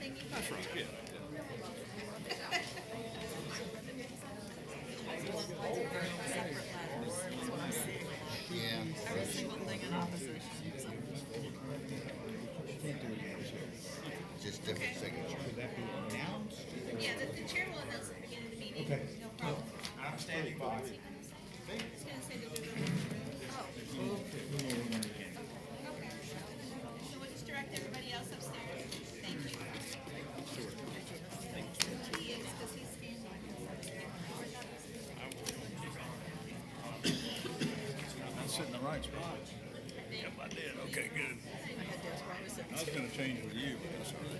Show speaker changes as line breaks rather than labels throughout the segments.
thing you
That's right, yeah.
Yeah.
Every single thing in opposition.
Just different signatures.
Could that be announced?
Yeah, the chair will announce at the beginning of the meeting.
Okay.
No problem.
I'm standing by.
It's gonna say that there's a. Oh. Okay. So we'll just direct everybody else upstairs. Thank you. He is, because he's standing.
I'm sitting in the right spot. Yep, I did. Okay, good. I was gonna change with you, but that's all right.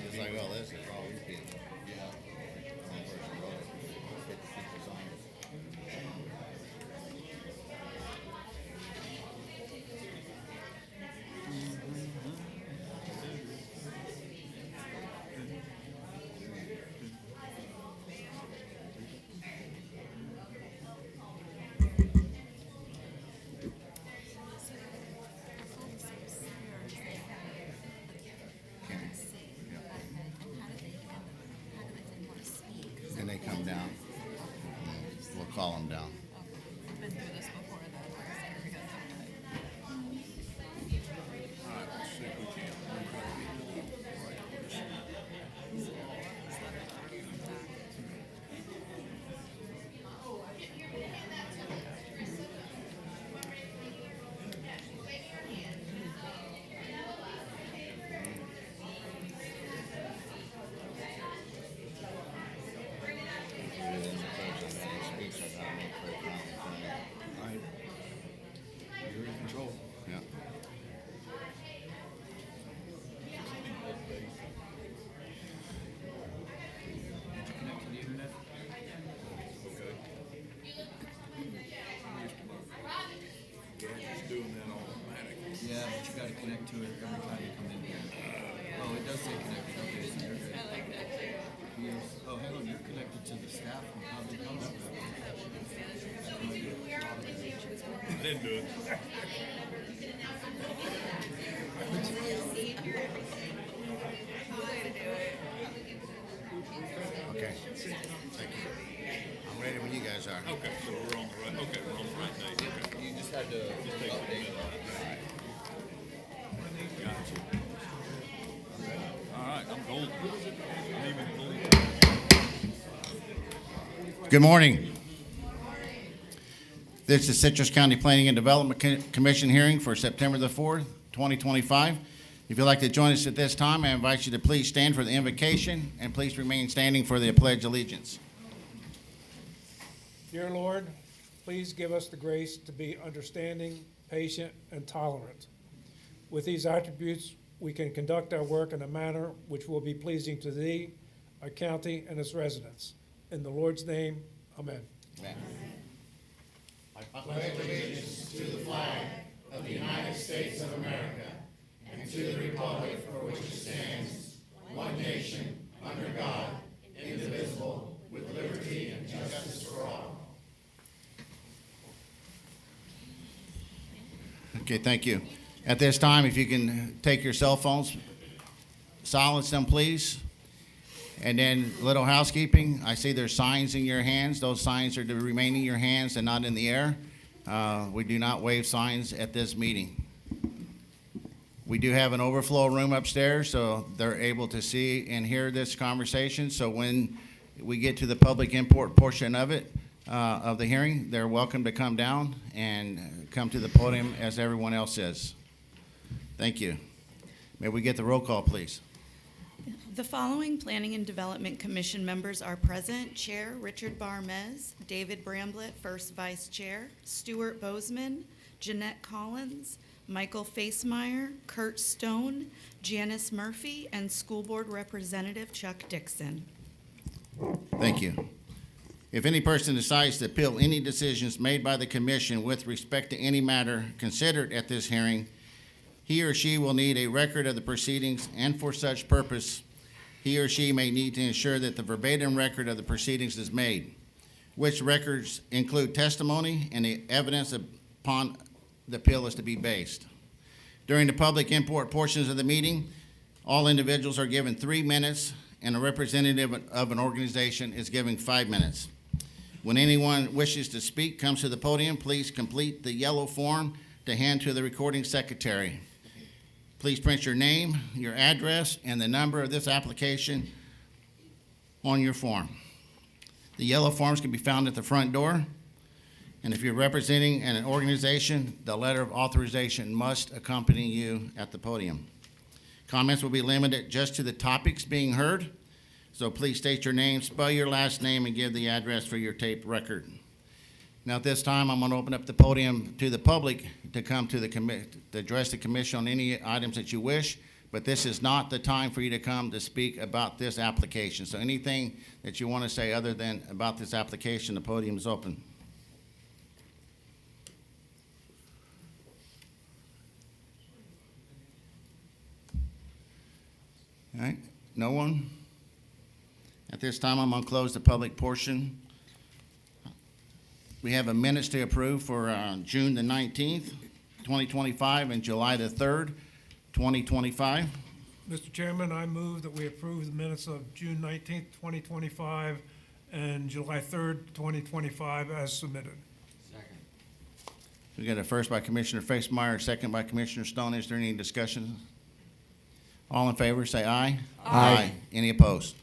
It's like, well, this is all these people. Yeah. One person wrote it. 50 people signed it. And they come down. We'll call them down.
I've been through this before, though.
All right, let's see if we can. All right. You're in control.
Yeah.
Okay. Gadget's doing that automatically.
Yeah, but you gotta connect to it every time you come in here. Oh, it does say connected, okay, so you're good. Yes. Oh, hang on, you're connected to the staff from Public Health.
I didn't do it.
Okay. Thank you. I'm ready when you guys are.
Okay, so we're on the right, okay, we're on the right date. Okay.
You just had to update.
Gotcha. All right, I'm golden. I'm even golden.
Good morning. This is Citrus County Planning and Development Commission hearing for September the 4th, 2025. If you'd like to join us at this time, I invite you to please stand for the invocation and please remain standing for the Pledge of Allegiance.
Dear Lord, please give us the grace to be understanding, patient, and tolerant. With these attributes, we can conduct our work in a manner which will be pleasing to Thee, our county, and its residents. In the Lord's name, amen.
Amen. Okay, thank you. At this time, if you can take your cell phones, silence them, please. And then, little housekeeping, I see there's signs in your hands. Those signs are to remain in your hands and not in the air. We do not wave signs at this meeting. We do have an overflow room upstairs, so they're able to see and hear this conversation. So when we get to the public import portion of it, of the hearing, they're welcome to come down and come to the podium as everyone else is. Thank you. May we get the roll call, please?
The following Planning and Development Commission members are present. Chair Richard Barmez, David Bramblett, First Vice Chair, Stuart Bozeman, Jeanette Collins, Michael Facemeyer, Kurt Stone, Janice Murphy, and School Board Representative Chuck Dixon.
Thank you. If any person decides to appeal any decisions made by the commission with respect to any matter considered at this hearing, he or she will need a record of the proceedings, and for such purpose, he or she may need to ensure that the verbatim record of the proceedings is made, which records include testimony and the evidence upon the appeal is to be based. During the public input portions of the meeting, all individuals are given 3 minutes, and a representative of an organization is given 5 minutes. When anyone wishes to speak comes to the podium, please complete the yellow form to hand to the recording secretary. Please print your name, your address, and the number of this application on your form. The yellow forms can be found at the front door, and if you're representing an organization, the letter of authorization must accompany you at the podium. Comments will be limited just to the topics being heard, so please state your name, spell your last name, and give the address for your tape record. Now, at this time, I'm going to open up the podium to the public to come to to address the commission on any items that you wish, but this is not the time for you to come to speak about this application. So anything that you want to say other than about this application, the podium is open. All right, no one? At this time, I'm going to close the public portion. We have a minutes to approve for June the 19th, 2025, and July the 3rd, 2025.
Mr. Chairman, I move that we approve the minutes of June 19th, 2025, and July 3rd, 2025, as submitted.
We got a first by Commissioner Facemeyer, a second by Commissioner Stone. Is there any discussion? All in favor, say aye. Aye. Any opposed?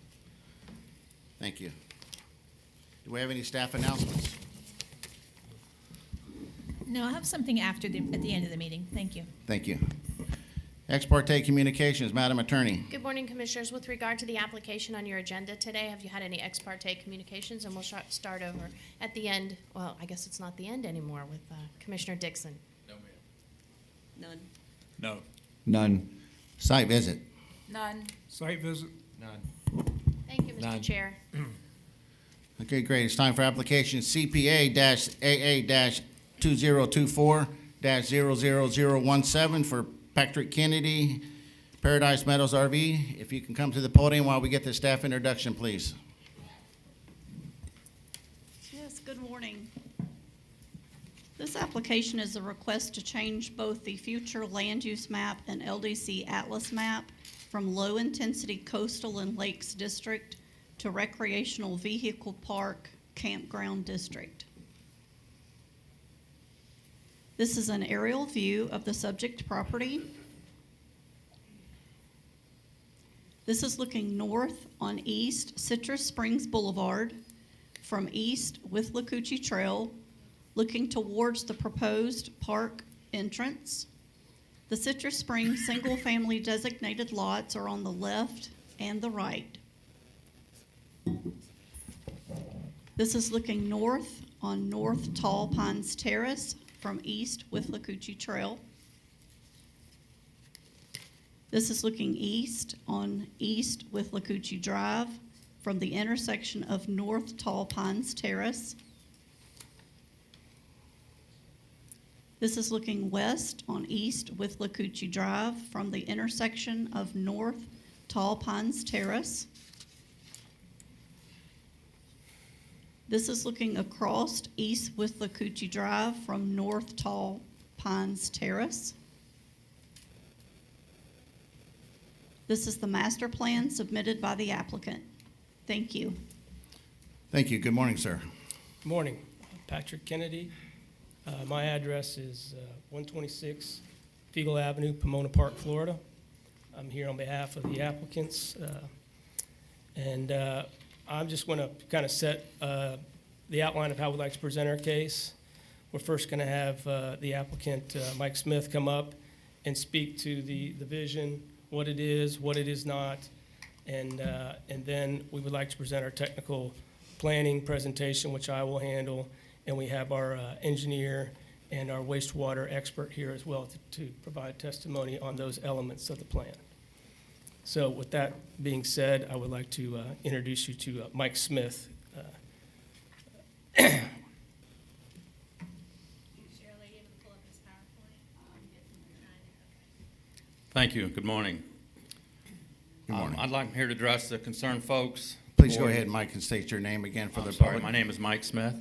Thank you. Do we have any staff announcements?
No, I have something at the end of the meeting. Thank you.
Thank you. Ex parte communications, Madam Attorney.
Good morning, Commissioners. With regard to the application on your agenda today, have you had any ex parte communications? And we'll start over at the end. Well, I guess it's not the end anymore with Commissioner Dixon.
None.
No.
None.
Site visit.
None.
Site visit.
None.
Thank you, Mr.
None.
Chair.
Okay, great. It's time for application CPA-AA-2024-00017 for Patrick Kennedy, Paradise Meadows RV. If you can come to the podium while we get the staff introduction, please.
Yes, good morning. This application is a request to change both the future land use map and LDC Atlas map from low-intensity coastal and lakes district to recreational vehicle park campground district. This is an aerial view of the subject property. This is looking north on East Citrus Springs Boulevard from east with Withlacoochee Trail, looking towards the proposed park entrance. The Citrus Springs single-family designated lots are on the left and the right. This is looking north on North Tall Pines Terrace from east with Withlacoochee Trail. This is looking east on East with Withlacoochee Drive from the intersection of North Tall Pines Terrace. This is looking west on East with Withlacoochee Drive from the intersection of North Tall Pines Terrace. This is looking across East with Withlacoochee Drive from North Tall Pines Terrace. This is the master plan submitted by the applicant. Thank you.
Thank you. Good morning, sir.
Good morning. Patrick Kennedy. My address is 126 Fiegel Avenue, Pomona Park, Florida. I'm here on behalf of the applicants. I'm just going to kind of set the outline of how we'd like to present our case. We're first going to have the applicant, Mike Smith, come up and speak to the vision, what it is not, and then we would like to present our technical planning presentation, which I will handle, and we have our engineer and our wastewater expert here as well to provide testimony on those elements of the plan. So with that being said, I would like to introduce you to Mike Smith.
Cheryl, are you able to pull up his PowerPoint?
Thank you. Good morning.
Good morning.
I'd like here to address the concerned folks.
Please go
Board.
ahead, Mike, and state your name again for the
I'm sorry,
public.
my name is Mike Smith.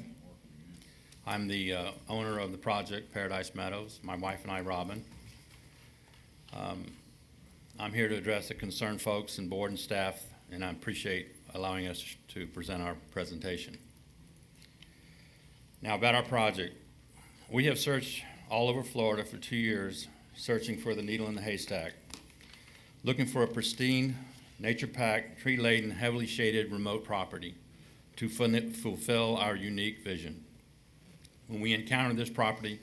I'm the owner of the project, Paradise Meadows. My wife and I, Robin. I'm here to address the concerned folks and board and staff, and I appreciate allowing us to present our presentation. Now, about our project. We have searched all over Florida for 2 years, searching for the needle in the haystack, looking for a pristine, nature-packed, tree-laden, heavily shaded remote property to fulfill our unique vision. When we encountered this property,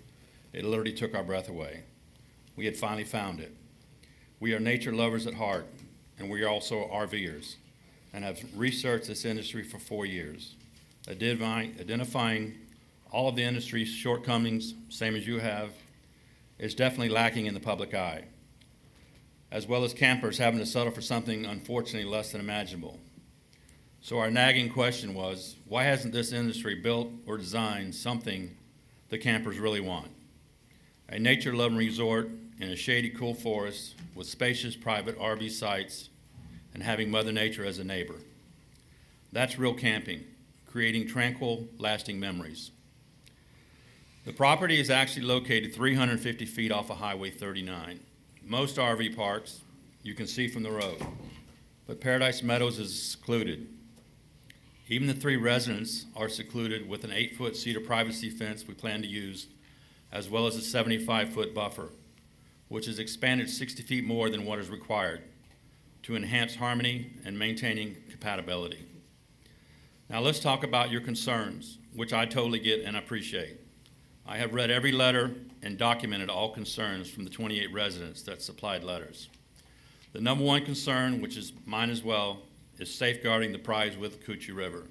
it literally took our breath away. We had finally found it. We are nature lovers at heart, and we are also RVers, and have researched this industry for 4 years, identifying all of the industry's shortcomings, same as you have, is definitely lacking in the public eye, as well as campers having to settle for something unfortunately less than imaginable. So our nagging question was, why hasn't this industry built or designed something the campers really want? A nature-loving resort in a shady, cool forest with spacious private RV sites and having Mother Nature as a neighbor. That's real camping, creating tranquil, lasting memories. The property is actually located 350 feet off of Highway 39. Most RV parks you can see from the road, but Paradise Meadows is secluded. Even the 3 residents are secluded with an 8-foot cedar privacy fence we plan to use, as well as a 75-foot buffer, which is expanded 60 feet more than what is required to enhance harmony and maintaining compatibility. Now let's talk about your concerns, which I totally get and appreciate. I have read every letter and documented all concerns from the 28 residents that supplied letters. The number one concern, which is mine as well, is safeguarding the prize with the Coochie River.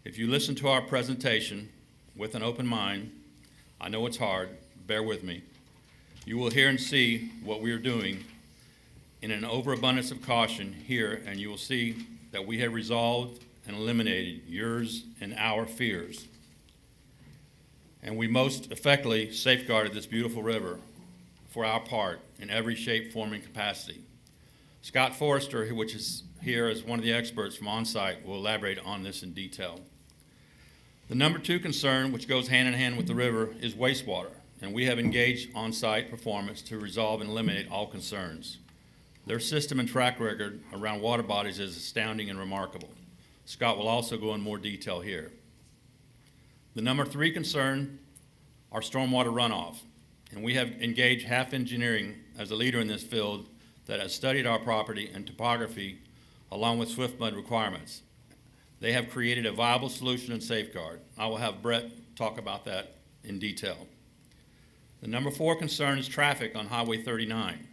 If you listen to our presentation with an open mind, I know it's hard, bear with me, you will hear and see what we are doing in an overabundance of caution here, and you will see that we have resolved and eliminated yours and our fears. And we most effectively safeguarded this beautiful river for our part in every shape, form, and capacity. Scott Forrester, which is here as one of the experts from on-site, will elaborate on this in detail. The number 2 concern, which goes hand in hand with the river, is wastewater, and we have engaged on-site performance to resolve and eliminate all concerns. Their system and track record around water bodies is astounding and remarkable. Scott will also go in more detail here. The number 3 concern are stormwater runoff, and we have engaged Half Engineering as a leader in this field that has studied our property and topography along with swift mud requirements. They have created a viable solution and safeguard. I will have Brett talk about that in detail. The number 4 concern is traffic on Highway 39.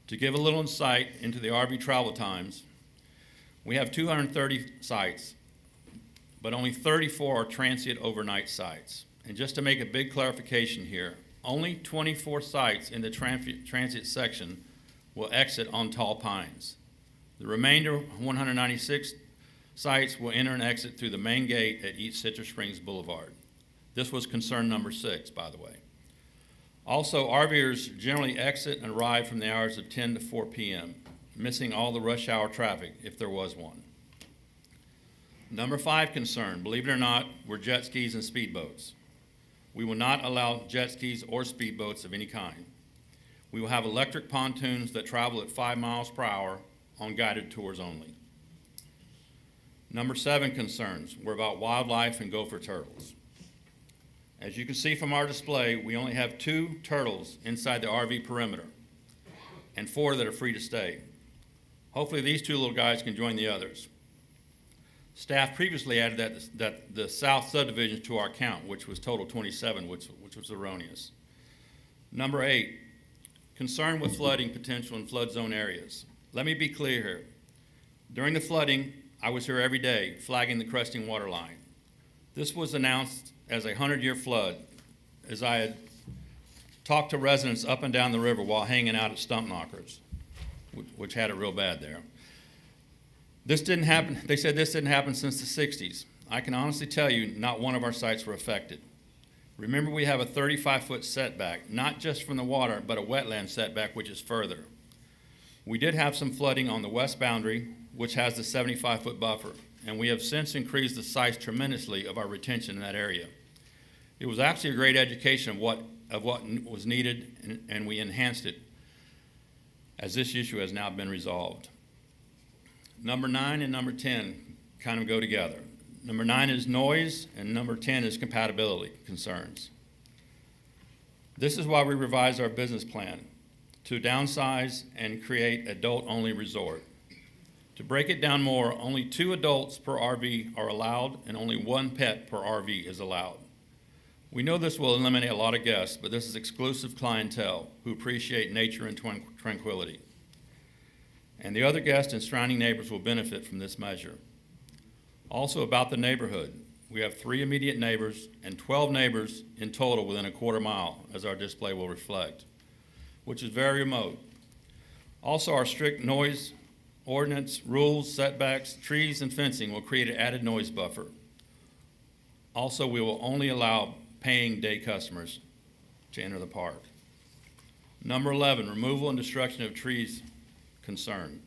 To give a little insight into the RV travel times, we have 230 sites, but only 34 are transient overnight sites. And just to make a big clarification here, only 24 sites in the transit section will exit on Tall Pines. The remainder, 196 sites, will enter and exit through the main gate at East Citrus Springs Boulevard. This was concern number 6, by the way. Also, RVers generally exit and arrive from the hours of 10 to 4 p.m., missing all the rush hour traffic if there was one. Number 5 concern, believe it or not, were jet skis and speedboats. We will not allow jet skis or speedboats of any kind. We will have electric pontoons that travel at 5 miles per hour on guided tours only. Number 7 concerns were about wildlife and gopher turtles. As you can see from our display, we only have 2 turtles inside the RV perimeter and 4 that are free to stay. Hopefully these 2 little guys can join the others. Staff previously added that the south subdivision to our count, which was total 27, which was erroneous. Number 8, concern with flooding potential in flood zone areas. Let me be clear here. During the flooding, I was here every day flagging the cresting water line. This was announced as a 100-year flood, as I had talked to residents up and down the river while hanging out at Stump Knockers, which had it real bad there. This didn't happen, they said this didn't happen since the 60s. I can honestly tell you not one of our sites were affected. Remember, we have a 35-foot setback, not just from the water, but a wetland setback, which is further. We did have some flooding on the west boundary, which has the 75-foot buffer, and we have since increased the size tremendously of our retention in that area. It was actually a great education of what was needed, and we enhanced it as this issue has now been resolved. Number 9 and number 10 kind of go together. Number 9 is noise, and number 10 is compatibility concerns. This is why we revised our business plan to downsize and create adult-only resort. To break it down more, only 2 adults per RV are allowed, and only 1 pet per RV is allowed. We know this will eliminate a lot of guests, but this is exclusive clientele who appreciate nature and tranquility. And the other guests and surrounding neighbors will benefit from this measure. Also about the neighborhood, we have 3 immediate neighbors and 12 neighbors in total within a quarter mile, as our display will reflect, which is very remote. Also, our strict noise ordinance, rules, setbacks, trees, and fencing will create an added noise buffer. Also, we will only allow paying day customers to enter the park. Number 11, removal and destruction of trees concern.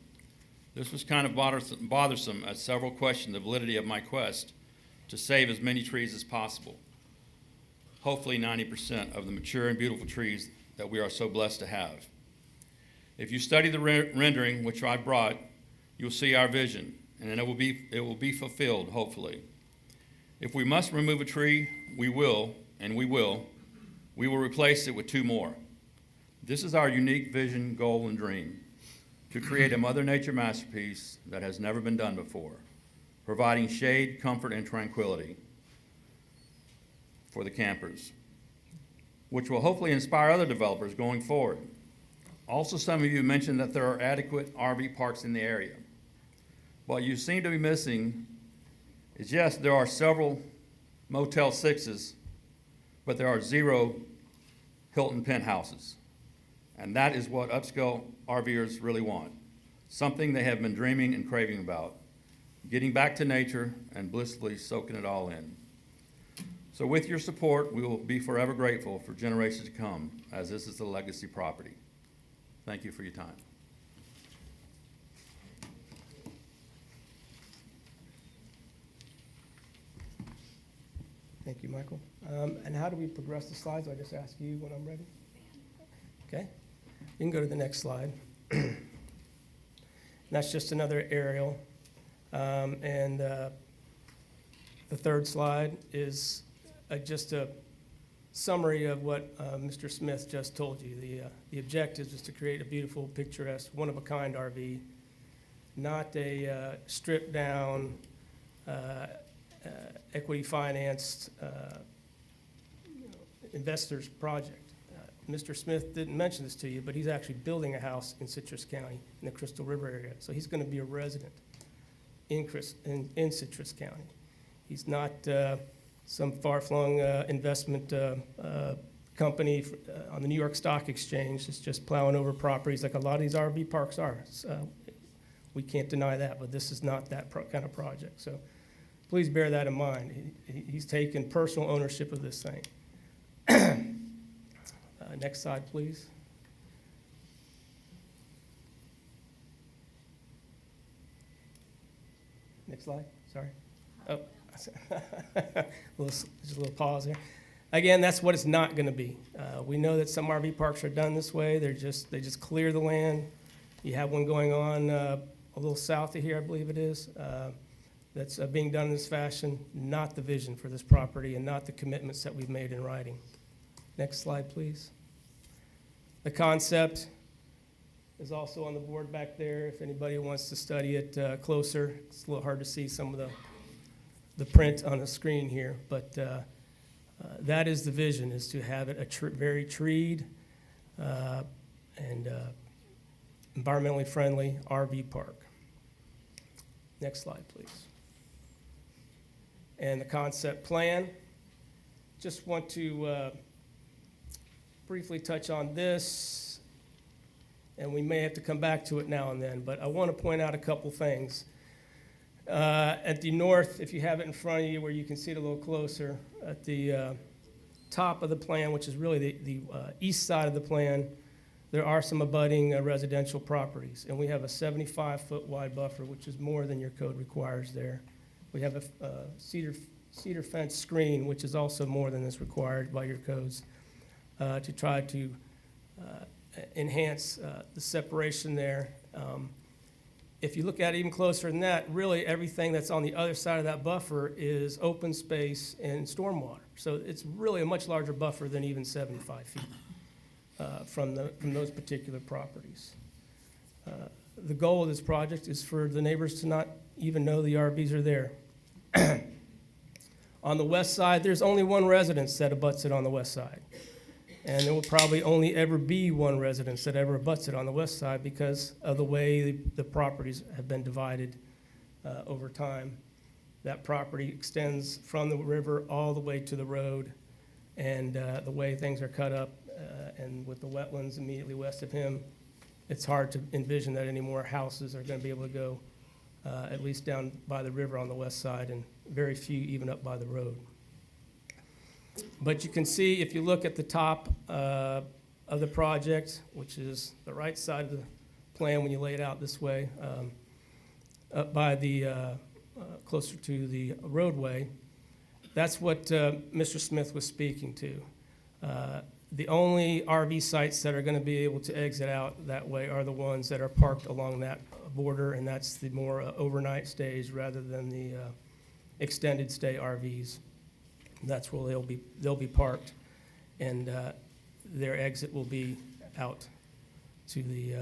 This was kind of bothersome as several questioned the validity of my quest to save as many trees as possible. Hopefully 90% of the mature and beautiful trees that we are so blessed to have. If you study the rendering, which I brought, you'll see our vision, and it will be fulfilled, hopefully. If we must remove a tree, we will, and we will replace it with 2 more. This is our unique vision, goal, and dream, to create a Mother Nature masterpiece that has never been done before, providing shade, comfort, and tranquility for the campers, which will hopefully inspire other developers going forward. Also, some of you mentioned that there are adequate RV parks in the area. What you seem to be missing is, yes, there are several Motel 6s, but there are 0 Hilton penthouses. And that is what upscale RVers really want, something they have been dreaming and craving about, getting back to nature and blissfully soaking it all in. So with your support, we will be forever grateful for generations to come, as this is the legacy property. Thank you for your time.
Thank you, Michael. And how do we progress the slides? I just ask you when I'm ready. Okay. You can go to the next slide. That's just another aerial. The third slide is just a summary of what Mr. Smith just told you. The objective is to create a beautiful, picturesque, one-of-a-kind RV, not a stripped-down, equity-financed investors project. Mr. Smith didn't mention this to you, but he's actually building a house in Citrus County in the Crystal River area. So he's going to be a resident in Citrus County. He's not some far-flung investment company on the New York Stock Exchange that's just plowing over properties like a lot of these RV parks are. So we can't deny that, but this is not that kind of project. So please bear that in mind. He's taken personal ownership of this thing. Next slide, please. Next slide, sorry. Oh, just a little pause there. Again, that's what it's not going to be. We know that some RV parks are done this way. They just clear the land. You have one going on a little south of here, I believe it is, that's being done in this fashion. Not the vision for this property and not the commitments that we've made in writing. Next slide, please. The concept is also on the board back there if anybody wants to study it closer. It's a little hard to see some of the print on the screen here, but that is the vision, is to have it a very treed and environmentally friendly RV park. Next slide, please. And the concept plan. Just want to briefly touch on this, and we may have to come back to it now and then, but I want to point out a couple things. At the north, if you have it in front of you where you can see it a little closer, at the top of the plan, which is really the east side of the plan, there are some abutting residential properties. And we have a 75-foot wide buffer, which is more than your code requires there. We have a cedar fence screen, which is also more than is required by your codes, to try to enhance the separation there. If you look at it even closer than that, really everything that's on the other side of that buffer is open space and stormwater. So it's really a much larger buffer than even 75 feet from those particular properties. The goal of this project is for the neighbors to not even know the RVs are there. On the west side, there's only one residence that abuts it on the west side. And there will probably only ever be one residence that ever abuts it on the west side because of the way the properties have been divided over time. That property extends from the river all the way to the road, and the way things are cut up, and with the wetlands immediately west of him, it's hard to envision that any more houses are going to be able to go at least down by the river on the west side, and very few even up by the road. But you can see, if you look at the top of the project, which is the right side of the plan when you lay it out this way, up by the, closer to the roadway, that's what Mr. Smith was speaking to. The only RV sites that are going to be able to exit out that way are the ones that are parked along that border, and that's the more overnight stays rather than the extended stay RVs. That's where they'll be parked, and their exit will be out to the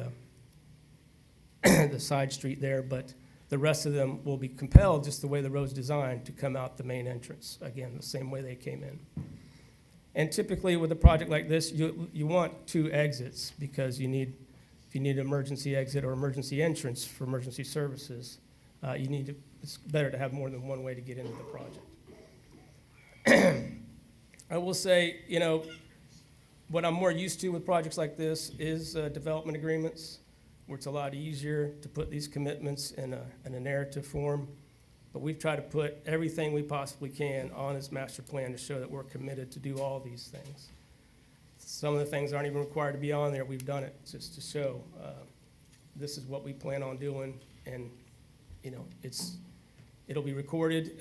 the side street there. But the rest of them will be compelled, just the way the road's designed, to come out the main entrance again, the same way they came in. And typically, with a project like this, you want two exits because if you need an emergency exit or emergency entrance for emergency services, it's better to have more than one way to get into the project. I will say, what I'm more used to with projects like this is development agreements, where it's a lot easier to put these commitments in a narrative form. But we've tried to put everything we possibly can on this master plan to show that we're committed to do all these things. Some of the things aren't even required to be on there. We've done it just to show this is what we plan on doing, and it'll be recorded.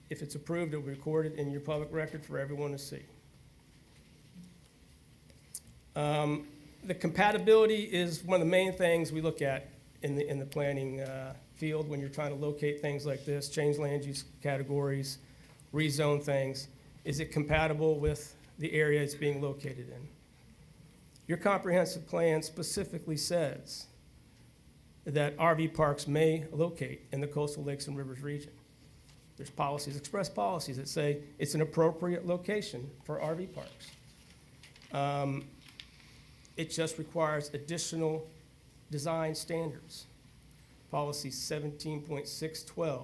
If it's approved, it'll be recorded in your public record for everyone to see. The compatibility is one of the main things we look at in the planning field when you're trying to locate things like this, change land use categories, rezone things. Is it compatible with the area it's being located in? Your comprehensive plan specifically says that RV parks may locate in the coastal lakes and rivers region. There's policies, express policies, that say it's an appropriate location for RV parks. It just requires additional design standards. Policy 17.612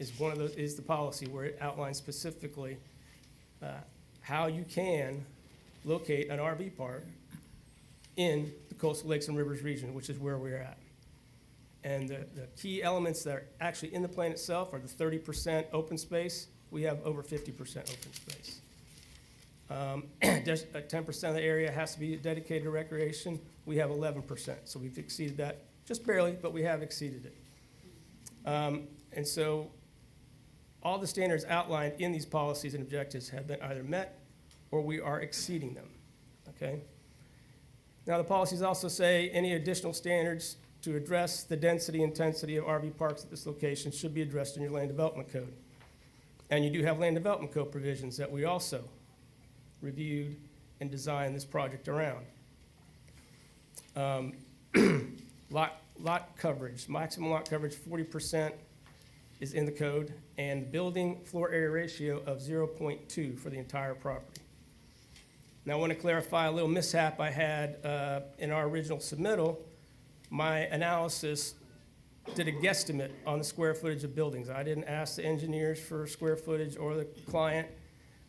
is the policy where it outlines specifically how you can locate an RV park in the coastal lakes and rivers region, which is where we're at. And the key elements that are actually in the plan itself are the 30% open space. We have over 50% open space. Just 10% of the area has to be dedicated to recreation. We have 11%, so we've exceeded that just barely, but we have exceeded it. And so all the standards outlined in these policies and objectives have been either met or we are exceeding them, okay? Now, the policies also say any additional standards to address the density intensity of RV parks at this location should be addressed in your land development code. And you do have land development code provisions that we also reviewed and designed this project around. Lot coverage, maximum lot coverage, 40% is in the code, and building floor area ratio of 0.2 for the entire property. Now, I want to clarify a little mishap I had in our original submittal. My analysis did a guesstimate on the square footage of buildings. I didn't ask the engineers for square footage or the client.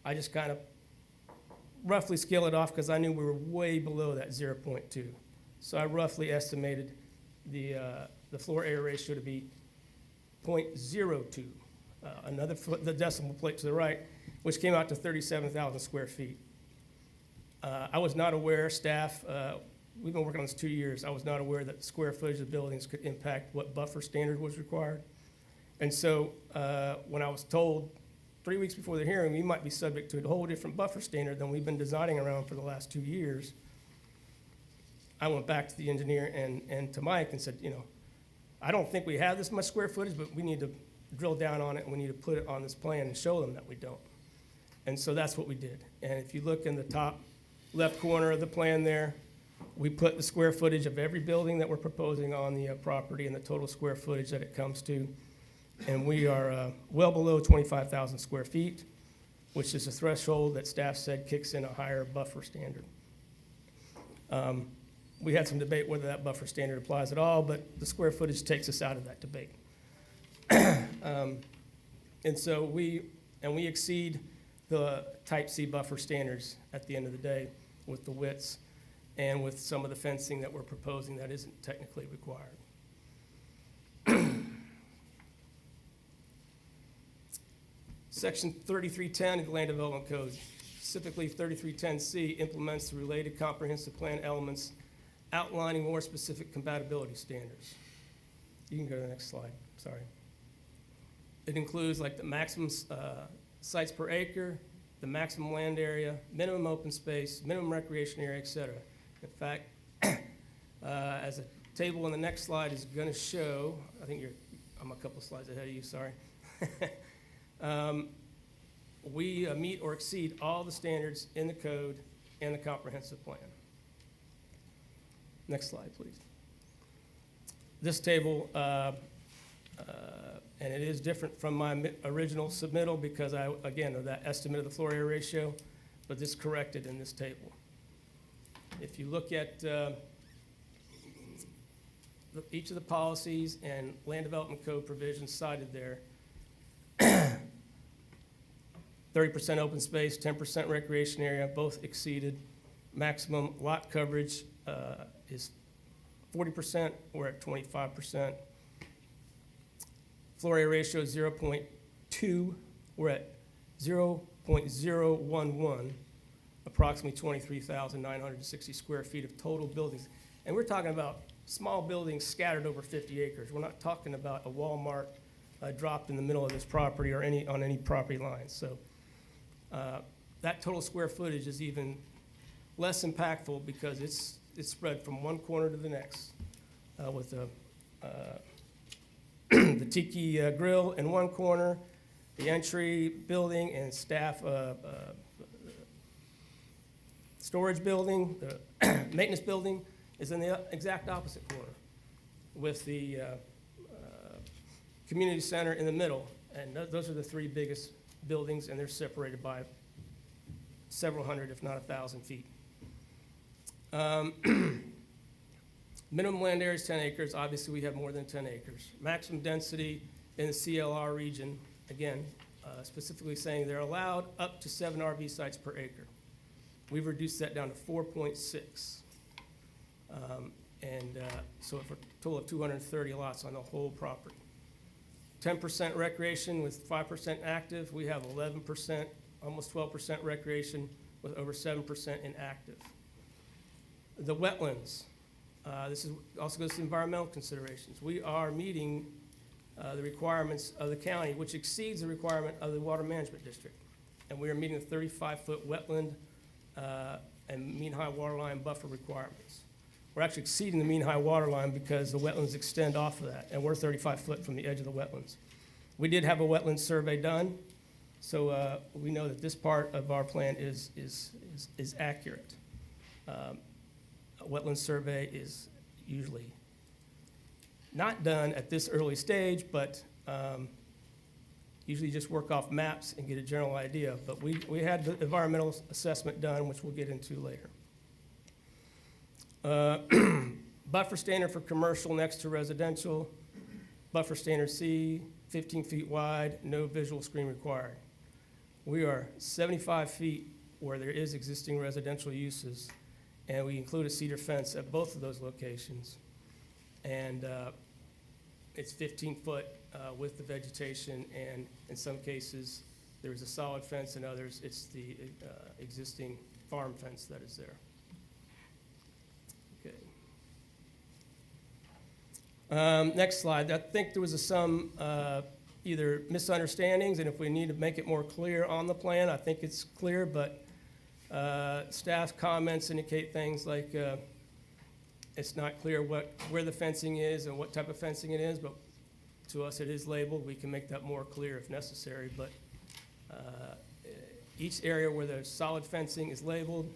I just kind of roughly scale it off because I knew we were way below that 0.2. So I roughly estimated the the floor area ratio to be 0.02, the decimal plate to the right, which came out to 37,000 square feet. I was not aware, staff, we've been working on this 2 years, I was not aware that the square footage of buildings could impact what buffer standard was required. And so when I was told 3 weeks before the hearing, we might be subject to a whole different buffer standard than we've been designing around for the last 2 years, I went back to the engineer and to Mike and said, I don't think we have this much square footage, but we need to drill down on it, and we need to put it on this plan and show them that we don't. And so that's what we did. And if you look in the top left corner of the plan there, we put the square footage of every building that we're proposing on the property and the total square footage that it comes to. And we are well below 25,000 square feet, which is a threshold that staff said kicks in a higher buffer standard. We had some debate whether that buffer standard applies at all, but the square footage takes us out of that debate. And so we exceed the type C buffer standards at the end of the day with the widths and with some of the fencing that we're proposing that isn't technically required. Section 3310 of the Land Development Code, specifically 3310C, implements the related comprehensive plan elements outlining more specific compatibility standards. You can go to the next slide, sorry. It includes like the maximum sites per acre, the maximum land area, minimum open space, minimum recreation area, et cetera. In fact, as a table on the next slide is going to show, I think I'm a couple slides ahead of you, sorry. We meet or exceed all the standards in the code and the comprehensive plan. Next slide, please. This table, and it is different from my original submittal because again, of that estimate of the floor area ratio, but this corrected in this table. If you look at each of the policies and land development code provisions cited there, 30% open space, 10% recreation area, both exceeded. Maximum lot coverage is 40%, we're at 25%. Floor area ratio is 0.2, we're at 0.011, approximately 23,960 square feet of total buildings. And we're talking about small buildings scattered over 50 acres. We're not talking about a Walmart dropped in the middle of this property or on any property lines. So that total square footage is even less impactful because it's spread from one corner to the next with the Tiki Grill in one corner, the entry building and staff storage building, the maintenance building is in the exact opposite corner with the community center in the middle. And those are the three biggest buildings, and they're separated by several hundred, if not 1,000 feet. Minimum land area is 10 acres. Obviously, we have more than 10 acres. Maximum density in the CLR region, again, specifically saying they're allowed up to 7 RV sites per acre. We've reduced that down to 4.6. So for a total of 230 lots on the whole property. 10% recreation with 5% active. We have 11%, almost 12% recreation with over 7% inactive. The wetlands. This also goes to environmental considerations. We are meeting the requirements of the county, which exceeds the requirement of the Water Management District. And we are meeting the 35-foot wetland and mean high water line buffer requirements. We're actually exceeding the mean high water line because the wetlands extend off of that, and we're 35 foot from the edge of the wetlands. We did have a wetland survey done, so we know that this part of our plan is accurate. A wetland survey is usually not done at this early stage, but usually just work off maps and get a general idea. But we had the environmental assessment done, which we'll get into later. Buffer standard for commercial next to residential. Buffer standard C, 15 feet wide, no visual screen required. We are 75 feet where there is existing residential uses, and we include a cedar fence at both of those locations. And it's 15 foot with the vegetation, and in some cases, there's a solid fence, and others, it's the existing farm fence that is there. Okay. Next slide. I think there was some either misunderstandings, and if we need to make it more clear on the plan, I think it's clear, but staff comments indicate things like it's not clear where the fencing is and what type of fencing it is, but to us it is labeled. We can make that more clear if necessary, but each area where the solid fencing is labeled,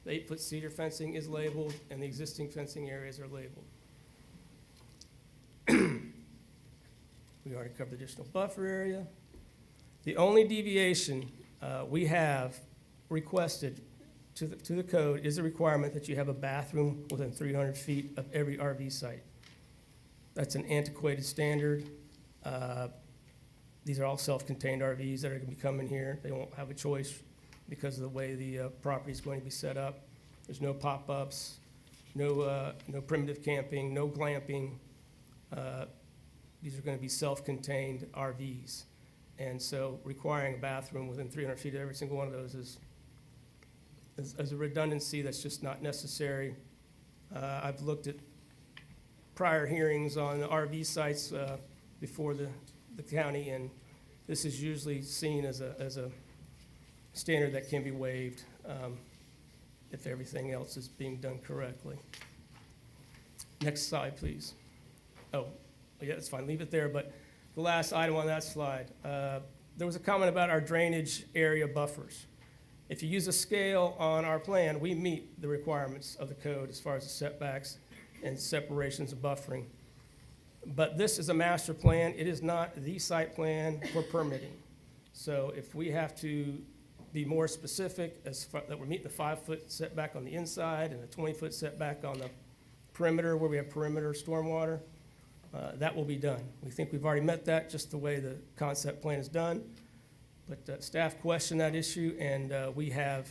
the 8-foot cedar fencing is labeled, and the existing fencing areas are labeled. We already covered the additional buffer area. The only deviation we have requested to the code is a requirement that you have a bathroom within 300 feet of every RV site. That's an antiquated standard. These are all self-contained RVs that are going to be coming here. They won't have a choice because of the way the property is going to be set up. There's no pop-ups, no primitive camping, no glamping. These are going to be self-contained RVs. And so requiring a bathroom within 300 feet of every single one of those is a redundancy that's just not necessary. I've looked at prior hearings on RV sites before the county, and this is usually seen as a standard that can be waived if everything else is being done correctly. Next slide, please. Oh, yeah, that's fine, leave it there, but the last item on that slide, there was a comment about our drainage area buffers. If you use a scale on our plan, we meet the requirements of the code as far as the setbacks and separations of buffering. But this is a master plan. It is not the site plan for permitting. So if we have to be more specific that we're meeting the 5-foot setback on the inside and a 20-foot setback on the perimeter where we have perimeter stormwater, that will be done. We think we've already met that just the way the concept plan is done. But staff questioned that issue, and we have,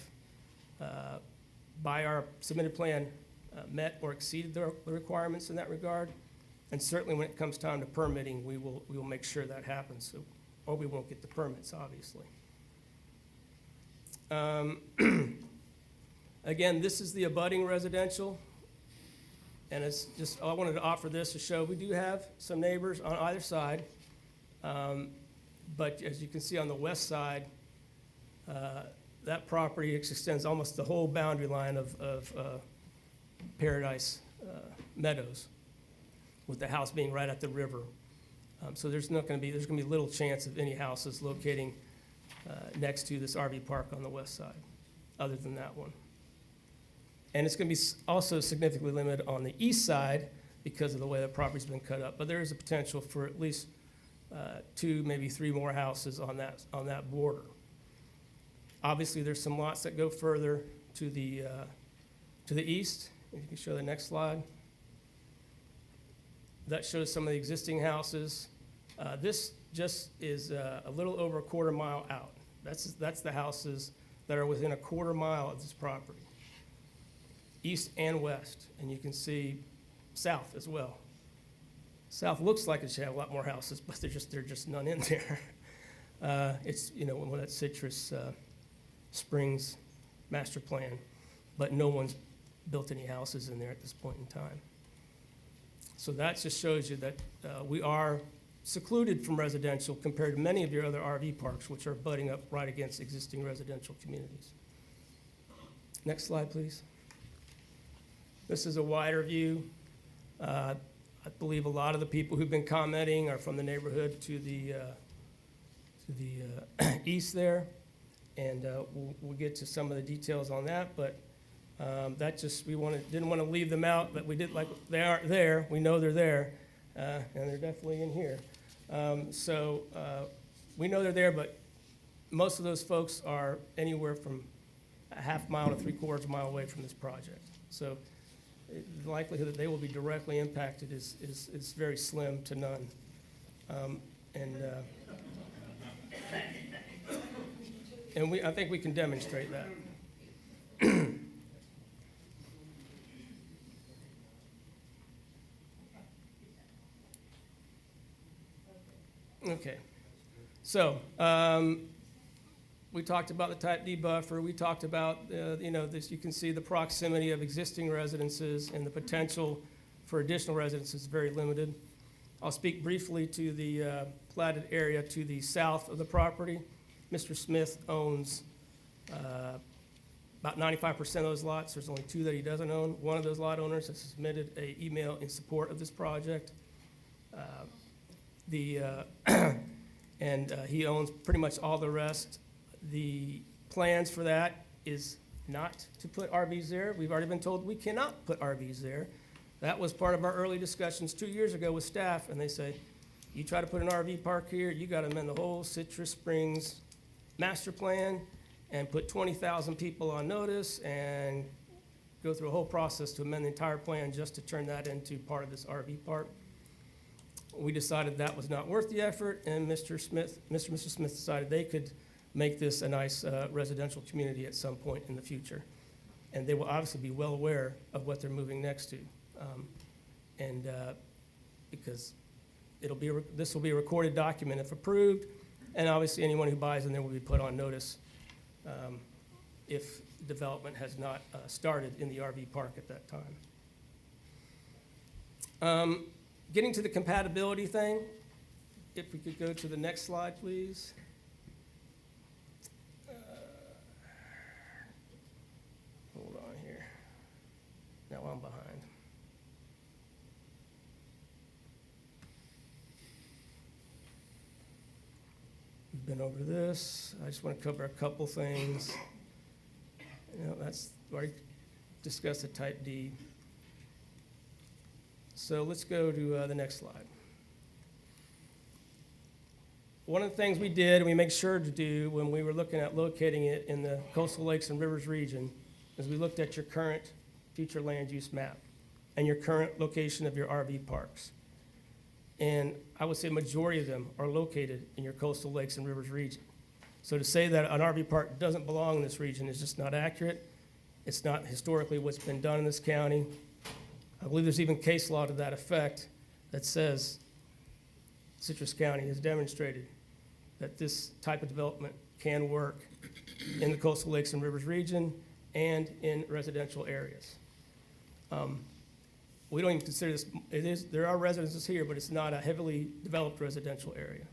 by our submitted plan, met or exceeded the requirements in that regard. And certainly when it comes time to permitting, we will make sure that happens, or we won't get the permits, obviously. Again, this is the abutting residential. And it's just, I wanted to offer this to show we do have some neighbors on either side. But as you can see on the west side, that property extends almost the whole boundary line of Paradise Meadows, with the house being right at the river. So there's going to be little chance of any houses locating next to this RV park on the west side, other than that one. And it's going to be also significantly limited on the east side because of the way the property's been cut up. But there is a potential for at least 2, maybe 3 more houses on that border. Obviously, there's some lots that go further to the east. If you can show the next slide. That shows some of the existing houses. This just is a little over a quarter mile out. That's the houses that are within a quarter mile of this property, east and west, and you can see south as well. South looks like it should have a lot more houses, but there's just none in there. It's one of that Citrus Springs master plan, but no one's built any houses in there at this point in time. So that just shows you that we are secluded from residential compared to many of your other RV parks, which are butting up right against existing residential communities. Next slide, please. This is a wider view. I believe a lot of the people who've been commenting are from the neighborhood to the east there, and we'll get to some of the details on that, but that just, didn't want to leave them out, but we did, like, they aren't there. We know they're there, and they're definitely in here. We know they're there, but most of those folks are anywhere from a half mile to 3/4 mile away from this project. So the likelihood that they will be directly impacted is very slim to none. I think we can demonstrate that. Okay. So, we talked about the type D buffer. We talked about, this, you can see the proximity of existing residences and the potential for additional residences is very limited. I'll speak briefly to the platted area to the south of the property. Mr. Smith owns about 95% of those lots. There's only 2 that he doesn't own. One of those lot owners has submitted an email in support of this project. And he owns pretty much all the rest. The plans for that is not to put RVs there. We've already been told we cannot put RVs there. That was part of our early discussions 2 years ago with staff, and they said, you try to put an RV park here, you gotta amend the whole Citrus Springs master plan and put 20,000 people on notice and go through a whole process to amend the entire plan just to turn that into part of this RV park. We decided that was not worth the effort, and Mr. Smith decided they could make this a nice residential community at some point in the future. And they will obviously be well aware of what they're moving next to. Because this will be a recorded document if approved, and obviously anyone who buys in there will be put on notice if development has not started in the RV park at that time. Getting to the compatibility thing, if we could go to the next slide, please. Hold on here. Now I'm behind. We've been over this. I just want to cover a couple things. That's already discussed the type D. So let's go to the next slide. One of the things we did, and we make sure to do when we were looking at locating it in the coastal lakes and rivers region, is we looked at your current future land use map and your current location of your RV parks. And I would say a majority of them are located in your coastal lakes and rivers region. So to say that an RV park doesn't belong in this region is just not accurate. It's not historically what's been done in this county. I believe there's even case law to that effect that says Citrus County has demonstrated that this type of development can work in the coastal lakes and rivers region and in residential areas. We don't even consider this, there are residences here, but it's not a heavily developed residential area.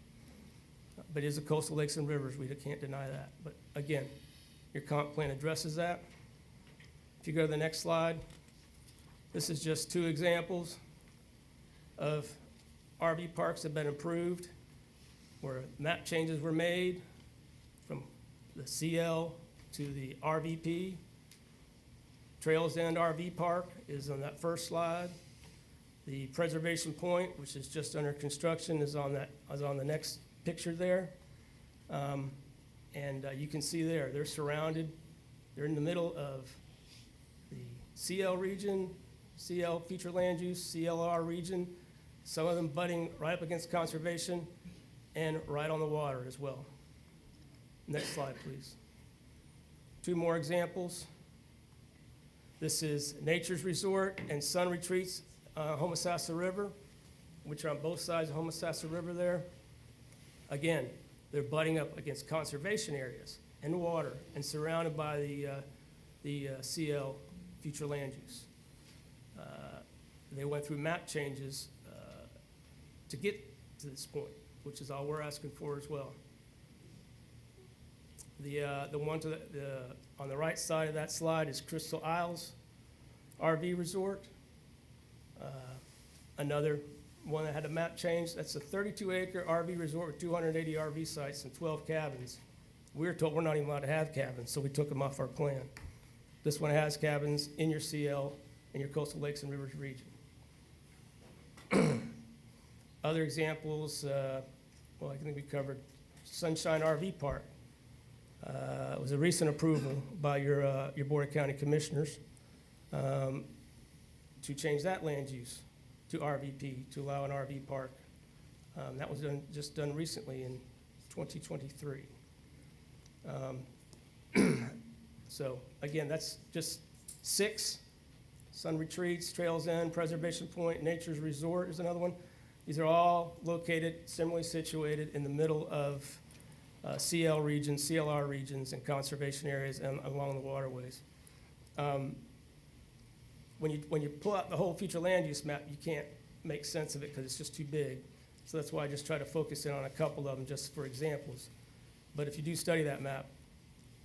But it is the coastal lakes and rivers, we can't deny that. But again, your comp plan addresses that. If you go to the next slide, this is just 2 examples of RV parks that have been improved, where map changes were made from the CL to the RVP. Trails End RV Park is on that first slide. The Preservation Point, which is just under construction, is on the next picture there. You can see there, they're surrounded. They're in the middle of the CL region, CL future land use, CLR region, some of them butting right up against conservation and right on the water as well. Next slide, please. 2 more examples. This is Nature's Resort and Sun Retreats, Homosassa River, which are on both sides of Homosassa River there. Again, they're butting up against conservation areas and water and surrounded by the CL future land use. They went through map changes to get to this point, which is all we're asking for as well. The one to on the right side of that slide is Crystal Isles RV Resort. Another one that had a map change. That's a 32-acre RV resort with 280 RV sites and 12 cabins. We were told we're not even allowed to have cabins, so we took them off our plan. This one has cabins in your CL, in your coastal lakes and rivers region. Other examples, well, I think we covered Sunshine RV Park. It was a recent approval by your Board of County Commissioners to change that land use to RVP, to allow an RV park. That was just done recently in 2023. So again, that's just 6. Sun Retreats, Trails End, Preservation Point, Nature's Resort is another one. These are all located, similarly situated in the middle of CL regions, CLR regions, and conservation areas and along the waterways. When you pull out the whole future land use map, you can't make sense of it because it's just too big. So that's why I just try to focus in on a couple of them just for examples. But if you do study that map,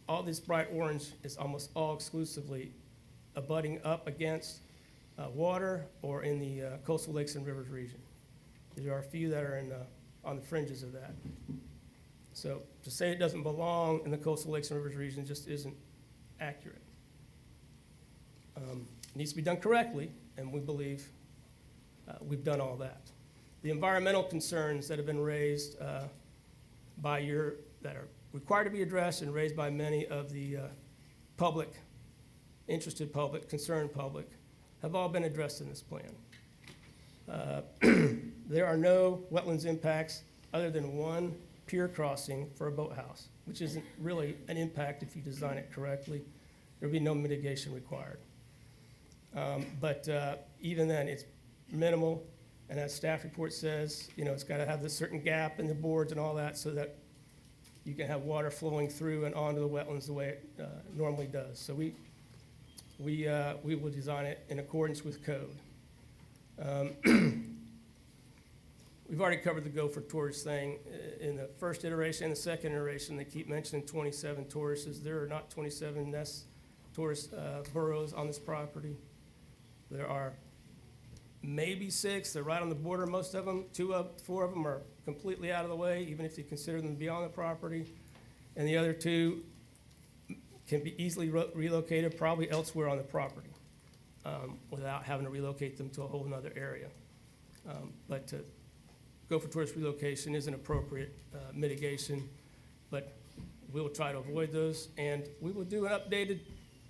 all this bright orange is almost all exclusively abutting up against water or in the coastal lakes and rivers region. There are a few that are on the fringes of that. So to say it doesn't belong in the coastal lakes and rivers region just isn't accurate. It needs to be done correctly, and we believe we've done all that. The environmental concerns that have been raised that are required to be addressed and raised by many of the public, interested public, concerned public, have all been addressed in this plan. There are no wetlands impacts other than one pier crossing for a boathouse, which isn't really an impact if you design it correctly. There'll be no mitigation required. But even then, it's minimal, and as staff report says, it's got to have this certain gap in the boards and all that so that you can have water flowing through and onto the wetlands the way it normally does. So we will design it in accordance with code. We've already covered the go for tourists thing in the first iteration and the second iteration. They keep mentioning 27 tourists. There are not 27 tourist burrows on this property. There are maybe 6. They're right on the border, most of them. 4 of them are completely out of the way, even if you consider them to be on the property. And the other 2 can be easily relocated, probably elsewhere on the property, without having to relocate them to a whole other area. But to go for tourist relocation is an appropriate mitigation, but we will try to avoid those, and we will do an updated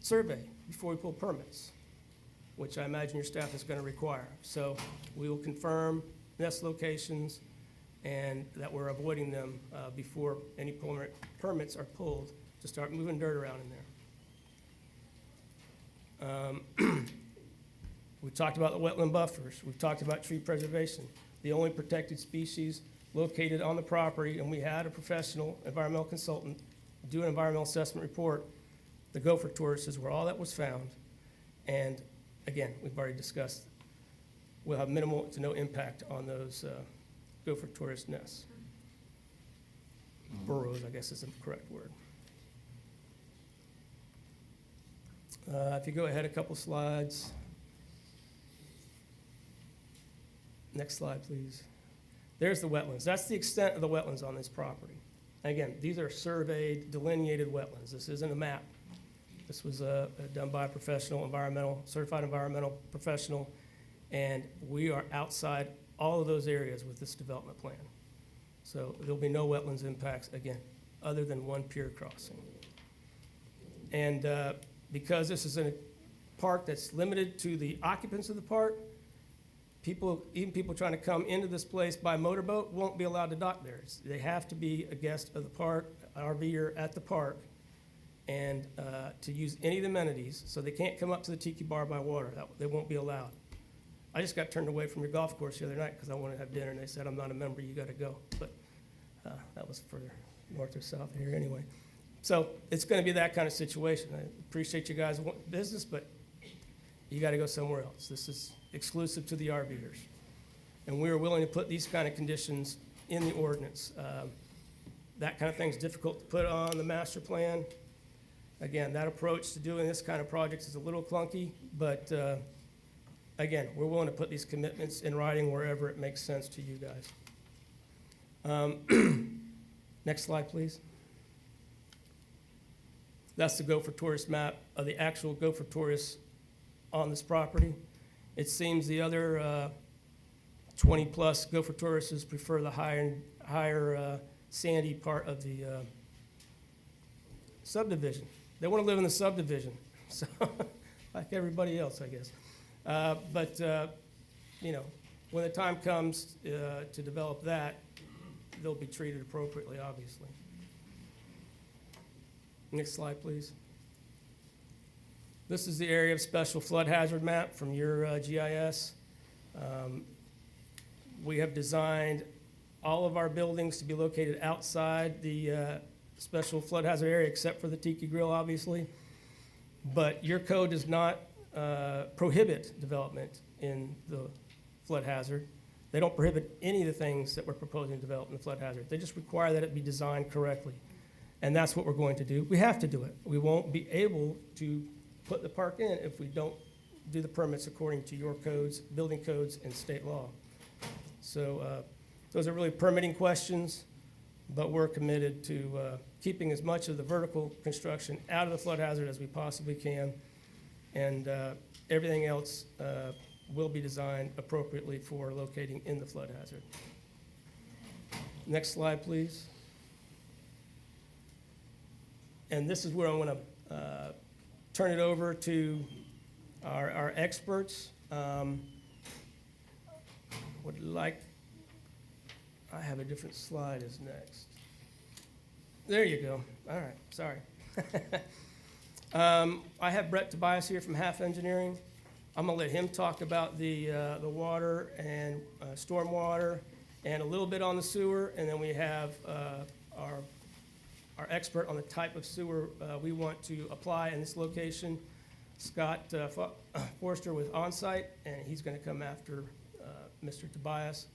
survey before we pull permits, which I imagine your staff is going to require. So we will confirm nest locations and that we're avoiding them before any permits are pulled to start moving dirt around in there. We talked about the wetland buffers. We've talked about tree preservation. The only protected species located on the property, and we had a professional environmental consultant do an environmental assessment report. The gopher tortoises were all that was found. And again, we've already discussed, we'll have minimal to no impact on those gopher tortoise nests. Burrows, I guess is the correct word. If you go ahead a couple slides. Next slide, please. There's the wetlands. That's the extent of the wetlands on this property. Again, these are surveyed, delineated wetlands. This isn't a map. This was done by a professional certified environmental professional, and we are outside all of those areas with this development plan. So there'll be no wetlands impacts, again, other than one pier crossing. And because this is a park that's limited to the occupants of the park, even people trying to come into this place by motorboat won't be allowed to dock there. They have to be a guest of the park, RVer at the park, and to use any of the amenities. So they can't come up to the tiki bar by water. They won't be allowed. I just got turned away from your golf course the other night because I wanted to have dinner, and they said, I'm not a member, you got to go. But that was for north or south here anyway. So it's going to be that kind of situation. I appreciate you guys' business, but you got to go somewhere else. This is exclusive to the RVers. And we are willing to put these kind of conditions in the ordinance. That kind of thing is difficult to put on the master plan. Again, that approach to doing this kind of projects is a little clunky, but again, we're willing to put these commitments in writing wherever it makes sense to you guys. Next slide, please. That's the gopher tortoise map of the actual gopher tortoise on this property. It seems the other 20-plus gopher tortoises prefer the higher sandy part of the subdivision. They want to live in the subdivision, so like everybody else, I guess. But when the time comes to develop that, they'll be treated appropriately, obviously. Next slide, please. This is the area of special flood hazard map from your GIS. We have designed all of our buildings to be located outside the special flood hazard area, except for the Tiki Grill, obviously. But your code does not prohibit development in the flood hazard. They don't prohibit any of the things that we're proposing to develop in the flood hazard. They just require that it be designed correctly. And that's what we're going to do. We have to do it. We won't be able to put the park in if we don't do the permits according to your codes, building codes, and state law. So those are really permitting questions, but we're committed to keeping as much of the vertical construction out of the flood hazard as we possibly can. And everything else will be designed appropriately for locating in the flood hazard. Next slide, please. And this is where I'm going to turn it over to our experts. Would like, I have a different slide as next. There you go. All right, sorry. I have Brett Tobias here from Half Engineering. I'm gonna let him talk about the water and stormwater and a little bit on the sewer, and then we have our expert on the type of sewer we want to apply in this location, Scott Forster with Onsite, and he's gonna come after Mr. Tobias.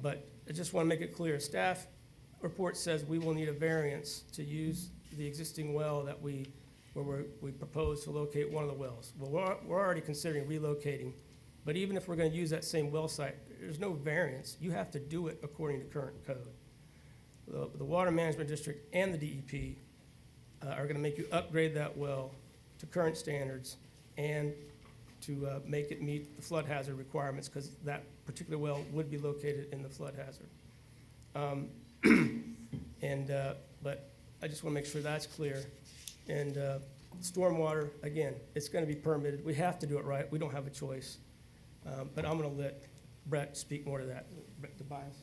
But I just wanna make it clear, staff report says we will need a variance to use the existing well that we propose to locate one of the wells. Well, we're already considering relocating, but even if we're gonna use that same well site, there's no variance. You have to do it according to current code. The Water Management District and the DEP are gonna make you upgrade that well to current standards and to make it meet the flood hazard requirements, because that particular well would be located in the flood hazard. But I just wanna make sure that's clear. And stormwater, again, it's gonna be permitted. We have to do it right. We don't have a choice. But I'm gonna let Brett speak more to that. Brett Tobias.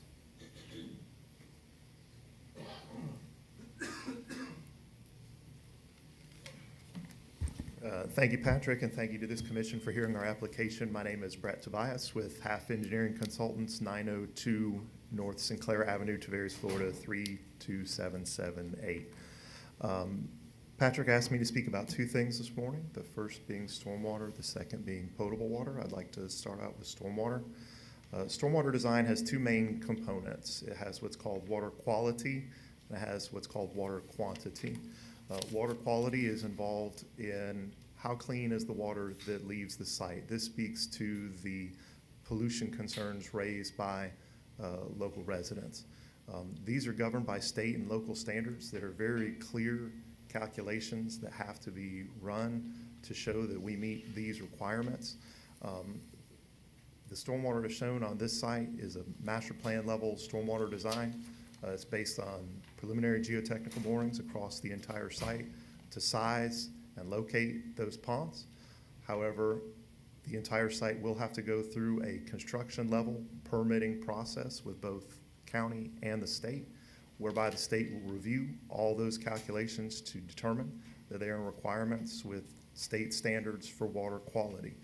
Thank you, Patrick, and thank you to this commission for hearing our application. My name is Brett Tobias with Half Engineering Consultants, 902 North Sinclair Avenue, Tavares, Florida, 32778. Patrick asked me to speak about two things this morning, the first being stormwater, the second being potable water. I'd like to start out with stormwater. Stormwater design has two main components. It has what's called water quality, and it has what's called water quantity. Water quality is involved in how clean is the water that leaves the site. This speaks to the pollution concerns raised by local residents. These are governed by state and local standards that are very clear calculations that have to be run to show that we meet these requirements. The stormwater that's shown on this site is a master plan level stormwater design. It's based on preliminary geotechnical borings across the entire site to size and locate those ponds. However, the entire site will have to go through a construction level permitting process with both county and the state, whereby the state will review all those calculations to determine that they are in requirements with state standards for water quality.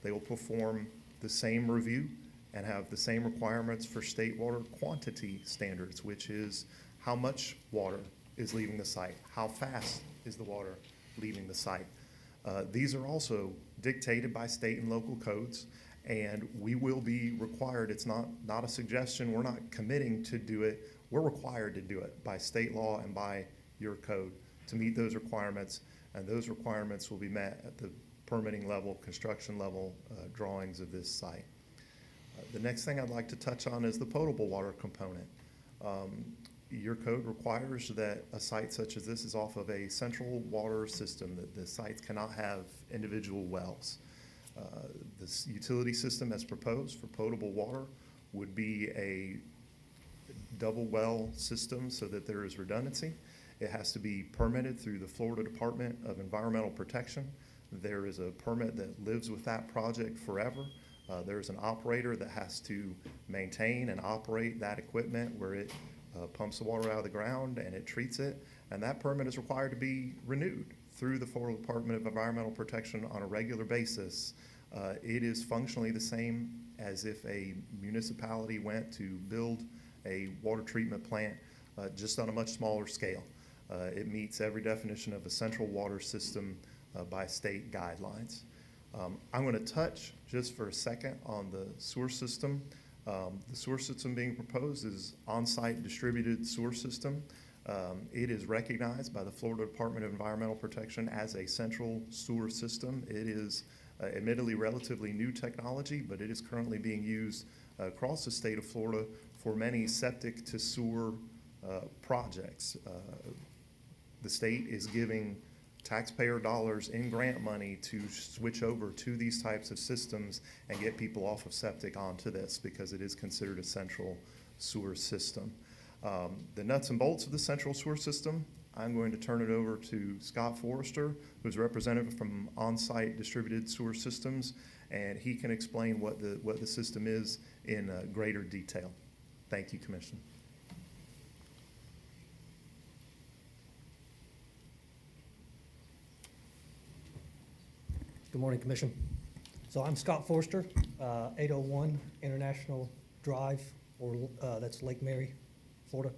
They will perform the same review and have the same requirements for state water quantity standards, which is how much water is leaving the site, how fast is the water leaving the site. These are also dictated by state and local codes, and we will be required. It's not a suggestion. We're not committing to do it. We're required to do it by state law and by your code to meet those requirements, and those requirements will be met at the permitting level, construction level drawings of this site. The next thing I'd like to touch on is the potable water component. Your code requires that a site such as this is off of a central water system, that the sites cannot have individual wells. This utility system as proposed for potable water would be a double well system so that there is redundancy. It has to be permitted through the Florida Department of Environmental Protection. There is a permit that lives with that project forever. There's an operator that has to maintain and operate that equipment where it pumps the water out of the ground and it treats it, and that permit is required to be renewed through the Florida Department of Environmental Protection on a regular basis It is functionally the same as if a municipality went to build a water treatment plant, just on a much smaller scale. It meets every definition of a central water system by state guidelines. I'm going to touch just for a second on the sewer system. The sewer system being proposed is on-site distributed sewer system. It is recognized by the Florida Department of Environmental Protection as a central sewer system. It is admittedly relatively new technology, but it is currently being used across the state of Florida for many septic to sewer projects. The state is giving taxpayer dollars in grant money to switch over to these types of systems and get people off of septic onto this because it is considered a central sewer system. The nuts and bolts of the central sewer system, I'm going to turn it over to Scott Forrester, who's representative from On-Site Distributed Sewer Systems, and he can explain what the system is in greater detail. Thank you, Commissioner.
Good morning, Commission. So I'm Scott Forster, 801 International Drive, or that's Lake Mary, Florida.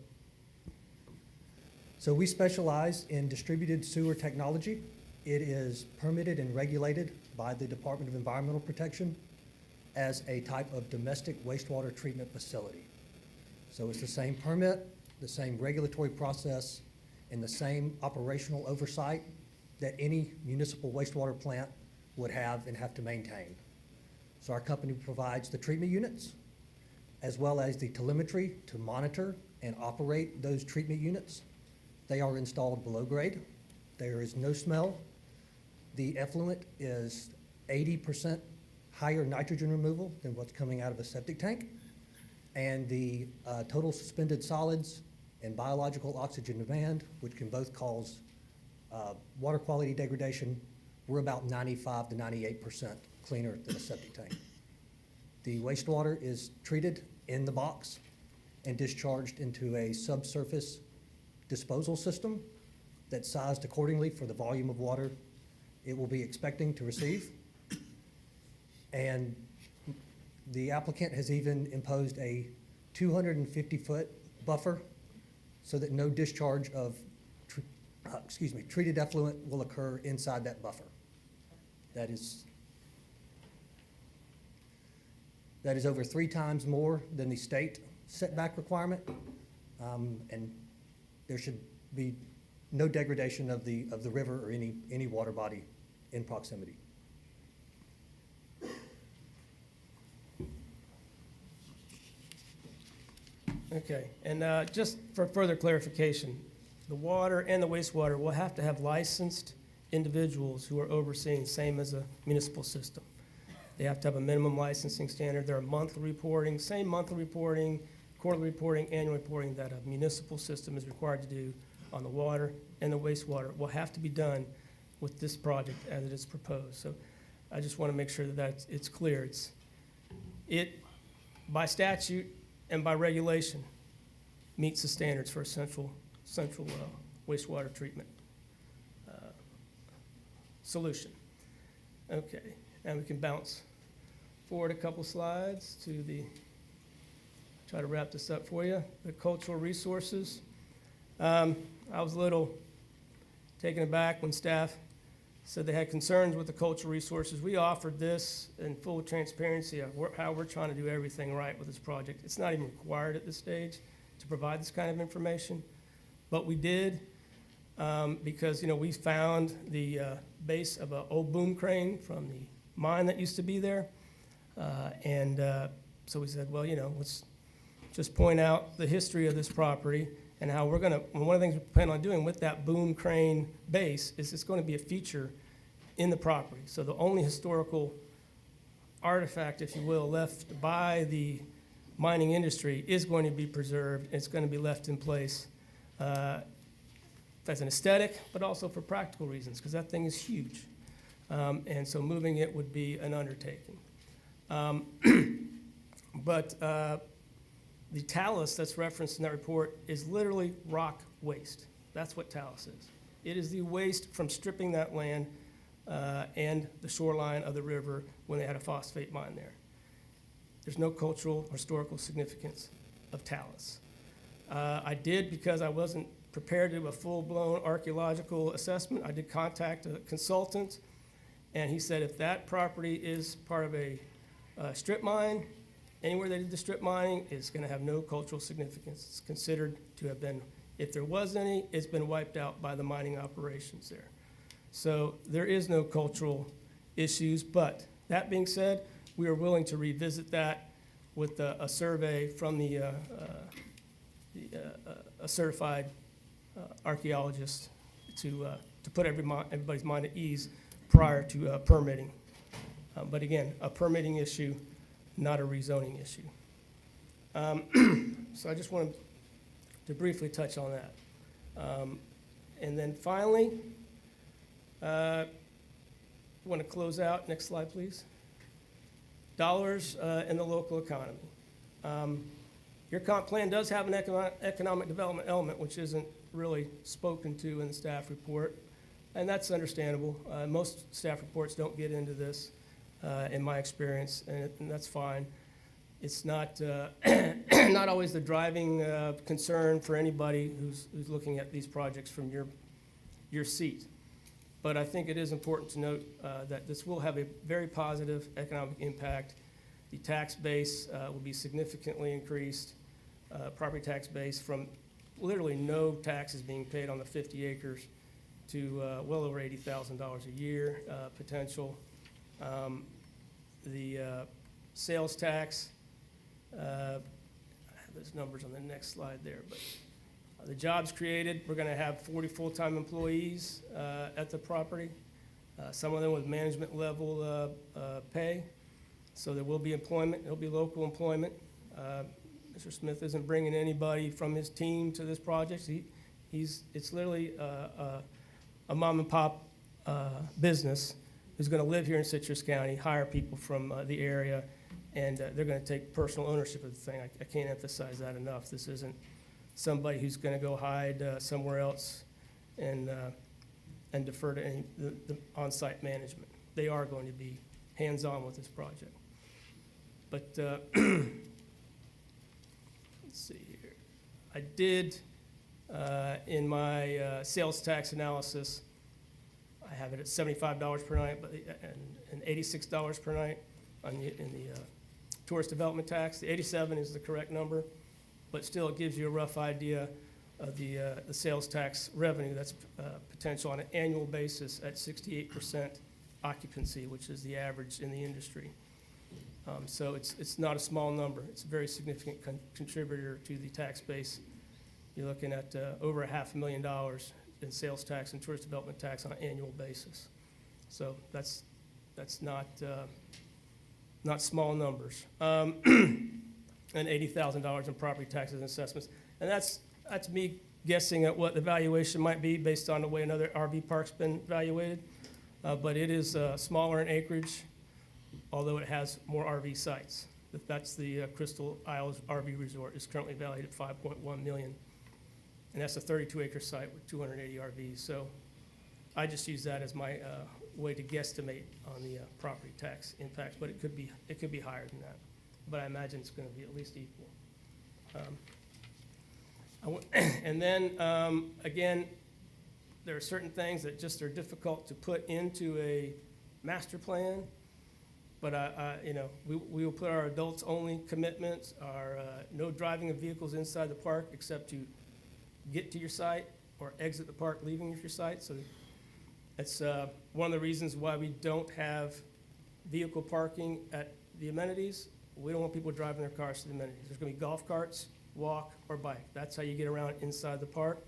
So we specialize in distributed sewer technology. It is permitted and regulated by the Department of Environmental Protection as a type of domestic wastewater treatment facility. So it's the same permit, the same regulatory process, and the same operational oversight that any municipal wastewater plant would have and have to maintain. So our company provides the treatment units as well as the telemetry to monitor and operate those treatment units. They are installed below grade. There is no smell. The effluent is 80% higher nitrogen removal than what's coming out of a septic tank. And the total suspended solids and biological oxygen demand, which can both cause water quality degradation, we're about 95 to 98% cleaner than a septic tank. The wastewater is treated in the box and discharged into a subsurface disposal system that's sized accordingly for the volume of water it will be expecting to receive. And the applicant has even imposed a 250-foot buffer so that no discharge of treated effluent will occur inside that buffer. That is over 3 times more than the state setback requirement, and there should be no degradation of the river or any water body in proximity.
Okay, and just for further clarification, the water and the wastewater will have to have licensed individuals who are overseeing, same as a municipal system. They have to have a minimum licensing standard. There are monthly reporting, same monthly reporting, quarterly reporting, annual reporting that a municipal system is required to do on the water and the wastewater will have to be done with this project as it is proposed. So I just want to make sure that it's clear. It, by statute and by regulation, meets the standards for a central wastewater treatment solution. Okay, and we can bounce forward a couple slides to try to wrap this up for you. The cultural resources. I was a little taken aback when staff said they had concerns with the cultural resources. We offered this in full transparency of how we're trying to do everything right with this project. It's not even required at this stage to provide this kind of information, but we did because we found the base of an old boom crane from the mine that used to be there, and so we said, well, let's just point out the history of this property and how one of the things we plan on doing with that boom crane base is it's going to be a feature in the property. So the only historical artifact, if you will, left by the mining industry is going to be preserved. It's going to be left in place as an aesthetic, but also for practical reasons, because that thing is huge. And so moving it would be an undertaking. But the talus that's referenced in that report is literally rock waste. That's what talus is. It is the waste from stripping that land and the shoreline of the river when they had a phosphate mine there. There's no cultural or historical significance of talus. I did, because I wasn't prepared to do a full-blown archaeological assessment, I did contact a consultant, and he said if that property is part of a strip mine, anywhere they did the strip mining, it's gonna have no cultural significance. It's considered to have been, if there was any, it's been wiped out by the mining operations there. So there is no cultural issues, but that being said, we are willing to revisit that with a survey from a certified archaeologist to put everybody's mind at ease prior to permitting. But again, a permitting issue, not a rezoning issue. So I just wanted to briefly touch on that. And then finally, want to close out. Next slide, please. Dollars in the local economy. Your comp plan does have an economic development element, which isn't really spoken to in the staff report, and that's understandable. Most staff reports don't get into this, in my experience, and that's fine. It's not not always the driving concern for anybody who's looking at these projects from your seat. But I think it is important to note that this will have a very positive economic impact. The tax base will be significantly increased, property tax base from literally no taxes being paid on the 50 acres to well over $80,000 a year potential. The sales tax, I have those numbers on the next slide there, but the jobs created, we're going to have 40 full-time employees at the property, some of them with management level pay. So there will be employment. There'll be local employment. Mr. Smith isn't bringing anybody from his team to this project. It's literally a mom and pop business who's going to live here in Citrus County, hire people from the area, and they're going to take personal ownership of the thing. I can't emphasize that enough. This isn't somebody who's going to go hide somewhere else and defer to the on-site management. They are going to be hands-on with this project. But let's see here. I did, in my sales tax analysis, I have it at $75 per night and $86 per night in the tourist development tax. The 87 is the correct number, but still it gives you a rough idea of the sales tax revenue that's potential on an annual basis at 68% occupancy, which is the average in the industry. So it's not a small number. It's a very significant contributor to the tax base. You're looking at over $500,000 in sales tax and tourist development tax on an annual basis. So that's not small numbers. And $80,000 in property taxes and assessments. And that's me guessing at what the valuation might be based on the way another RV park's been valuated. But it is smaller in acreage, although it has more RV sites. That's the Crystal Isles RV Resort. Is currently valued at $5.1 million. And that's a 32-acre site with 280 RVs. So I just use that as my way to guesstimate on the property tax impact, but it could be higher than that. But I imagine it's going to be at least equal. And then, again, there are certain things that just are difficult to put into a master plan. But we will put our adults-only commitments, our no driving of vehicles inside the park except to get to your site or exit the park leaving your site. So that's one of the reasons why we don't have vehicle parking at the amenities. We don't want people driving their cars to the amenities. There's going to be golf carts, walk, or bike. That's how you get around inside the park.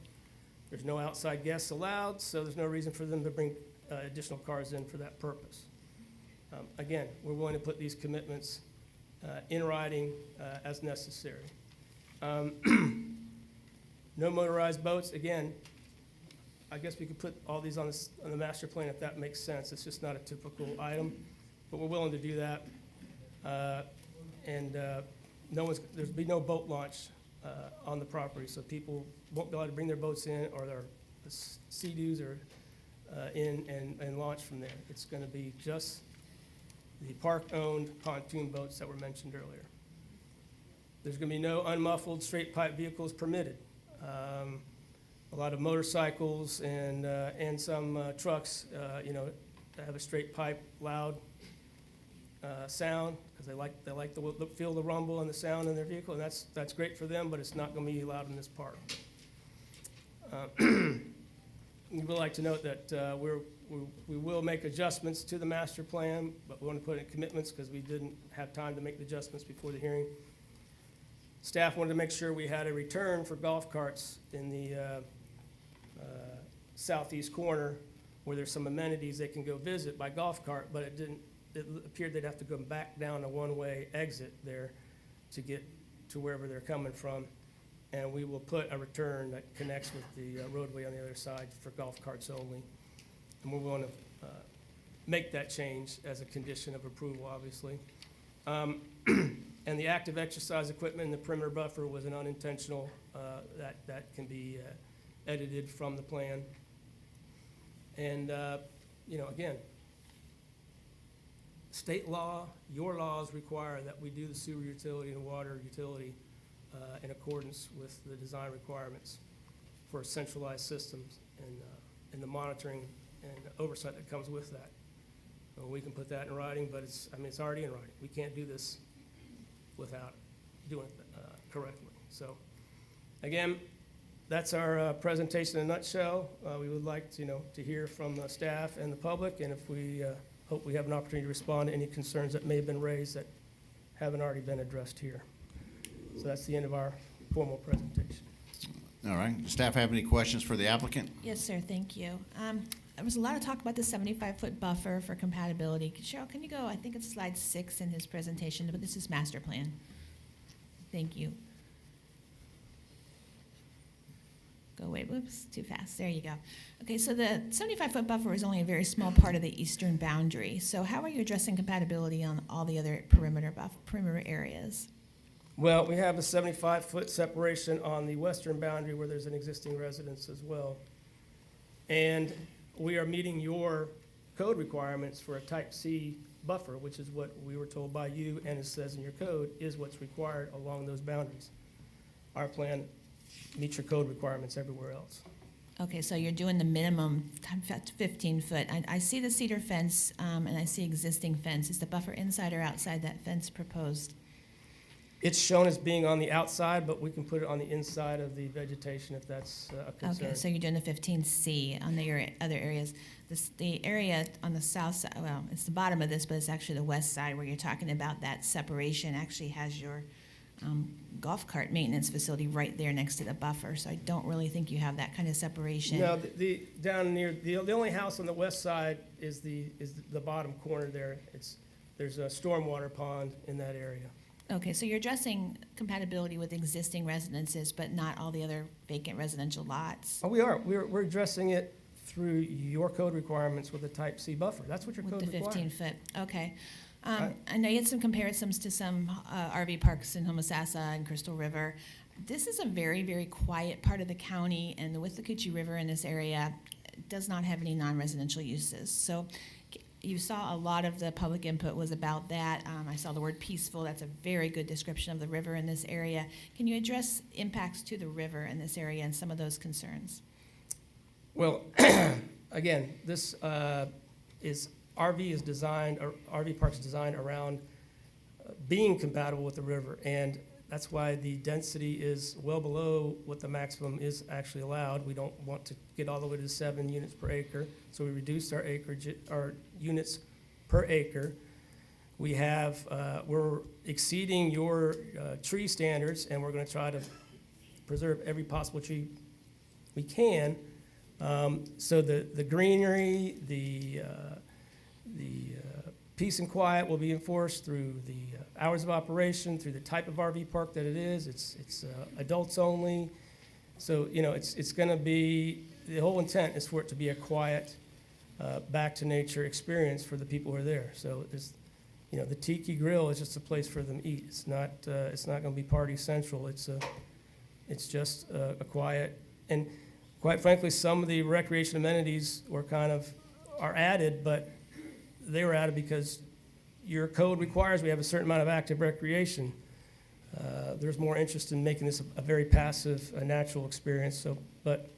There's no outside guests allowed, so there's no reason for them to bring additional cars in for that purpose. Again, we're willing to put these commitments in writing as necessary. No motorized boats. Again, I guess we could put all these on the master plan if that makes sense. It's just not a typical item, but we're willing to do that. There'll be no boat launch on the property, so people won't be allowed to bring their boats in, or their Sea-Doos or in and launch from there. It's going to be just the park-owned pontoon boats that were mentioned earlier. There's going to be no unmuffled straight pipe vehicles permitted. A lot of motorcycles and some trucks, that have a straight pipe, loud sound, because they like to feel the rumble and the sound in their vehicle, and that's great for them, but it's not going to be allowed in this park. We would like to note that we will make adjustments to the master plan, but we want to put in commitments because we didn't have time to make the adjustments before the hearing. Staff wanted to make sure we had a return for golf carts in the southeast corner where there's some amenities they can go visit by golf cart, but it appeared they'd have to go back down a one-way exit there to get to wherever they're coming from. And we will put a return that connects with the roadway on the other side for golf carts only. And we're going to make that change as a condition of approval, obviously. And the active exercise equipment in the perimeter buffer was an unintentional, that can be edited from the plan. And, again, state law, your laws require that we do the sewer utility and water utility in accordance with the design requirements for centralized systems and the monitoring and oversight that comes with that. We can put that in writing, but it's already in writing. We can't do this without doing it correctly. So, again, that's our presentation in a nutshell. We would like to hear from the staff and the public, and if we hope we have an opportunity to respond to any concerns that may have been raised that haven't already been addressed here. So that's the end of our formal presentation.
All right. Does staff have any questions for the applicant?
Yes, sir, thank you. There was a lot of talk about the 75-foot buffer for compatibility. Cheryl, can you go, I think it's slide 6 in his presentation, but this is master plan. Thank you. Go away, whoops, too fast, there you go. Okay, so the 75-foot buffer is only a very small part of the eastern boundary. So how are you addressing compatibility on all the other perimeter areas?
Well, we have a 75-foot separation on the western boundary where there's an existing residence as well. And we are meeting your code requirements for a type C buffer, which is what we were told by you, and it says in your code is what's required along those boundaries. Our plan meets your code requirements everywhere else.
Okay, so you're doing the minimum 15 foot. I see the cedar fence, and I see existing fence. Is the buffer inside or outside that fence proposed?
It's shown as being on the outside, but we can put it on the inside of the vegetation if that's a concern.
Okay, so you're doing the 15C on the other areas. The area on the south side, well, it's the bottom of this, but it's actually the west side where you're talking about that separation actually has your golf cart maintenance facility right there next to the buffer. So I don't really think you have that kind of separation.
No, down near the only house on the west side is the bottom corner there. There's a stormwater pond in that area.
Okay, so you're addressing compatibility with existing residences, but not all the other vacant residential lots?
Oh, we are. We're addressing it through your code requirements with a type C buffer. That's what your code requires.
With the 15 foot, okay. I know you had some comparisons to some RV parks in Homosassa and Crystal River. This is a very, very quiet part of the county, and the Withlacoochee River in this area does not have any non-residential uses. So you saw a lot of the public input was about that. I saw the word peaceful. That's a very good description of the river in this area. Can you address impacts to the river in this area and some of those concerns?
Well, again, this is RV parks designed around being compatible with the river, and that's why the density is well below what the maximum is actually allowed. We don't want to get all the way to 7 units per acre, so we reduced our units per acre. We're exceeding your tree standards, and we're going to try to preserve every possible tree we can. So the greenery, the peace and quiet will be enforced through the hours of operation, through the type of RV park that it is. It's adults only. So, it's going to be, the whole intent is for it to be a quiet, back to nature experience for the people who are there. So the Tiki Grill is just a place for them to eat. It's not going to be party central. It's just a quiet quite frankly, some of the recreation amenities are added, but they were added because your code requires we have a certain amount of active recreation. There's more interest in making this a very passive, a natural experience. So, but,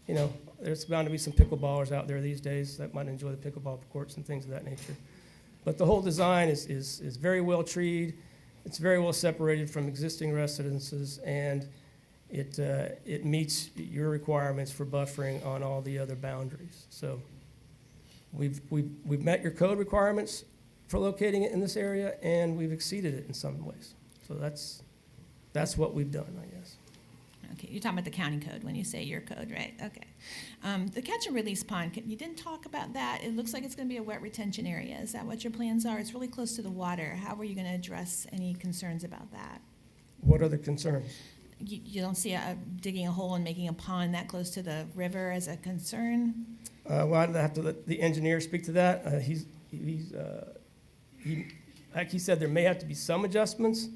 you know, there's bound to be some pickleballers out there these days that might enjoy the pickleball courts and things of that nature. But the whole design is very well treed. It's very well separated from existing residences, and it meets your requirements for buffering on all the other boundaries. So we've met your code requirements for locating it in this area, and we've exceeded it in some ways. So that's what we've done, I guess.
Okay, you're talking about the county code when you say your code, right? Okay. The catch and release pond, you didn't talk about that. It looks like it's going to be a wet retention area. Is that what your plans are? It's really close to the water. How are you going to address any concerns about that?
What are the concerns?
You don't see digging a hole and making a pond that close to the river as a concern?
Well, I'd have to let the engineer speak to that. Like he said, there may have to be some adjustments,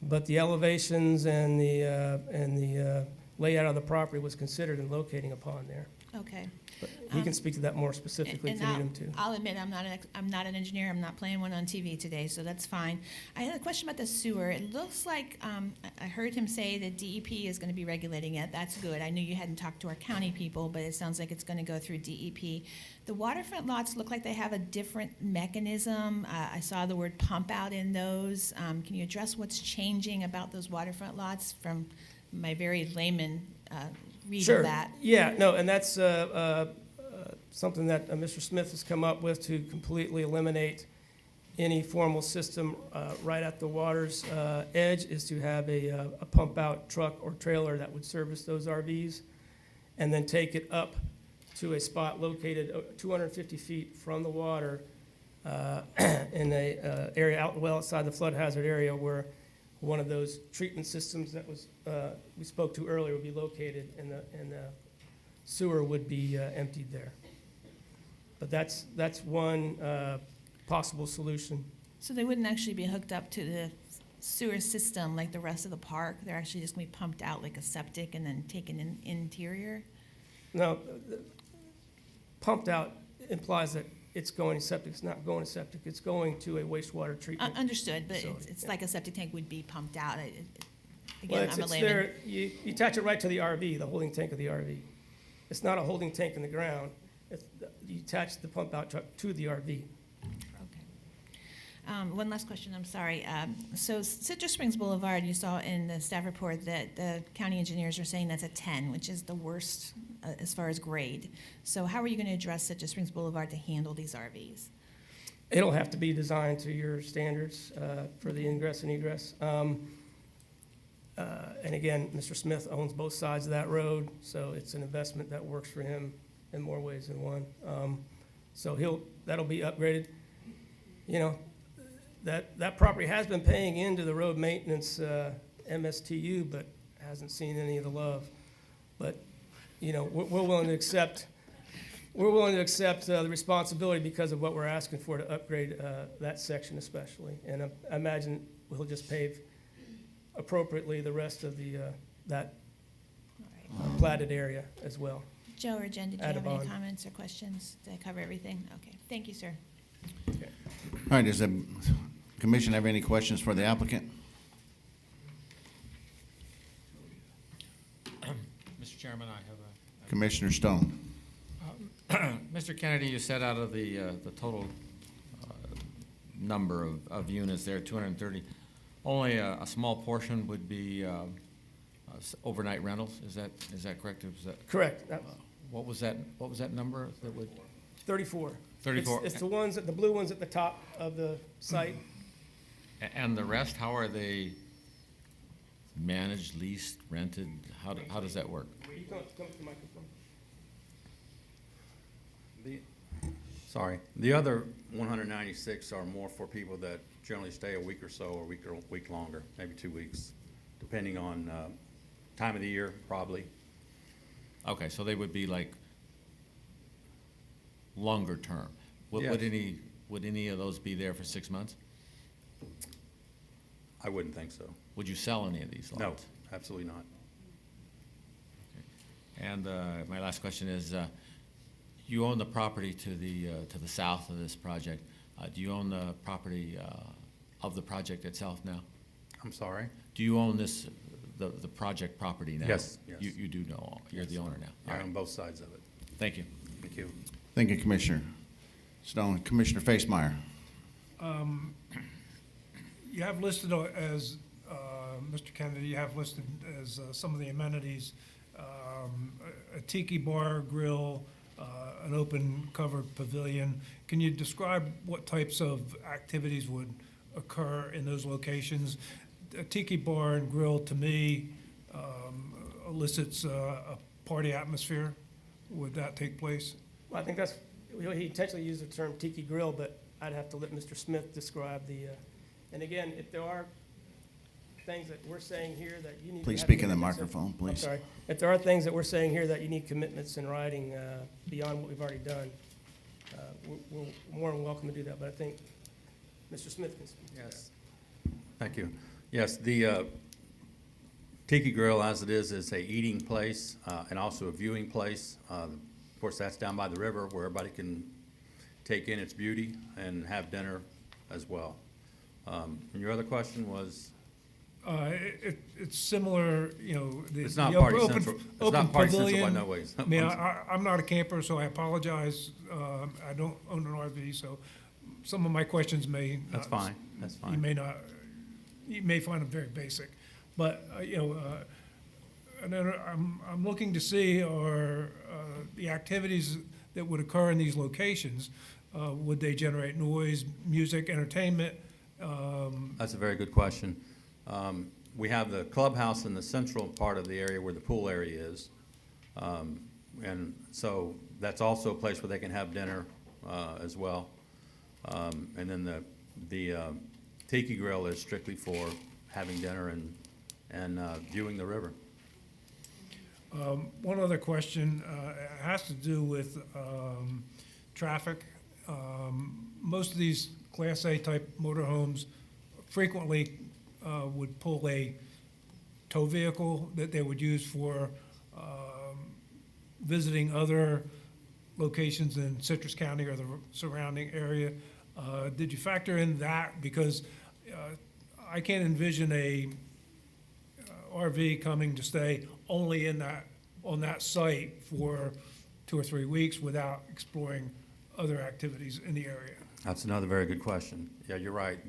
but the elevations and the layout of the property was considered in locating a pond there.
Okay.
But he can speak to that more specifically if you need him to.
I'll admit I'm not an engineer. I'm not playing one on TV today, so that's fine. I had a question about the sewer. It looks like I heard him say that DEP is going to be regulating it. That's good. I knew you hadn't talked to our county people, but it sounds like it's going to go through DEP. The waterfront lots look like they have a different mechanism. I saw the word pump out in those. Can you address what's changing about those waterfront lots from my very layman read
Sure.
of that?
Yeah, no, and that's something that Mr. Smith has come up with to completely eliminate any formal system right at the water's edge, is to have a pump-out truck or trailer that would service those RVs, and then take it up to a spot located 250 feet from the water in a area well outside the flood hazard area where one of those treatment systems that was we spoke to earlier would be located, and the sewer would be emptied there. But that's one possible solution.
So they wouldn't actually be hooked up to the sewer system like the rest of the park? They're actually just going to be pumped out like a septic and then taken in interior?
No, pumped out implies that it's going to septic. It's not going to septic. It's going to a wastewater treatment.
Understood, but
facility.
it's like a septic tank would be pumped out.
Well,
Again, I'm a
it's
layman.
there. You attach it right to the RV, the holding tank of the RV. It's not a holding tank in the ground. You attach the pump out truck to the RV.
One last question, I'm sorry. So Citrus Springs Boulevard, you saw in the staff report that the county engineers are saying that's a 10, which is the worst as far as grade. So how are you going to address Citrus Springs Boulevard to handle these RVs?
It'll have to be designed to your standards for the ingress and egress. And again, Mr. Smith owns both sides of that road, so it's an investment that works for him in more ways than one. So that'll be upgraded. You know, that property has been paying into the road maintenance MSTU, but hasn't seen any of the love. But, you know, we're willing to accept the responsibility because of what we're asking for to upgrade that section especially. And I imagine we'll just pave appropriately the rest of that platted area as well.
Joe or Jen, did you
Add a
have any
bond.
comments or questions? Did I cover everything? Okay, thank you, sir.
Okay.
All right, does the commission have any questions for the applicant?
Mr. Chairman, I have
Commissioner Stone.
Mr. Kennedy, you said out of the total number of units there, 230, only a small portion would be overnight rentals. Is that correct?
Correct.
What was that number that would?
34.
34.
It's the blue ones at the top of the site.
And the rest, how are they managed, leased, rented? How does that work?
You come to the microphone.
Sorry. The other 196 are more for people that generally stay a week or so, or a week longer, maybe 2 weeks, depending on time of the year, probably.
Okay, so they would be like longer term.
Yes.
Would any of those be there for 6 months?
I wouldn't think so.
Would you sell any of these lots?
No, absolutely not.
And my last question is, you own the property to the south of this project. Do you own the property of the project itself now?
I'm sorry?
Do you own this, the project property now?
Yes, yes.
You do know, you're the owner now.
Yeah,
All right.
on both sides of it.
Thank you.
Thank you.
Thank you, Commissioner Stone. Commissioner Facemeyer.
You have listed as, Mr. Kennedy, you have listed as some of the amenities, a tiki bar, grill, an open covered pavilion. Can you describe what types of activities would occur in those locations? A tiki bar and grill, to me, elicits a party atmosphere. Would that take place?
Well, I think that's, he intentionally used the term tiki grill, but I'd have to let Mr. Smith describe the, and again, if there are things that we're saying here that you need to
Please
have
speak in the
commitments
microphone, please.
I'm sorry. If there are things that we're saying here that you need commitments in writing beyond what we've already done, we're more than welcome to do that, but I think Mr. Smith can speak to that.
Yes. Thank you. Yes, the Tiki Grill, as it is a eating place and also a viewing place. Of course, that's down by the river where everybody can take in its beauty and have dinner as well. And your other question was?
It's similar, you know.
It's not
the
Party
open-
Central. It's
open
not Party Central by
pavilion.
no ways.
I mean, I'm not a camper, so I apologize. I don't own an RV, so some of my questions may not.
That's fine. That's fine.
You may find them very basic, but, you know, and then I'm looking to see are the activities that would occur in these locations, would they generate noise, music, entertainment?
That's a very good question. We have the clubhouse in the central part of the area where the pool area is. And so that's also a place where they can have dinner as well. And then the Tiki Grill is strictly for having dinner and viewing the river.
One other question has to do with traffic. Most of these Class A type motorhomes frequently would pull a tow vehicle that they would use for visiting other locations in Citrus County or the surrounding area. Did you factor in that? Because I can't envision a RV coming to stay only on that site for 2 or 3 weeks without exploring other activities in the area.
That's another very good question. Yeah, you're right.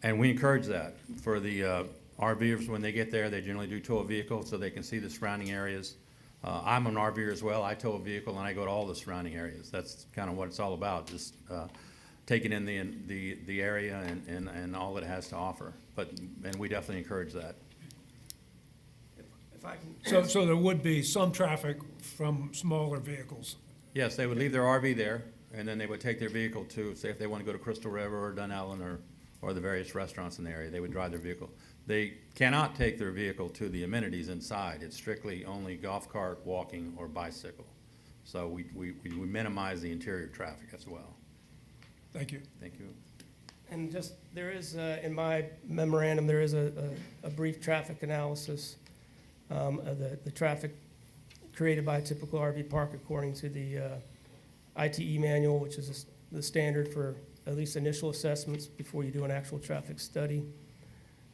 And we encourage that for the RVers. When they get there, they generally do tow a vehicle so they can see the surrounding areas. I'm an RVer as well. I tow a vehicle and I go to all the surrounding areas. That's kind of what it's all about, just taking in the area and all it has to offer. And we definitely encourage that.
If I can.
So there would be some traffic from smaller vehicles.
Yes, they would leave their RV there, and then they would take their vehicle to, say if they want to go to Crystal River or Dunellen or the various restaurants in the area, they would drive their vehicle. They cannot take their vehicle to the amenities inside. It's strictly only golf cart, walking, or bicycle. So we minimize the interior traffic as well.
Thank you.
Thank you.
And just, there is, in my memorandum, there is a brief traffic analysis of the traffic created by a typical RV park according to the ITE manual, which is the standard for at least initial assessments before you do an actual traffic study.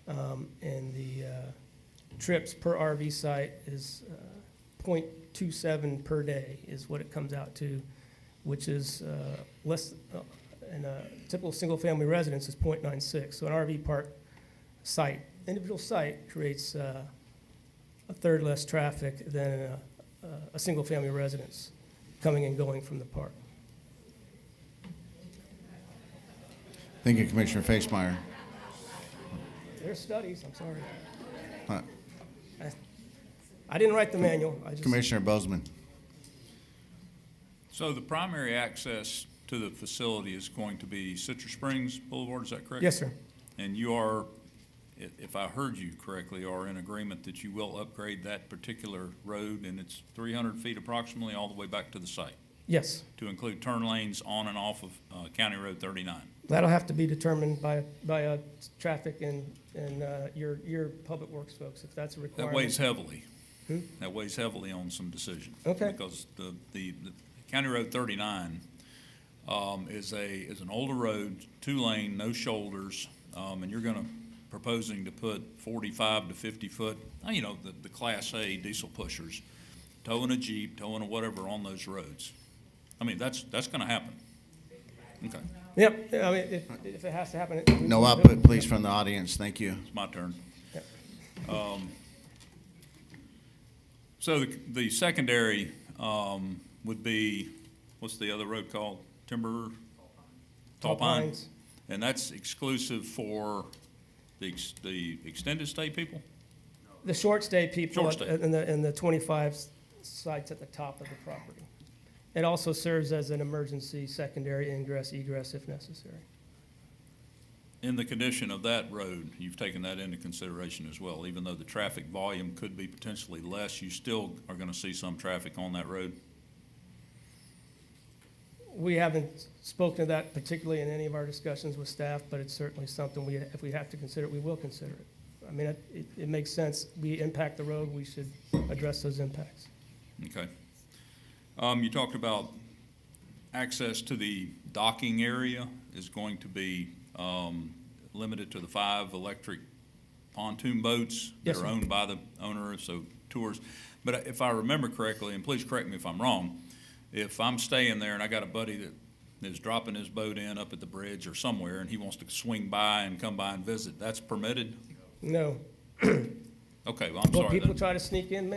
And the trips per RV site is 0.27 per day is what it comes out to, which is less, and a typical single-family residence is 0.96. So an RV park site, individual site, creates a third less traffic than a single-family residence coming and going from the park.
Thank you, Commissioner Facemeyer.
There's studies, I'm sorry.
Huh.
I didn't write the manual. I just.
Commissioner Bozeman.
So the primary access to the facility is going to be Citrus Springs Boulevard, is that correct?
Yes, sir.
And you are, if I heard you correctly, are in agreement that you will upgrade that particular road, and it's 300 feet approximately all the way back to the site?
Yes.
To include turn lanes on and off of County Road 39?
That'll have to be determined by traffic and your public works folks, if that's a requirement.
That weighs heavily. That weighs heavily on some decision.
Okay.
Because the County Road 39 is an older road, 2-lane, no shoulders, and you're proposing to put 45 to 50 foot, the Class A diesel pushers, towing a Jeep, towing a whatever on those roads. I mean, that's going to happen. Okay,
Yep, I mean, if it has to happen. we
No
will do
output,
it.
please, from the audience. Thank you.
it's my turn.
Yep.
So the secondary would be, what's the other road called? Tall Pines? And that's exclusive for the extended stay people?
The short stay people
Short stay.
in the 25 sites at the top of the property. It also serves as an emergency secondary ingress, egress if necessary.
In the condition of that road, you've taken that into consideration as well. Even though the traffic volume could be potentially less, you still are going to see some traffic on that road?
We haven't spoken to that particularly in any of our discussions with staff, but it's certainly something if we have to consider it, we will consider it. I mean, it makes sense. We impact the road, we should address those impacts.
Okay. You talked about access to the docking area is going to be limited to the 5 electric pontoon boats that
Yes,
are
sir.
owned by the owner, so tours. But if I remember correctly, and please correct me if I'm wrong, if I'm staying there and I got a buddy that is dropping his boat in up at the bridge or somewhere and he wants to swing by and come by and visit, that's permitted?
No.
Okay, well, I'm
Well,
sorry.
people try to sneak in,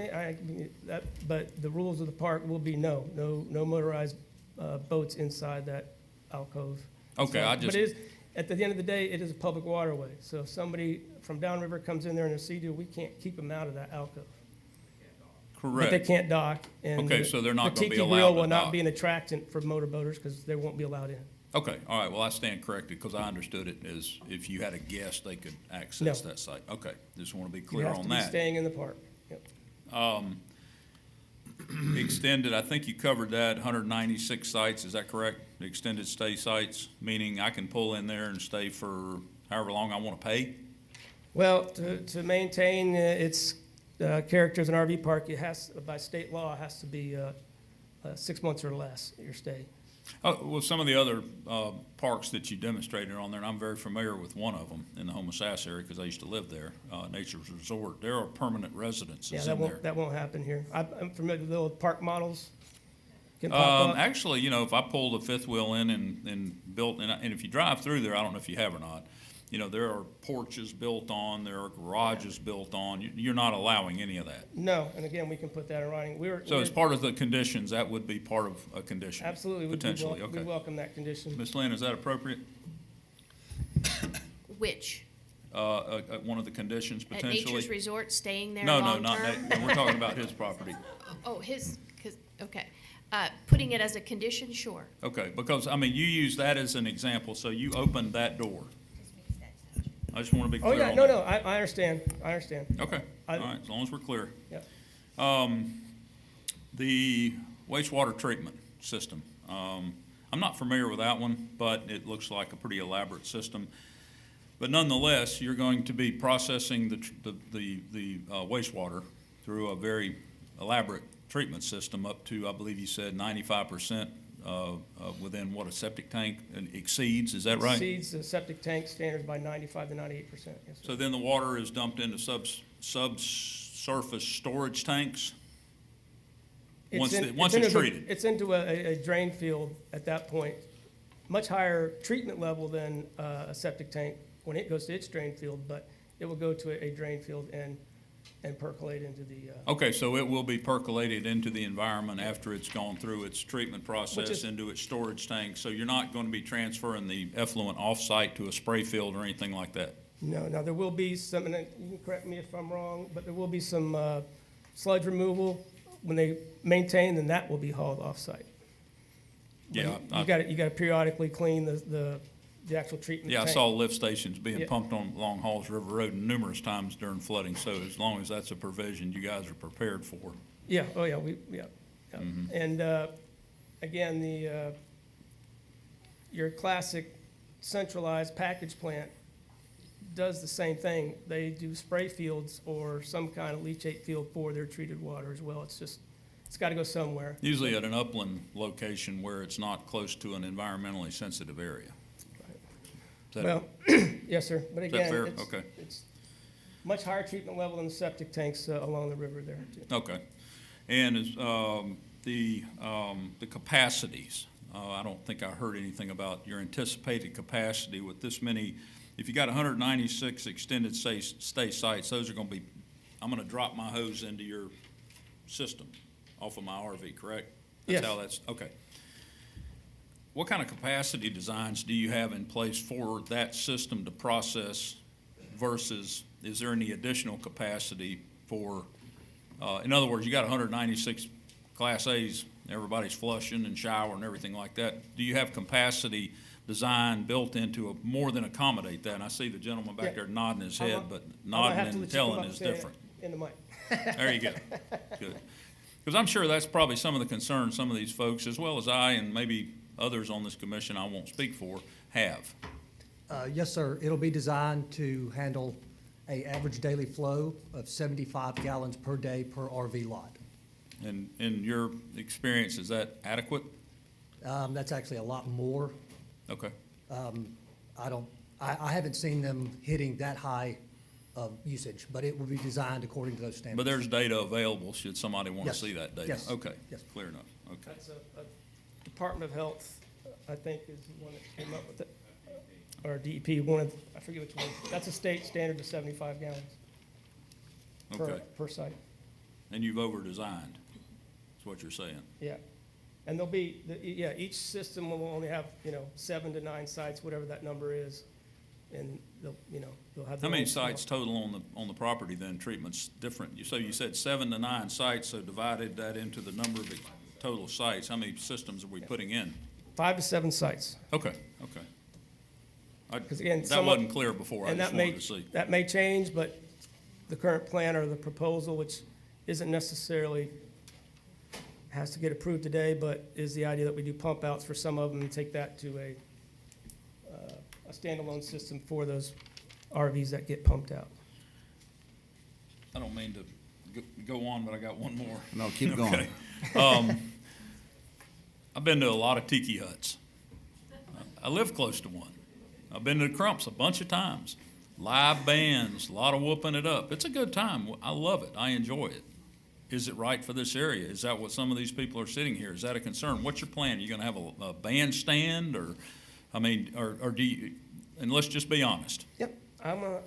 but the rules of the park will be no motorized boats inside that alcove.
Okay, I
But
just,
it is, at the end of the day, it is a public waterway. So if somebody from downriver comes in there in a Sea-Doo, we can't keep them out of that alcove. But they
correct.
can't dock. And
Okay, so they're not gonna be
The
allowed
tiki grill
to
will not
dock.
be an attractant for motorboaters because they won't be allowed in.
Okay, all right, well, I stand corrected, because I understood it as if you had a guest, they could access
No.
that site. Okay, just want to be
You
clear
have to
on
be
that.
staying in the park. Yep.
Extended, I think you covered that, 196 sites, is that correct? The extended stay sites, meaning I can pull in there and stay for however long I want to pay?
Well, to maintain its character as an RV park, it has, by state law, it has to be 6 months or less, your stay.
Oh, well, some of the other parks that you demonstrated on there, and I'm very familiar with one of them in the Homosassa area, because I used to live there, Nature's Resort. There are permanent
Yeah,
residences
that
in there.
won't happen here. I'm familiar with the old park models. Can pop up.
Actually, if I pulled a fifth wheel in and built, and if you drive through there, I don't know if you have or not, there are porches built on, there are garages built on. You're not allowing any of that.
No, and again, we can put that in writing.
So as part of the conditions, that would be part of a condition?
Absolutely.
Potentially,
We
okay.
welcome that condition.
Ms. Lynn, is that appropriate?
Which?
One of the conditions
At
potentially?
Nature's Resort, staying there
No,
long
not,
term?
no, we're talking about his property.
Oh, okay. Putting it as a condition, sure.
Okay, because, you use that as an example, so you opened that door. I just want to be
Oh,
clear
yeah,
on
no,
that.
I understand.
Okay, all right, as long as we're clear.
Yep.
The wastewater treatment system, I'm not familiar with that one, but it looks like a pretty elaborate system. But nonetheless, you're going to be processing the wastewater through a very elaborate treatment system up to, I believe you said, 95% within what a septic tank exceeds, is that right?
Exceeds the septic tank standards by 95 to 98%. Yes, sir.
So then the water is dumped into subsurface storage tanks? Once it's treated?
It's into a drain field at that point. Much higher treatment level than a septic tank when it goes to its drain field, but it will go to a drain field and percolate into the.
Okay, so it will be percolated into the environment after it's gone through its treatment process into its storage tank. So you're not going to be transferring the effluent off-site to a spray field or anything like that?
No, now there will be some, and you can correct me if I'm wrong, but there will be some sludge removal when they maintain, then that will be hauled off-site.
Yeah.
You got to periodically clean the actual treatment
Yeah, I
tank.
saw lift stations being
Yeah.
pumped on Long Halls River Road numerous times during flooding. So as long as that's a provision you guys are prepared for.
Yeah, oh yeah, yeah.
Mhm.
And again, your classic centralized package plant does the same thing. They do spray fields or some kind of leachate field for their treated water as well. It's got to go somewhere.
Usually at an upland location where it's not close to an environmentally sensitive area. Is that-
Well, yes, sir. But
is that
again,
fair?
it's,
Okay.
it's much higher treatment level than the septic tanks along the river there, too.
Okay. And is, the capacities, I don't think I heard anything about your anticipated capacity with this many. If you got 196 extended stay sites, those are going to be, I'm going to drop my hose into your system off of my RV, correct?
Yes.
That's how that's, okay. What kind of capacity designs do you have in place for that system to process versus, is there any additional capacity for, in other words, you got 196 Class A's, everybody's flushing and showering and everything like that. Do you have capacity design built into more than accommodate that? And I see the gentleman back
Yeah.
there nodding his
I'm
head,
gonna-
but
I'm gonna have
nodding
to
and
let you come
telling
up
is
and say it
different.
in the mic.
There you go. Good. Because I'm sure that's probably some of the concerns some of these folks, as well as I and maybe others on this commission I won't speak for, have.
Yes, sir. It'll be designed to handle a average daily flow of 75 gallons per day per RV lot.
And in your experience, is that adequate?
That's actually a lot more.
Okay.
I haven't seen them hitting that high of usage, but it will be designed according to those standards.
But there's data available should somebody want to
Yes.
see that data?
Yes.
Okay,
Yes.
clear enough, okay.
That's a Department of Health, I think, is the one that came up with it. Or DEP, I forget which one. That's a state standard of 75 gallons
Okay.
per site.
And you've over-designed, is what you're saying?
Yeah. And there'll be, each system will only have, 7 to 9 sites, whatever that number is. And they'll have.
How
their
many
own
sites total on the property then, treatment's different? You said 7 to 9 sites, so divided that into the number of the total sites. How many systems are we putting in?
5 to 7 sites.
Okay, okay.
'Cause again,
That
some of-
wasn't clear before, I
And
just
that may,
wanted to see.
that may change, but the current plan or the proposal, which isn't necessarily, has to get approved today, but is the idea that we do pump outs for some of them and take that to a standalone system for those RVs that get pumped out.
I don't mean to go on, but I got one more.
No, keep going.
Okay. I've been to a lot of tiki huts. I live close to one. I've been to the Crumps a bunch of times. Live bands, a lot of whooping it up. It's a good time. I love it. I enjoy it. Is it right for this area? Is that what some of these people are sitting here? Is that a concern? What's your plan? Are you going to have a bandstand or, or do you, and let's just be honest.
Yep,
Again,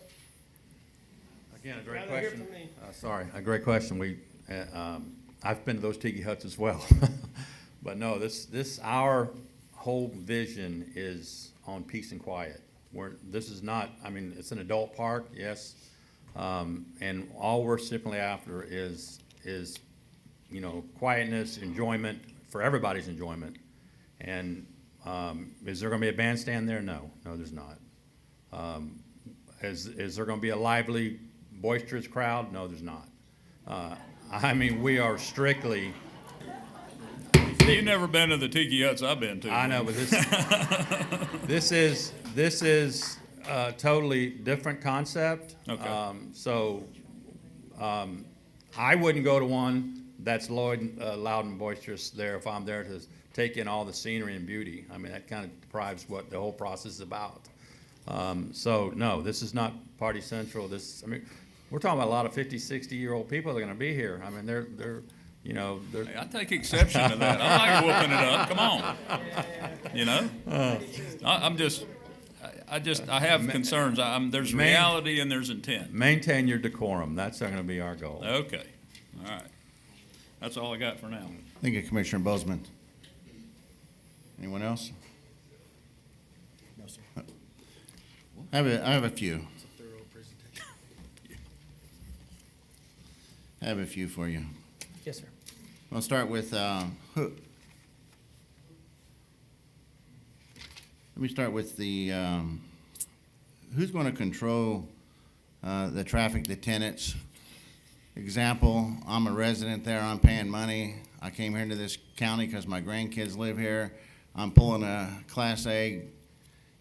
a great
Rather hear
question.
from me.
Sorry, a great question. I've been to those tiki huts as well. But no, our whole vision is on peace and quiet. This is not, it's an adult park, yes. And all we're simply after is, quietness, enjoyment, for everybody's enjoyment. And, is there gonna be a bandstand there? No, there's not. Is there gonna be a lively, boisterous crowd? No, there's not. We are strictly.
You've never been to the tiki huts I've been to.
I know, but this is a totally different concept.
Okay.
I wouldn't go to one that's loud and boisterous there if I'm there to take in all the scenery and beauty. That kind of deprives what the whole process is about. No, this is not Party Central. We're talking about a lot of 50, 60-year-old people that are going to be here. They're
Hey, I take exception to that. I'm not whooping it up. Come on. I have concerns. There's reality and there's intent.
Maintain your decorum. That's going to be our goal.
Okay. All right. That's all I got for now.
Thank you, Commissioner Bozeman. Anyone else?
No, sir.
I have a few.
It's a thorough presentation.
I have a few for you.
Yes, sir.
I'll start with, let me start with the, who's going to control the traffic, the tenants? Example, I'm a resident there, I'm paying money. I came here to this county because my grandkids live here. I'm pulling a Class A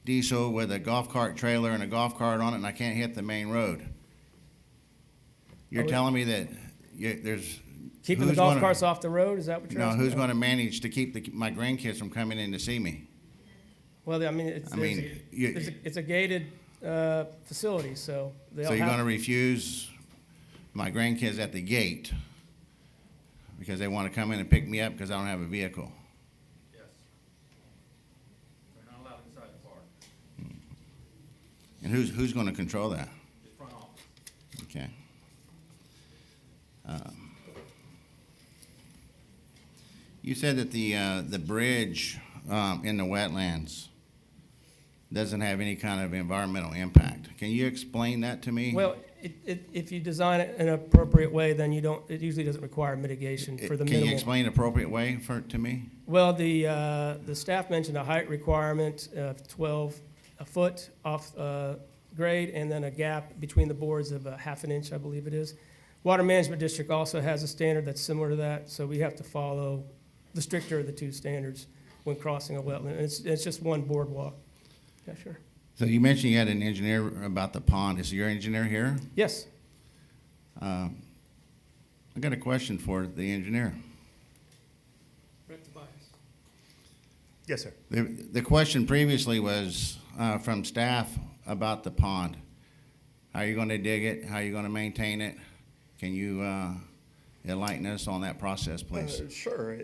diesel with a golf cart trailer and a golf cart on it, and I can't hit the main road. You're
Are we-
telling me that there's.
Keeping the
who's
golf
gonna-
carts off the road, is that what you're
No,
asking?
who's gonna manage to keep my grandkids from coming in to see me?
Well, I mean, it's,
I mean,
it's a gated facility, so they'll
So you're
have-
gonna refuse my grandkids at the gate because they wanna come in and pick me up because I don't have a vehicle?
Yes. They're not allowed inside the park.
And who's gonna control that?
It's front office.
Okay. You said that the bridge in the wetlands doesn't have any kind of environmental impact. Can you explain that to me?
Well, if you design it in an appropriate way, then you don't, it usually doesn't require mitigation for the
Can
minimal.
you explain appropriate way to me?
Well, the staff mentioned a height requirement of 12 a foot off grade, and then a gap between the boards of a half an inch, I believe it is. Water Management District also has a standard that's similar to that, so we have to follow the stricter of the two standards when crossing a wetland. It's just one boardwalk. Yeah, sure.
So you mentioned you had an engineer about the pond. Is your engineer here?
Yes.
I got a question for the engineer.
Yes, sir.
The question previously was from staff about the pond. How are you going to dig it? How are you going to maintain it? Can you enlighten us on that process, please?
Sure.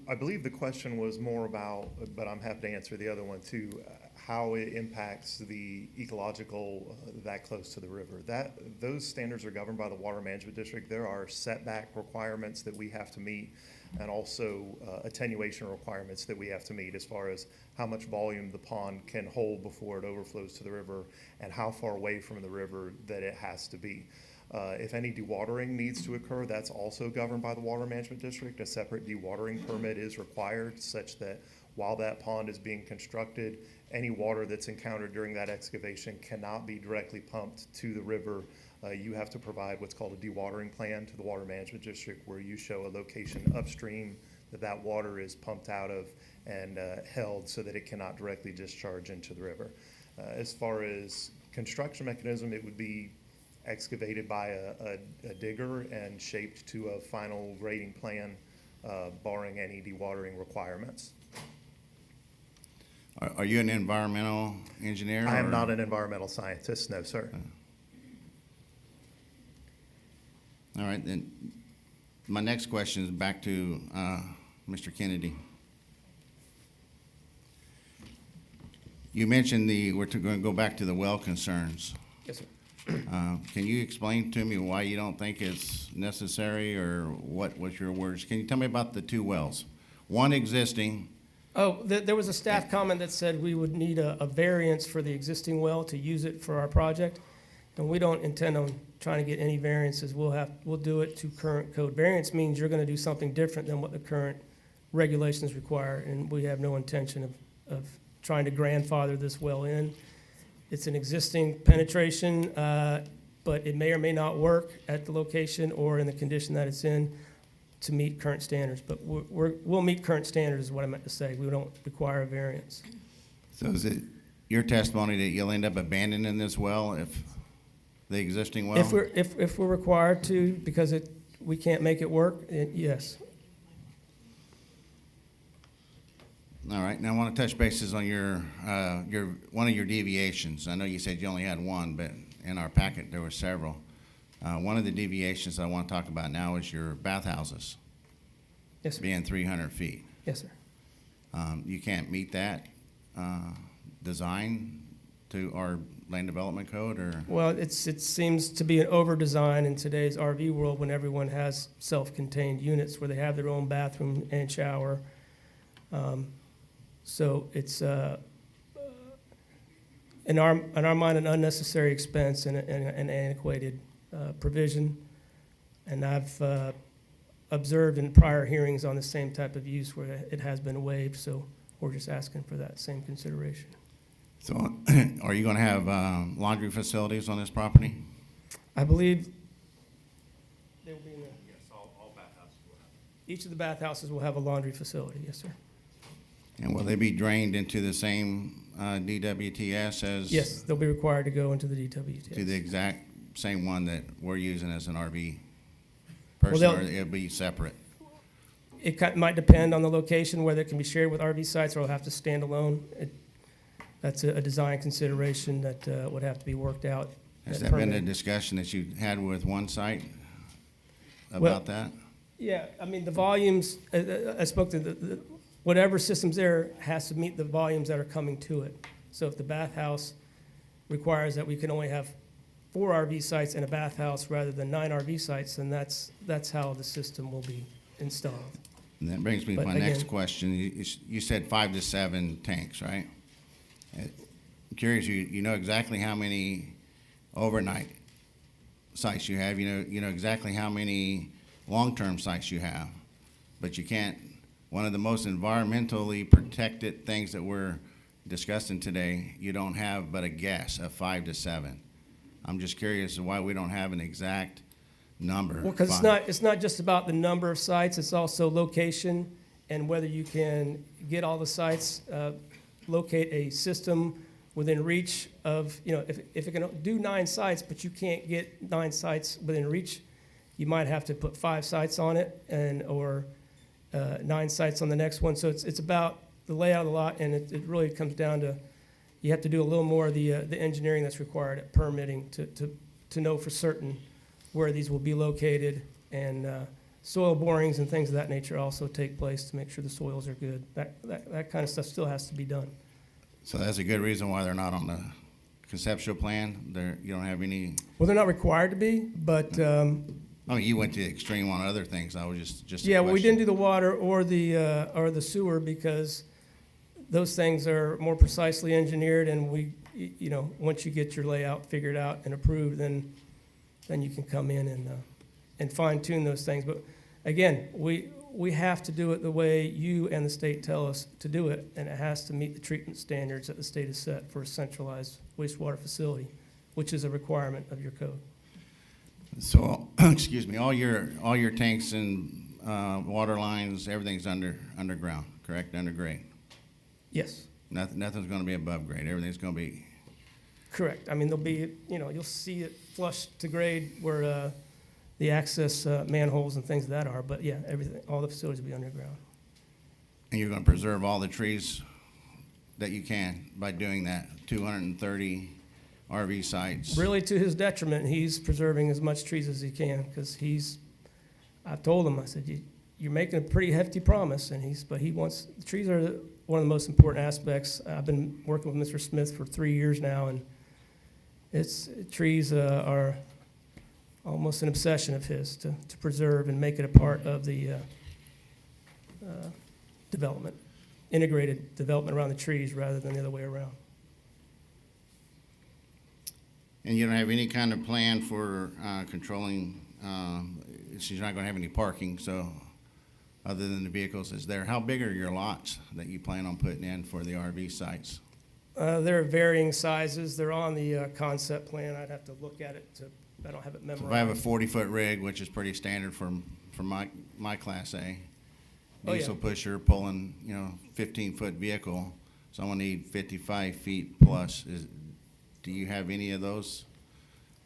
I believe the question was more about, but I'm happy to answer the other one too, how it impacts the ecological that close to the river. Those standards are governed by the Water Management District. There are setback requirements that we have to meet, and also attenuation requirements that we have to meet as far as how much volume the pond can hold before it overflows to the river and how far away from the river that it has to be. If any dewatering needs to occur, that's also governed by the Water Management District. A separate dewatering permit is required such that while that pond is being constructed, any water that's encountered during that excavation cannot be directly pumped to the river. You have to provide what's called a dewatering plan to the Water Management District, where you show a location upstream that water is pumped out of and held so that it cannot directly discharge into the river. As far as construction mechanism, it would be excavated by a digger and shaped to a final grading plan, barring any dewatering requirements.
Are you an environmental engineer?
I am
or-
not an environmental scientist, no, sir.
All right, then my next question is back to Mr. Kennedy. You mentioned we're going to go back to the well concerns.
Yes, sir.
Can you explain to me why you don't think it's necessary, or what was your words? Can you tell me about the two wells? One existing.
Oh, there was a staff comment that said we would need a variance for the existing well to use it for our project. And we don't intend on trying to get any variances. We'll do it to current code. Variance means you're gonna do something different than what the current regulations require, and we have no intention of trying to grandfather this well in. It's an existing penetration, but it may or may not work at the location or in the condition that it's in to meet current standards. But we'll meet current standards is what I meant to say. We don't require a variance.
So is it your testimony that you'll end up abandoning this well if the existing well?
If we're required to, because we can't make it work, yes.
All right, now I want to touch bases on your one of your deviations. I know you said you only had one, but in our packet there were several. One of the deviations I want to talk about now is your bathhouses.
Yes, sir.
Being 300 feet.
Yes, sir.
You can't meet that design to our land development code, or?
Well, it seems to be an over-design in today's RV world when everyone has self-contained units where they have their own bathroom and shower. So it's, in our mind, an unnecessary expense and an antiquated provision. And I've observed in prior hearings on the same type of use where it has been waived, so we're just asking for that same consideration.
So are you going to have laundry facilities on this property?
I believe they will be in the,
Yes, all bathhouses will have.
each of the bathhouses will have a laundry facility, yes, sir.
And will they be drained into the same DWTS as?
Yes, they'll be required to go into the DWTS.
To the exact same one that we're using as an RV
Well,
person,
they'll-
or it'll be separate?
It might depend on the location, whether it can be shared with RV sites or it'll have to stand alone. That's a design consideration that would have to be worked out.
Has
at
that been a
permitting.
discussion that you had with one site
Well-
about that?
Yeah, I mean, the volumes, I spoke to whatever system's there has to meet the volumes that are coming to it. So if the bathhouse requires that we can only have 4 RV sites in a bathhouse rather than 9 RV sites, then that's how the system will be installed.
And that brings me to
But
my next
again-
question. You said 5 to 7 tanks, right? I'm curious, you know exactly how many overnight sites you have. You know exactly how many long-term sites you have. But you can't, one of the most environmentally protected things that we're discussing today, you don't have but a guess of 5 to 7. I'm just curious why we don't have an exact number.
Well, because it's not just about the number of sites, it's also location and whether you can get all the sites, locate a system within reach of, if it can do 9 sites, but you can't get 9 sites within reach, you might have to put 5 sites on it or 9 sites on the next one. So it's about the layout of the lot, and it really comes down to, you have to do a little more of the engineering that's required at permitting to know for certain where these will be located, and soil borings and things of that nature also take place to make sure the soils are good. That kind of stuff still has to be done.
So that's a good reason why they're not on the conceptual plan? You don't have any?
Well, they're not required to be, but
Oh, you went to the extreme on other things. I was just a
yeah, well, we
question.
didn't do the water or the sewer because those things are more precisely engineered, and once you get your layout figured out and approved, then you can come in and fine tune those things. But again, we have to do it the way you and the state tell us to do it, and it has to meet the treatment standards that the state has set for a centralized wastewater facility, which is a requirement of your code.
So, excuse me, all your tanks and water lines, everything's underground, correct? Under grade?
Yes,
Nothing's gonna be above grade. Everything's gonna be,
correct. I mean, there'll be, you'll see it flush to grade where the access manholes and things of that are, but yeah, all the facilities will be underground.
and you're gonna preserve all the trees that you can by doing that, 230 RV sites.
Really, to his detriment, he's preserving as much trees as he can, because I told him, I said, you're making a pretty hefty promise, but he wants, the trees are one of the most important aspects. I've been working with Mr. Smith for 3 years now, and trees are almost an obsession of his to preserve and make it a part of the development, integrated development around the trees rather than the other way around.
And you don't have any kind of plan for controlling, since you're not gonna have any parking, so, other than the vehicles that's there, how big are your lots that you plan on putting in for the RV sites?
There are varying sizes. They're on the concept plan. I'd have to look at it I don't have it
So
memorized.
if I have a 40-foot rig, which is pretty standard for my Class A,
Oh, yeah.
diesel pusher pulling, 15-foot vehicle, so I'm gonna need 55 feet plus. Do you have any of those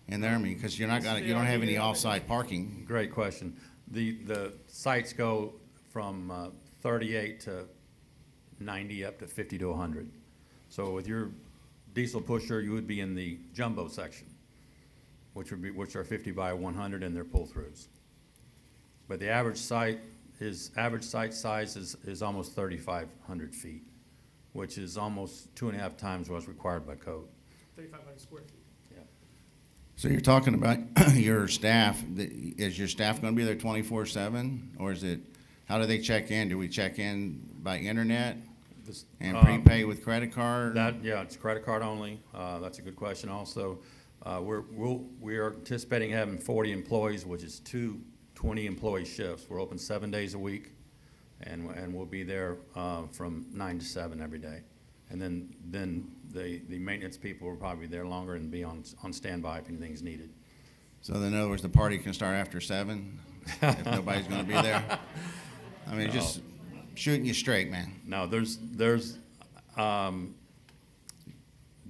in there? I mean, because you don't have any off-site parking.
Great question. The sites go from 38 to 90 up to 50 to 100. So with your diesel pusher, you would be in the jumbo section, which are 50 by 100, and they're pull-throughs. But the average site size is almost 3,500 feet, which is almost 2.5 times what's required by code.
3,500 square feet.
So you're talking about your staff. Is your staff going to be there 24/7, or is it? How do they check in? Do we check in by internet and prepay with credit card?
It's credit card only. That's a good question. Also, we are anticipating having 40 employees, which is 2 20-employee shifts. We're open 7 days a week, and we'll be there from 9 to 7 every day. And then the maintenance people will probably be there longer and be on standby if anything's needed.
So in other words, the party can start after 7 if nobody's going to be there. I mean,
No.
just shooting you straight, man.
No,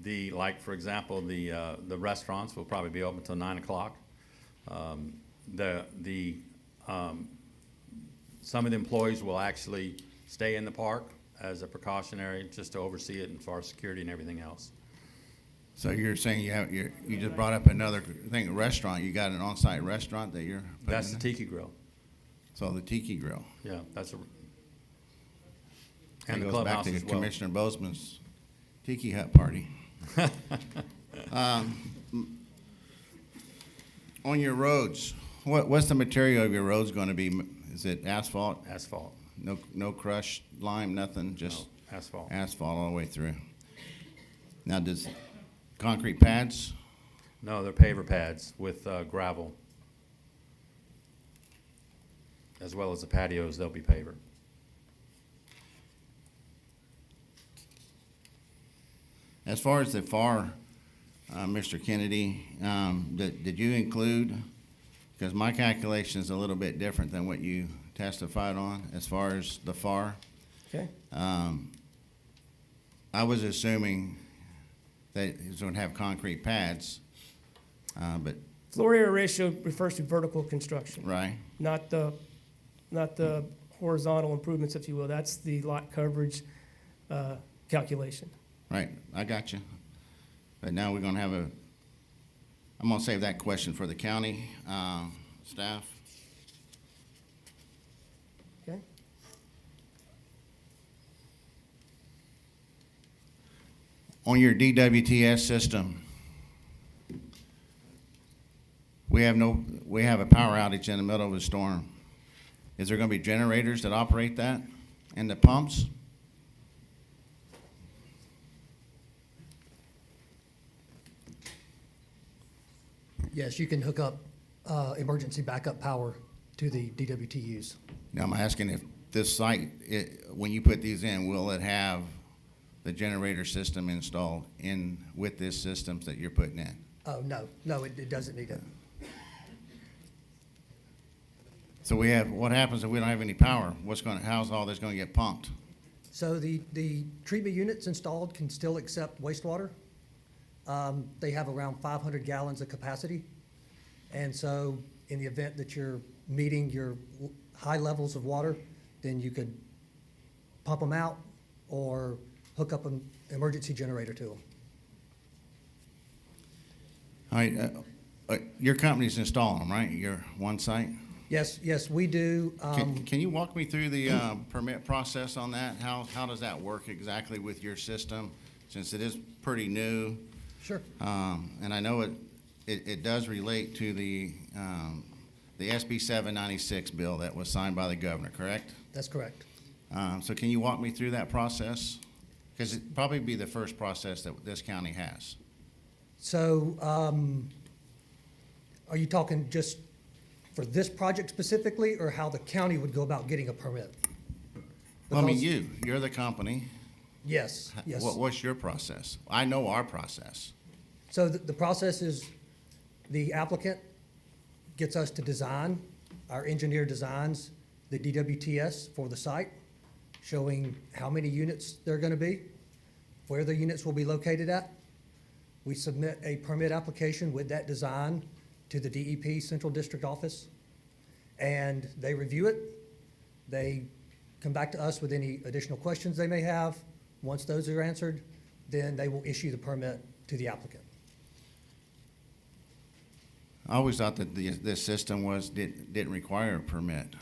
Like, for example, the restaurants will probably be open till 9 o'clock. Some of the employees will actually stay in the park as a precautionary, just to oversee it and for security and everything else.
So you're saying you just brought up another thing, a restaurant. You got an on-site restaurant that you're putting
That's the
in?
Tiki Grill.
So the Tiki Grill.
Yeah, that's a.
That
And the
goes back
clubhouse
to
as well.
Commissioner Bozeman's Tiki Hut party. On your roads, what's the material of your roads going to be? Is it asphalt?
Asphalt.
No crushed lime, nothing, just
No, asphalt.
asphalt all the way through. Now, does concrete pads?
No, they're paver pads with gravel. As well as the patios, they'll be paver.
As far as the FAR, Mr. Kennedy, did you include, because my calculation is a little bit different than what you testified on as far as the FAR.
Okay.
I was assuming that it's going to have concrete pads, but,
Floor area ratio refers to vertical construction,
right?
not the horizontal improvements, if you will. That's the lot coverage calculation.
Right, I got you. But now we're gonna have I'm gonna save that question for the county, staff.
Okay?
On your DWTS system, we have a power outage in the middle of a storm. Is there gonna be generators that operate that and the pumps?
Yes, you can hook up emergency backup power to the DWTUs.
Now, I'm asking if this site, when you put these in, will it have the generator system installed in with this systems that you're putting in?
Oh, no, it doesn't need it.
So what happens if we don't have any power? How's all this gonna get pumped?
So the treatment units installed can still accept wastewater. They have around 500 gallons of capacity. And so in the event that you're meeting your high levels of water, then you could pump them out or hook up an emergency generator to them.
All right, your company's installing them, right? Your one site?
Yes, we do.
Can you walk me through the permit process on that? How does that work exactly with your system, since it is pretty new?
Sure.
And I know it does relate to the SB 796 bill that was signed by the governor, correct?
That's correct.
So can you walk me through that process? Because it'd probably be the first process that this county has.
So are you talking just for this project specifically, or how the county would go about getting a permit?
Well, I mean,
Because-
you're the company.
Yes.
What's your process? I know our process.
So the process is the applicant gets us to design, our engineer designs the DWTS for the site, showing how many units there are going to be, where the units will be located at. We submit a permit application with that design to the DEP Central District Office, and they review it. They come back to us with any additional questions they may have. Once those are answered, then they will issue the permit to the applicant.
I always thought that this system didn't require a permit.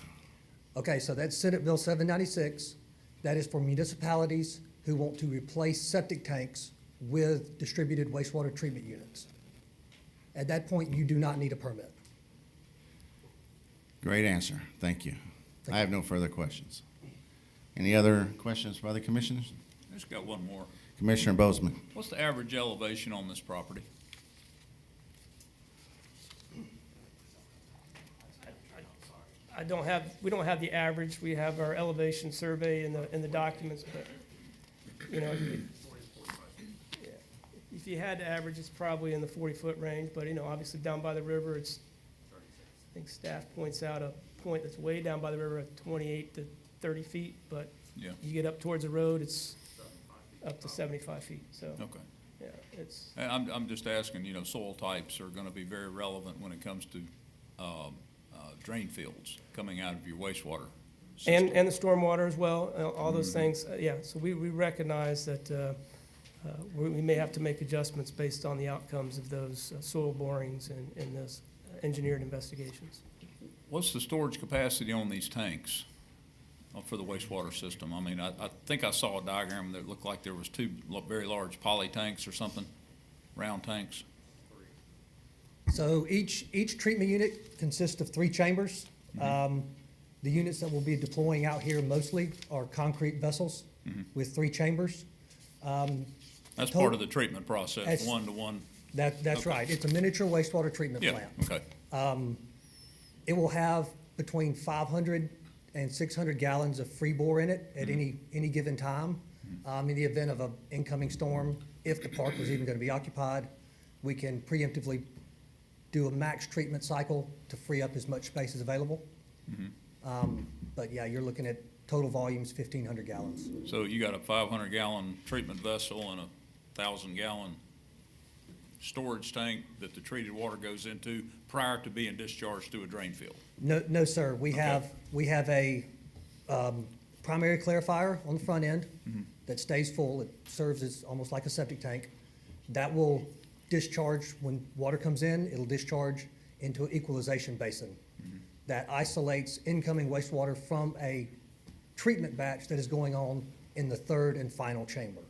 Okay, so that's Senate Bill 796. That is for municipalities who want to replace septic tanks with distributed wastewater treatment units. At that point, you do not need a permit.
Great answer. Thank you. I have no further questions. Any other questions by the commissioners?
I just got one more.
Commissioner Bozeman.
What's the average elevation on this property?
We don't have the average. We have our elevation survey in the documents, but, you know, yeah. If you had to average, it's probably in the 40-foot range, but, you know, obviously down by the river, I think staff points out a point that's way down by the river at 28 to 30 feet, but
Yeah.
you get up towards the road, it's up to 75 feet, so.
Okay.
Yeah, it's,
I'm just asking, you know, soil types are gonna be very relevant when it comes to, drain fields coming out of your wastewater system.
and the stormwater as well, all those things, yeah. So we recognize that we may have to make adjustments based on the outcomes of those soil borings and those engineered investigations.
What's the storage capacity on these tanks for the wastewater system? I mean, I think I saw a diagram that looked like there was two very large poly tanks or something, round tanks.
So each treatment unit consists of 3 chambers. The units that we'll be deploying out here mostly are concrete vessels with 3 chambers.
That's part of the treatment process,
That's-
one-to-one.
That's
Okay.
right. It's a miniature wastewater treatment
Yeah,
plant.
okay.
It will have between 500 and 600 gallons of free bore in it at any given time. In the event of an incoming storm, if the park was even going to be occupied, we can preemptively do a max treatment cycle to free up as much space as available. But yeah, you're looking at total volumes 1,500 gallons.
So you got a 500-gallon treatment vessel and a 1,000-gallon storage tank that the treated water goes into prior to being discharged to a drain field?
No, sir. We have a primary clarifier on the front end that stays full. It serves as almost like a septic tank. That will discharge when water comes in. It'll discharge into an equalization basin that isolates incoming wastewater from a treatment batch that is going on in the 3rd and final chamber. we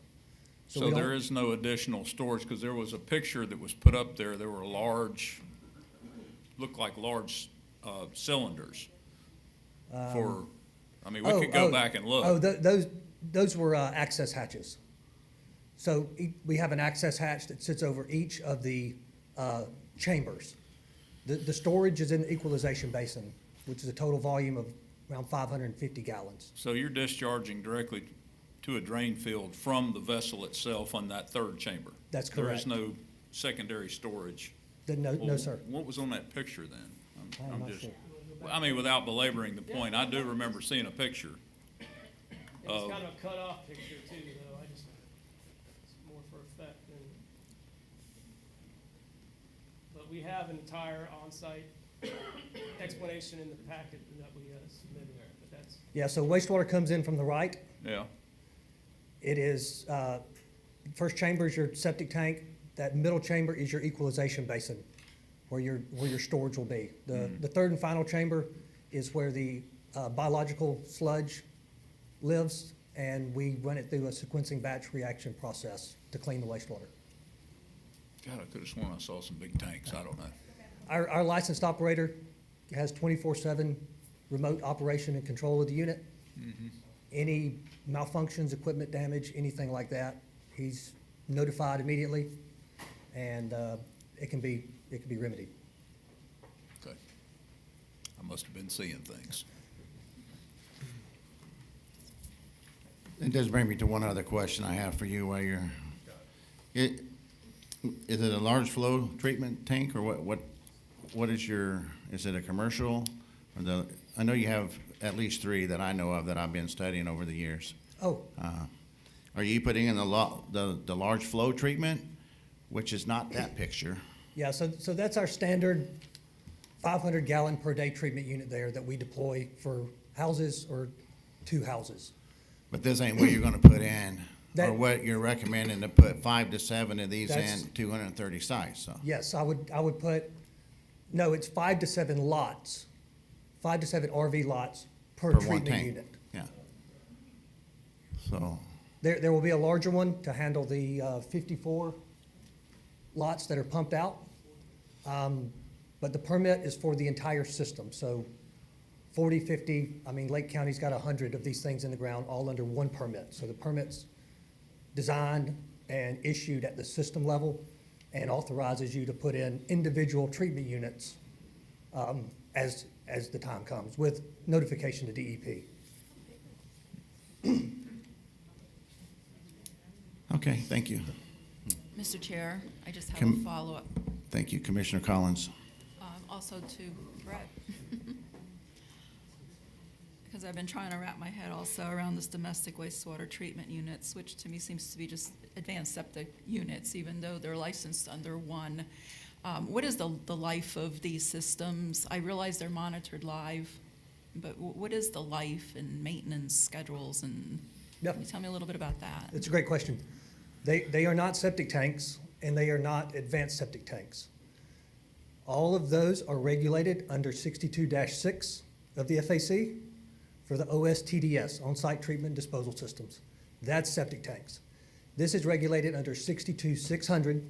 So
don't-
there is no additional storage, because there was a picture that was put up there. There were large, looked like large cylinders for, I mean, we could go back and look.
Oh, those were access hatches. So we have an access hatch that sits over each of the chambers. The storage is in the equalization basin, which is a total volume of around 550 gallons.
So you're discharging directly to a drain field from the vessel itself on that 3rd chamber?
That's
There is
correct.
no secondary storage?
No,
Well,
sir.
What was on that picture then?
I'm
I'm
not
just,
sure.
I mean, without belaboring the point, I do remember seeing a picture.
It's kind of a cut-off picture too, though. It's more for effect than. But we have an entire on-site explanation in the packet that we submitted, but that's.
Yeah, so wastewater comes in from the right.
Yeah,
It is, first chamber is your septic tank. That middle chamber is your equalization basin, where your storage will be. The 3rd and final chamber is where the biological sludge lives, and we run it through a sequencing batch reaction process to clean the wastewater.
God, I could have sworn I saw some big tanks. I don't know.
Our licensed operator has 24/7 remote operation and control of the unit. Any malfunctions, equipment damage, anything like that, he's notified immediately, and it can be remedied.
Okay. I must have been seeing things.
It does bring me to one other question I have for you while you're, is it a large flow treatment tank, or what is is it a commercial? Or I know you have at least 3 that I know of that I've been studying over the years.
Oh,
Are you putting in the large flow treatment, which is not that picture?
yeah, so that's our standard 500 gallon per day treatment unit there that we deploy for houses or 2 houses.
But this ain't what you're gonna put in, or
That-
what you're recommending to put 5 to 7 of these
That's-
in 230 sites, so.
Yes, I would put, no, it's 5 to 7 lots, 5 to 7 RV lots per
Per one
treatment
tank.
unit.
Yeah. So,
There will be a larger one to handle the 54 lots that are pumped out. But the permit is for the entire system, so 40, 50, I mean, Lake County's got 100 of these things in the ground, all under one permit. So the permit's designed and issued at the system level and authorizes you to put in individual treatment units as the time comes, with notification to DEP.
okay, thank you.
Mr. Chair, I just have a
Com-
follow-up,
Thank you, Commissioner Collins.
also to Brett. because I've been trying to wrap my head also around this domestic wastewater treatment units, which to me seems to be just advanced septic units, even though they're licensed under one. What is the life of these systems? I realize they're monitored live, but what is the life and maintenance schedules? And
Yep.
can you tell me a little bit about that?
It's a great question. They are not septic tanks, and they are not advanced septic tanks. All of those are regulated under 62-6 of the FAC for the OSTDS, On-Site Treatment Disposal Systems. That's septic tanks. This is regulated under 62-600,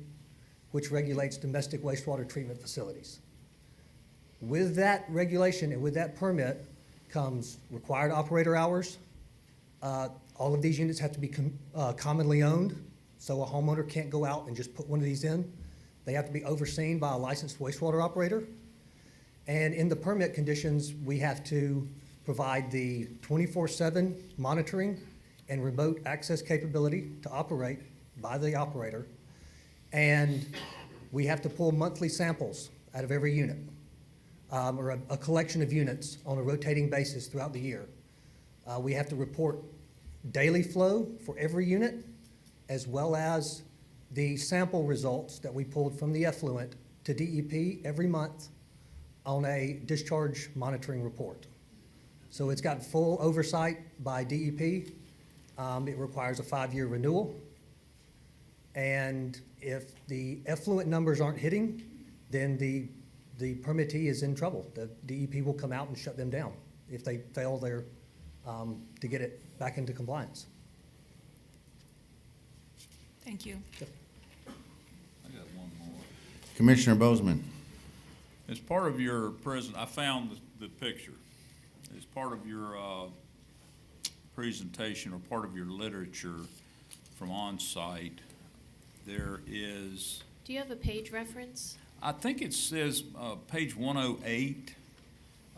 which regulates domestic wastewater treatment facilities. With that regulation and with that permit comes required operator hours. All of these units have to be commonly owned, so a homeowner can't go out and just put one of these in. They have to be overseen by a licensed wastewater operator. And in the permit conditions, we have to provide the 24/7 monitoring and remote access capability to operate by the operator. And we have to pull monthly samples out of every unit, or a collection of units on a rotating basis throughout the year. We have to report daily flow for every unit, as well as the sample results that we pulled from the effluent to DEP every month on a discharge monitoring report. So it's got full oversight by DEP. It requires a 5-year renewal. And if the effluent numbers aren't hitting, then the permittee is in trouble. The DEP will come out and shut them down if they fail to get it back into compliance.
Thank you.
I got one more.
Commissioner Bozeman.
As part of your I found the picture. As part of your presentation or part of your literature from on-site, there is,
Do you have a page reference?
I think it says page 108.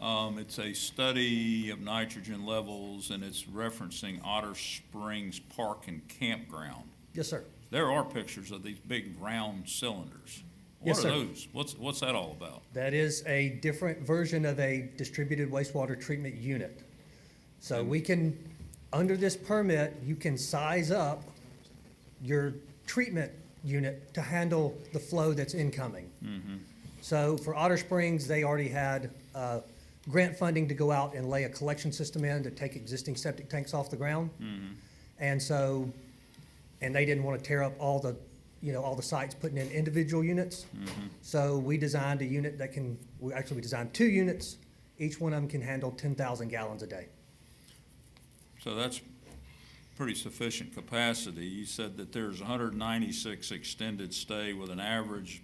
It's a study of nitrogen levels, and it's referencing Otter Springs Park and Campground.
Yes, sir.
There are pictures of these big round cylinders.
Yes,
What
sir.
are those? What's that all about?
That is a different version of a distributed wastewater treatment unit. So we can, under this permit, you can size up your treatment unit to handle the flow that's incoming. So for Otter Springs, they already had grant funding to go out and lay a collection system in to take existing septic tanks off the ground. And so, and they didn't want to tear up all the sites putting in individual units. So we designed a unit that we designed 2 units. Each one of them can handle 10,000 gallons a day.
So that's pretty sufficient capacity. You said that there's 196 extended stay with an average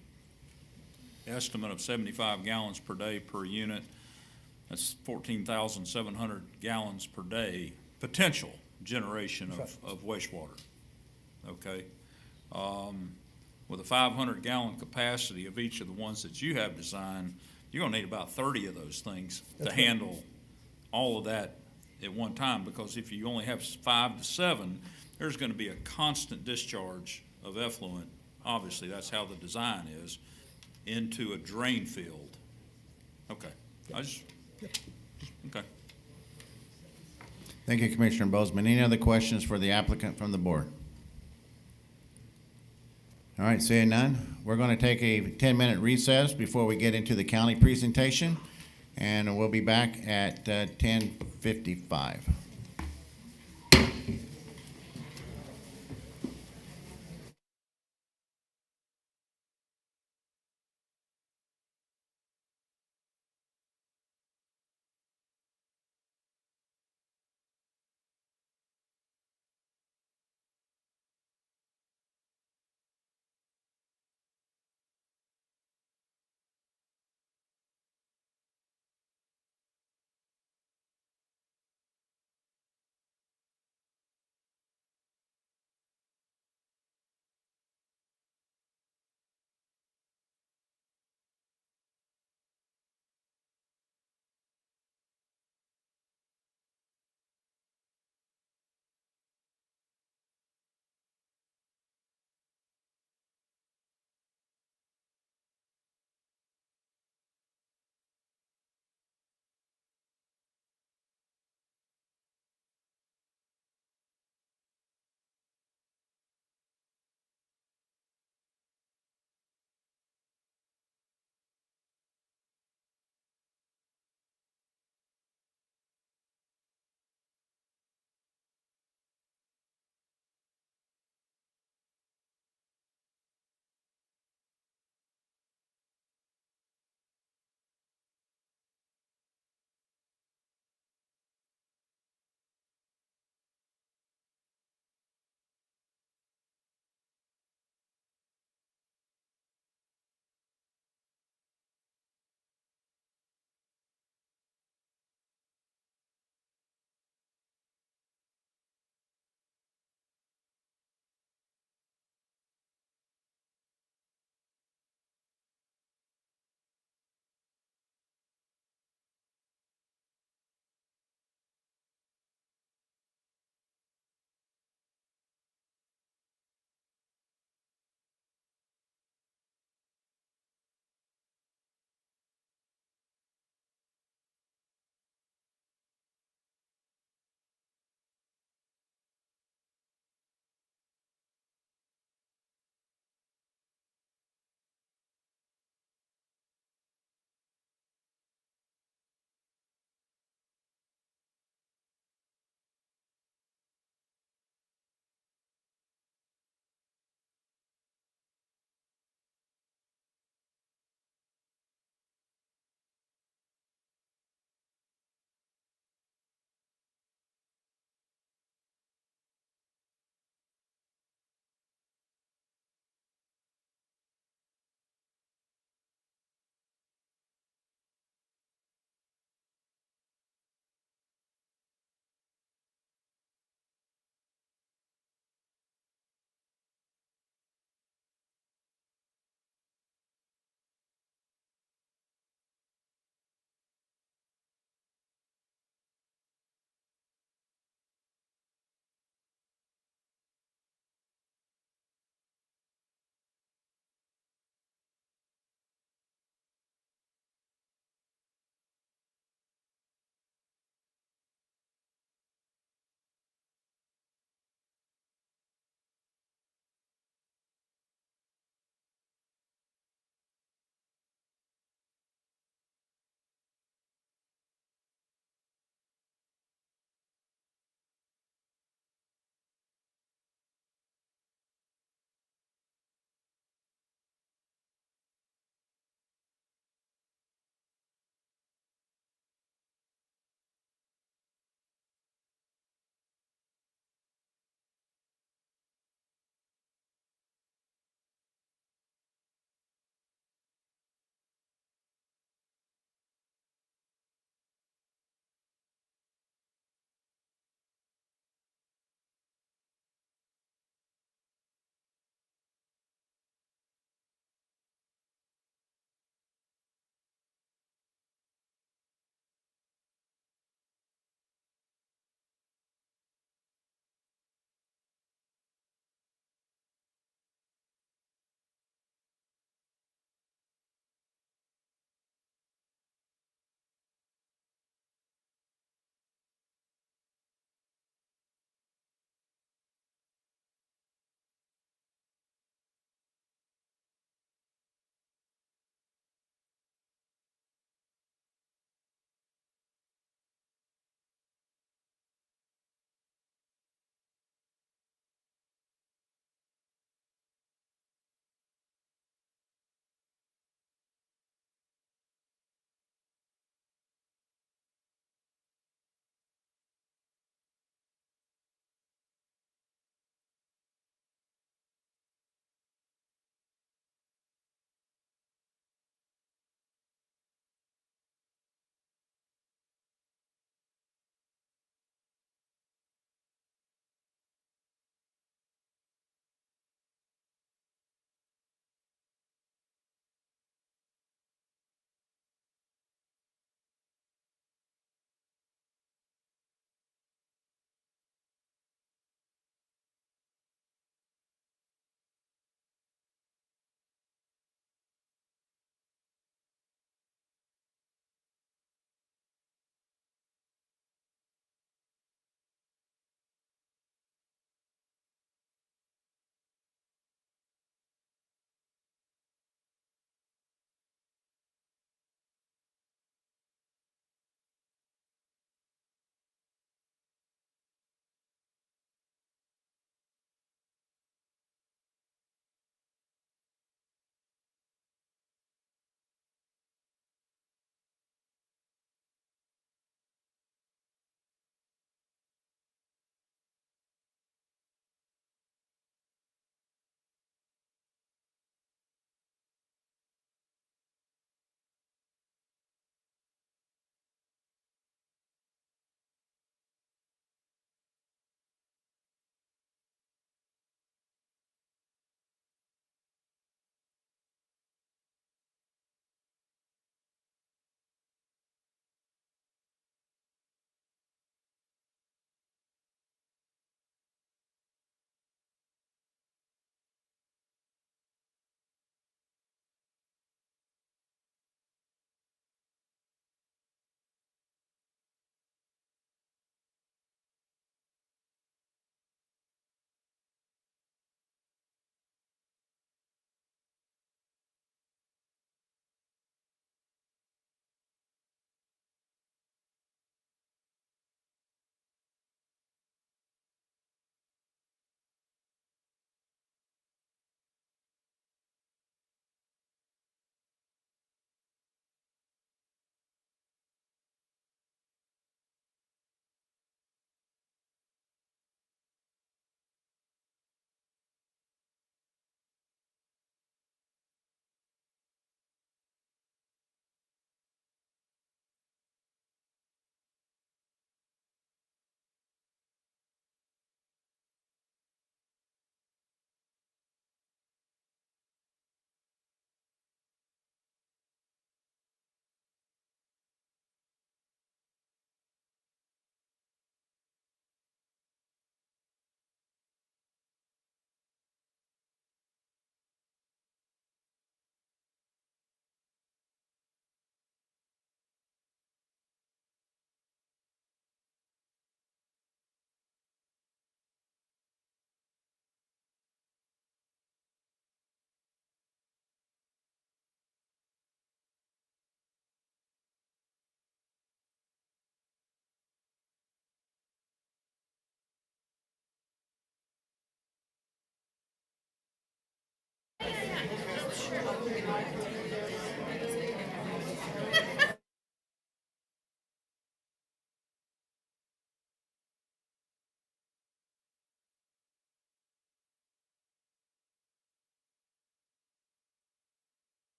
estimate of 75 gallons per day per unit. That's 14,700 gallons per day, potential generation of wastewater, okay? With a 500-gallon capacity of each of the ones that you have designed, you're gonna need about 30 of those things to handle all of that at one time, because if you only have 5 to 7, there's gonna be a constant discharge of effluent. Obviously, that's how the design is, into a drain field. Okay, okay.
Thank you, Commissioner Bozeman. Any other questions for the applicant from the board? All right, seeing none, we're going to take a 10-minute recess before we get into the county presentation, and we'll be back at 10:55.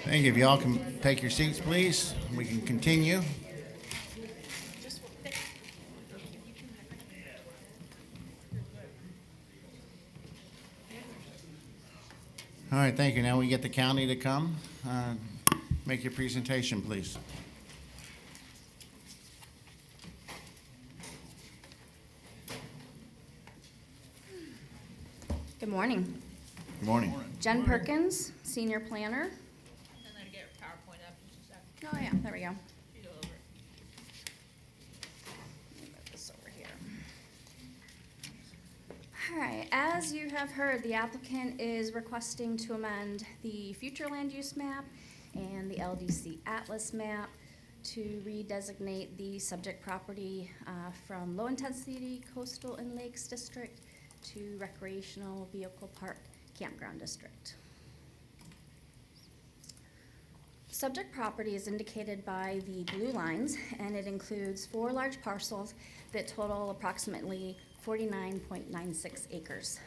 Thank you. If y'all can take your seats, please, we can continue. All right, thank you. Now we get the county to come. Make your presentation, please.
Good morning.
Good morning.
Jen Perkins, Senior Planner.
And then get PowerPoint up in just a second.
Oh, yeah, there we go. Let me move this over here. All right, as you have heard, the applicant is requesting to amend the future land use map and the LDC Atlas map to redesignate the subject property from low-intensity coastal and lakes district to recreational vehicle park campground district. Subject property is indicated by the blue lines, and it includes 4 large parcels that total approximately 49.96 acres.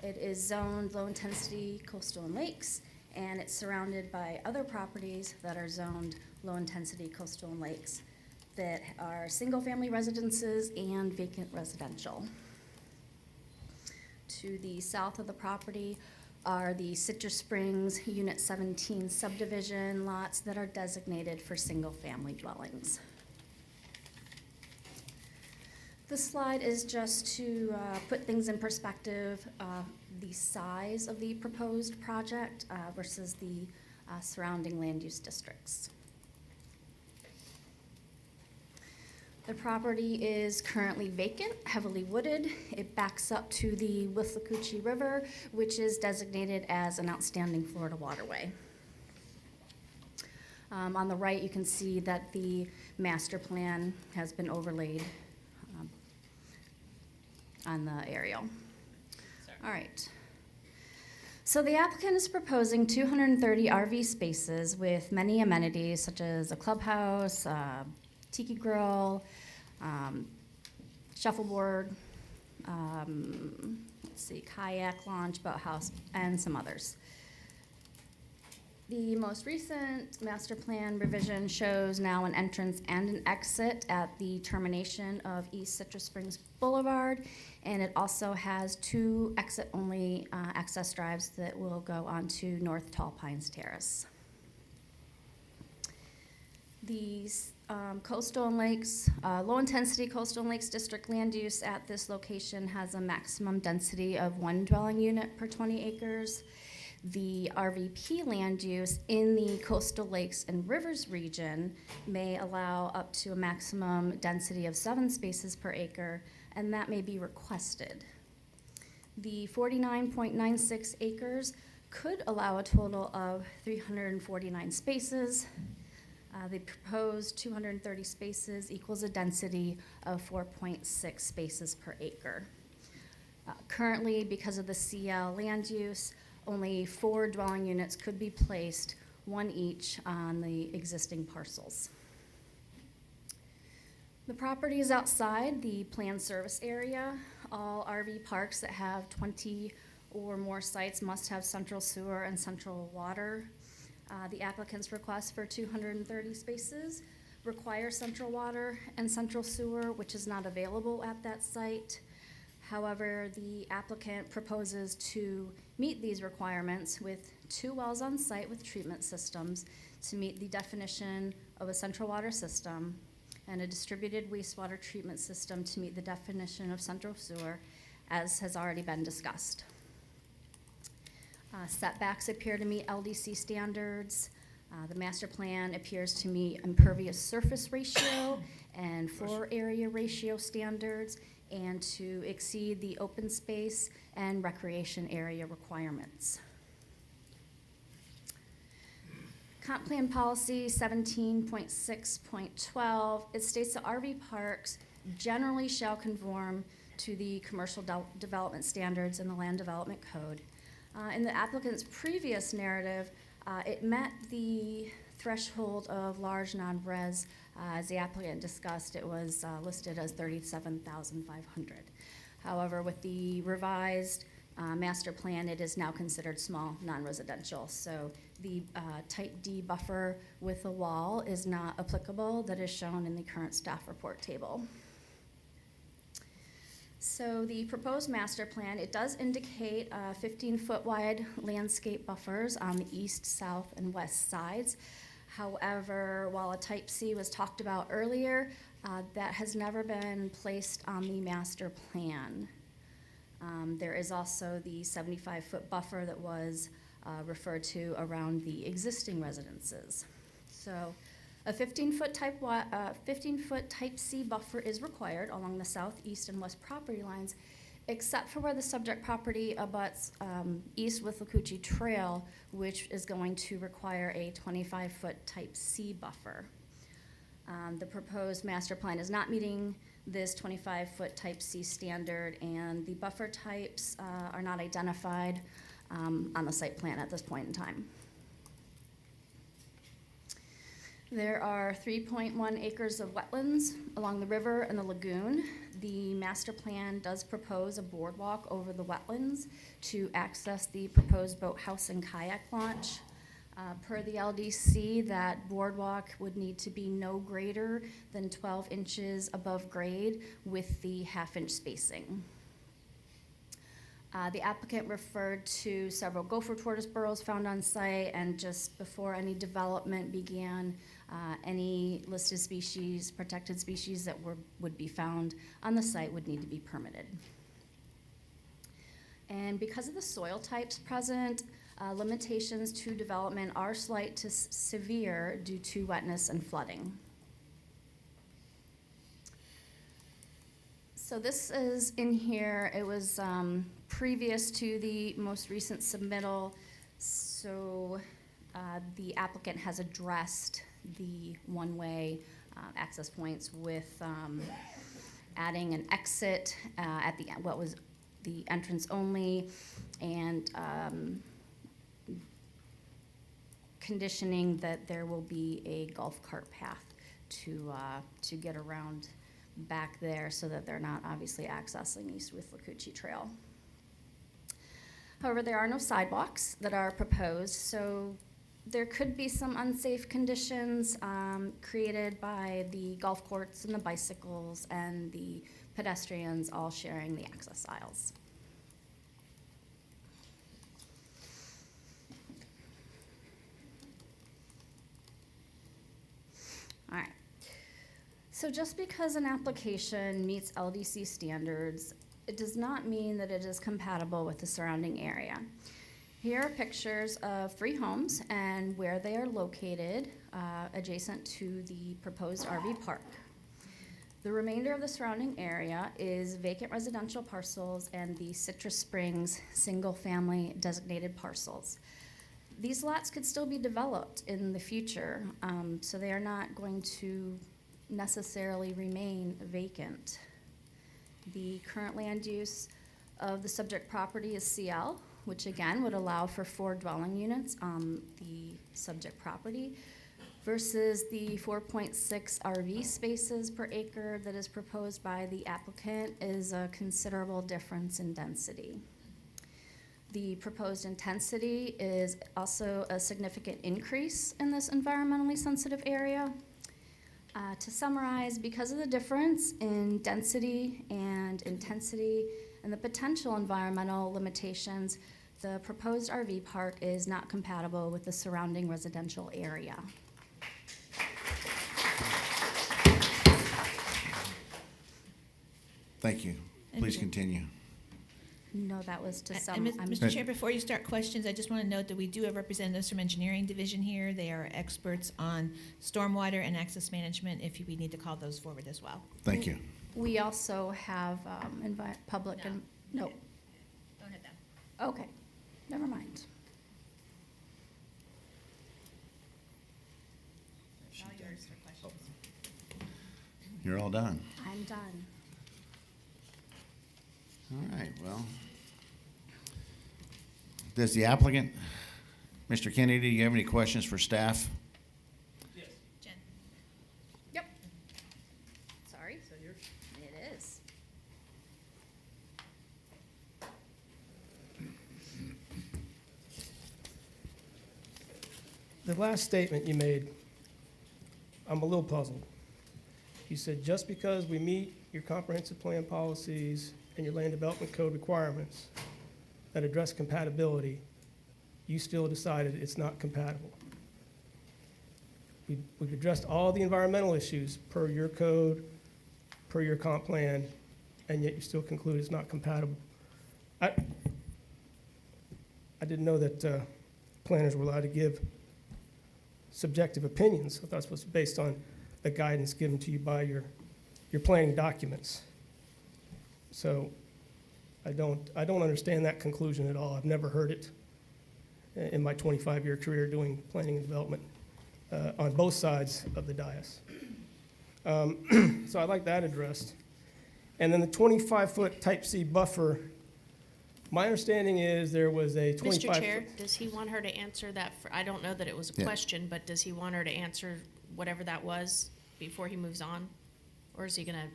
It is zoned low-intensity coastal and lakes, and it's surrounded by other properties that are zoned low-intensity coastal and lakes that are single-family residences and vacant residential. To the south of the property are the Citrus Springs Unit 17 subdivision lots that are designated for single-family dwellings. This slide is just to put things in perspective, the size of the proposed project versus the surrounding land use districts. The property is currently vacant, heavily wooded. It backs up to the Withlacoochee River, which is designated as an outstanding Florida waterway. On the right, you can see that the master plan has been overlaid on the aerial. All right. So the applicant is proposing 230 RV spaces with many amenities such as a clubhouse, tiki grill, shuffleboard, let's see, kayak launch, boathouse, and some others. The most recent master plan revision shows now an entrance and an exit at the termination of East Citrus Springs Boulevard, and it also has 2 exit-only access drives that will go onto North Tall Pines Terrace. These coastal and lakes, low-intensity coastal and lakes district land use at this location has a maximum density of 1 dwelling unit per 20 acres. The RVP land use in the coastal lakes and rivers region may allow up to a maximum density of 7 spaces per acre, and that may be requested. The 49.96 acres could allow a total of 349 spaces. The proposed 230 spaces equals a density of 4.6 spaces per acre. Currently, because of the CL land use, only 4 dwelling units could be placed, 1 each on the existing parcels. The property is outside the planned service area. All RV parks that have 20 or more sites must have central sewer and central water. The applicant's request for 230 spaces requires central water and central sewer, which is not available at that site. However, the applicant proposes to meet these requirements with 2 wells on site with treatment systems to meet the definition of a central water system and a distributed wastewater treatment system to meet the definition of central sewer, as has already been discussed. Setbacks appear to meet LDC standards. The master plan appears to meet impervious surface ratio and floor area ratio standards and to exceed the open space and recreation area requirements. Comp Plan Policy 17.6.12, it states that RV parks generally shall conform to the commercial development standards in the Land Development Code. In the applicant's previous narrative, it met the threshold of large non-res. As the applicant discussed, it was listed as 37,500. However, with the revised master plan, it is now considered small non-residential. So the type D buffer with a wall is not applicable that is shown in the current staff report table. So the proposed master plan, it does indicate 15-foot wide landscape buffers on the east, south, and west sides. However, while a type C was talked about earlier, that has never been placed on the master plan. There is also the 75-foot buffer that was referred to around the existing residences. So a 15-foot type C buffer is required along the south, east, and west property lines, except for where the subject property abuts east with Lakuchi Trail, which is going to require a 25-foot type C buffer. The proposed master plan is not meeting this 25-foot type C standard, and the buffer types are not identified on the site plan at this point in time. There are 3.1 acres of wetlands along the river and the lagoon. The master plan does propose a boardwalk over the wetlands to access the proposed boathouse and kayak launch. Per the LDC, that boardwalk would need to be no greater than 12 inches above grade with the half-inch spacing. The applicant referred to several gopher tortoise burrows found on site, and just before any development began, any listed species, protected species that would be found on the site would need to be permitted. And because of the soil types present, limitations to development are slight to severe due to wetness and flooding. So this is in here. It was previous to the most recent submittal. So the applicant has addressed the one-way access points with adding an exit at the what was the entrance only, and conditioning that there will be a golf cart path to get around back there so that they're not obviously accessing East with Lakuchi Trail. However, there are no sidewalks that are proposed, so there could be some unsafe conditions created by the golf courts and the bicycles and the pedestrians all sharing the access aisles. All right. So just because an application meets LDC standards, it does not mean that it is compatible with the surrounding area. Here are pictures of 3 homes and where they are located adjacent to the proposed RV park. The remainder of the surrounding area is vacant residential parcels and the Citrus Springs single-family designated parcels. These lots could still be developed in the future, so they are not going to necessarily remain vacant. The current land use of the subject property is CL, which again would allow for 4 dwelling units on the subject property, versus the 4.6 RV spaces per acre that is proposed by the applicant is a considerable difference in density. The proposed intensity is also a significant increase in this environmentally sensitive area. To summarize, because of the difference in density and intensity, and the potential environmental limitations, the proposed RV park is not compatible with the surrounding residential area.
Thank you. Please continue.
No, that was to
And
some.
Mr. Chair, before you start questions, I just want to note that we do have representatives from Engineering Division here. They are experts on stormwater and access management, if we need to call those forward as well.
Thank you.
We also have public and, no,
Don't hit them.
okay, never mind.
All yours for questions.
You're all done.
I'm done.
All right, well. Does the applicant, Mr. Kennedy, do you have any questions for staff?
Jen?
Yep. Sorry. Is that yours? It is.
The last statement you made, I'm a little puzzled. You said, just because we meet your comprehensive plan policies and your land development code requirements that address compatibility, you still decided it's not compatible. We've addressed all the environmental issues per your code, per your comp plan, and yet you still conclude it's not compatible. I didn't know that planners were allowed to give subjective opinions. I thought it was supposed to be based on the guidance given to you by your planning documents. So I don't understand that conclusion at all. I've never heard it in my 25-year career doing planning and development on both sides of the dais. So I like that addressed. And then the 25-foot type C buffer, my understanding is there was a 25
Mr. Chair, does he want her to answer that? I don't know that it was a
Yeah.
question, but does he want her to answer whatever that was before he moves on? Or is he gonna,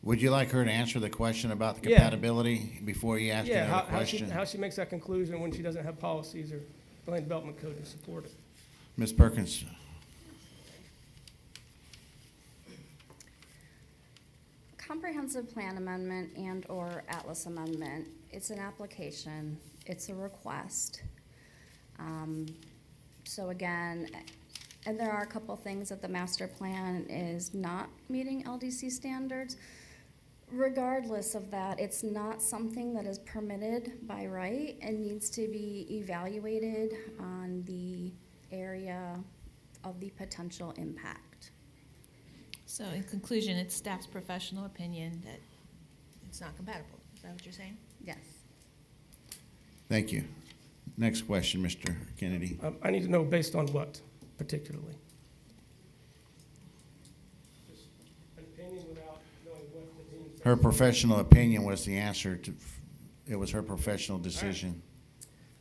Would you like her to answer the question about the
Yeah.
compatibility before you ask
Yeah,
another
how she
question?
makes that conclusion when she doesn't have policies or land development code to support it.
Ms. Perkins?
Comprehensive plan amendment and/or Atlas amendment, it's an application, it's a request. So again, and there are a couple things that the master plan is not meeting LDC standards. Regardless of that, it's not something that is permitted by right and needs to be evaluated on the area of the potential impact.
So in conclusion, it's staff's professional opinion that it's not compatible. Is that what you're saying?
Yes.
Thank you. Next question, Mr. Kennedy.
I need to know based on what particularly? Just an opinion without knowing what the opinion says.
Her professional opinion was the answer to, it was her professional decision.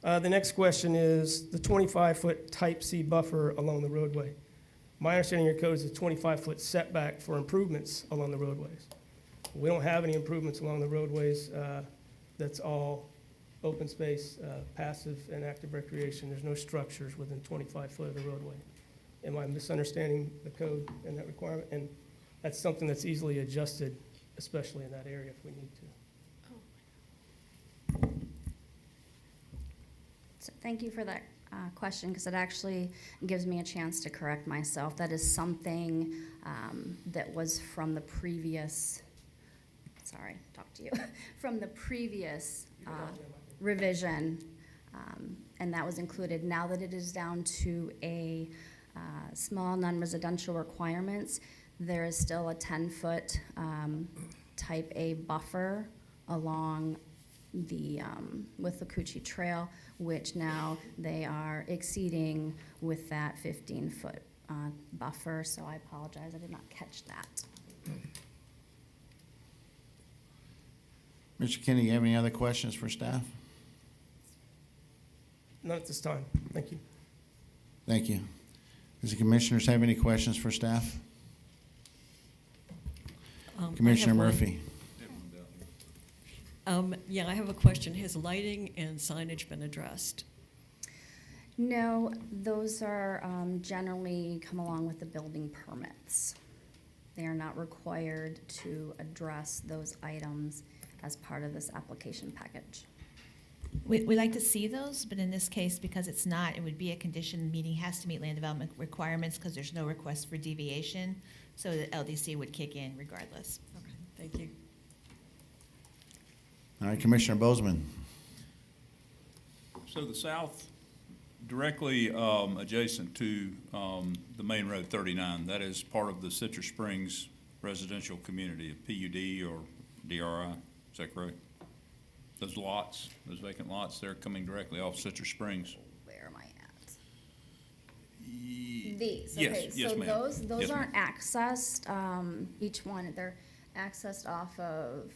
The next question is the 25-foot type C buffer along the roadway. My understanding of your code is a 25-foot setback for improvements along the roadways. We don't have any improvements along the roadways. That's all open space, passive and active recreation. There's no structures within 25 foot of the roadway. Am I misunderstanding the code and that requirement? And that's something that's easily adjusted, especially in that area if we need to.
So thank you for that question, because it actually gives me a chance to correct myself. That is something that was from the previous, sorry, talk to you, from the previous revision, and that was included. Now that it is down to a small non-residential requirements, there is still a 10-foot type A buffer along the with the Coochie Trail, which now they are exceeding with that 15-foot buffer. So I apologize, I did not catch that.
Mr. Kennedy, you have any other questions for staff?
Not at this time. Thank you.
Thank you. Does the commissioners have any questions for staff? Commissioner Murphy.
Yeah, I have a question. Has lighting and signage been addressed?
No, those are generally come along with the building permits. They are not required to address those items as part of this application package.
We like to see those, but in this case, because it's not, it would be a condition, meeting has to meet land development requirements because there's no request for deviation, so the LDC would kick in regardless.
Okay, thank you.
All right, Commissioner Bozeman.
So the south, directly adjacent to the main road 39, that is part of the Citrus Springs residential community, a PUD or DRI, is that correct? Those lots, those vacant lots, they're coming directly off Citrus Springs.
Where am I at? These,
Yes,
okay,
yes,
so
ma'am.
those
Yes,
aren't accessed, each one, they're accessed off of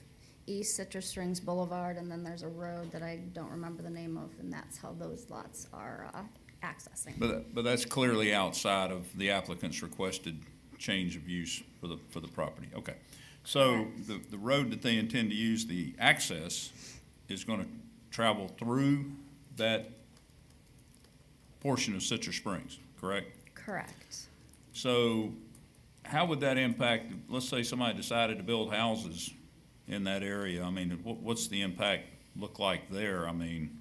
East Citrus Springs Boulevard, and then there's a road that I don't remember the name of, and that's how those lots are, accessing.
But that's clearly outside of the applicant's requested change of use for the property. Okay. So the road that they intend to use, the access, is going to travel through that portion of Citrus Springs, correct?
Correct.
So how would that impact, let's say somebody decided to build houses in that area? I mean, what's the impact look like there? I mean,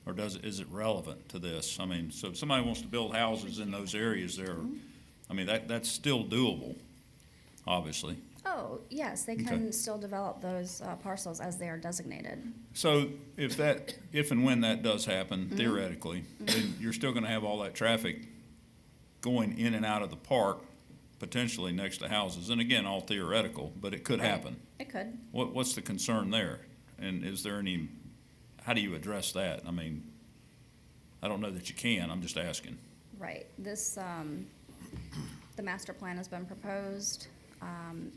or is it relevant to this? I mean, so if somebody wants to build houses in those areas there, I mean, that's still doable, obviously.
Oh, yes, they
Okay.
can still develop those parcels as they are designated.
So if and when that does happen, theoretically, then you're still gonna have all that traffic going in and out of the park, potentially next to houses. And again, all theoretical, but it could
Right.
happen.
It could.
What's the concern there? And is there any, how do you address that? I mean, I don't know that you can, I'm just asking.
Right. This, the master plan has been proposed.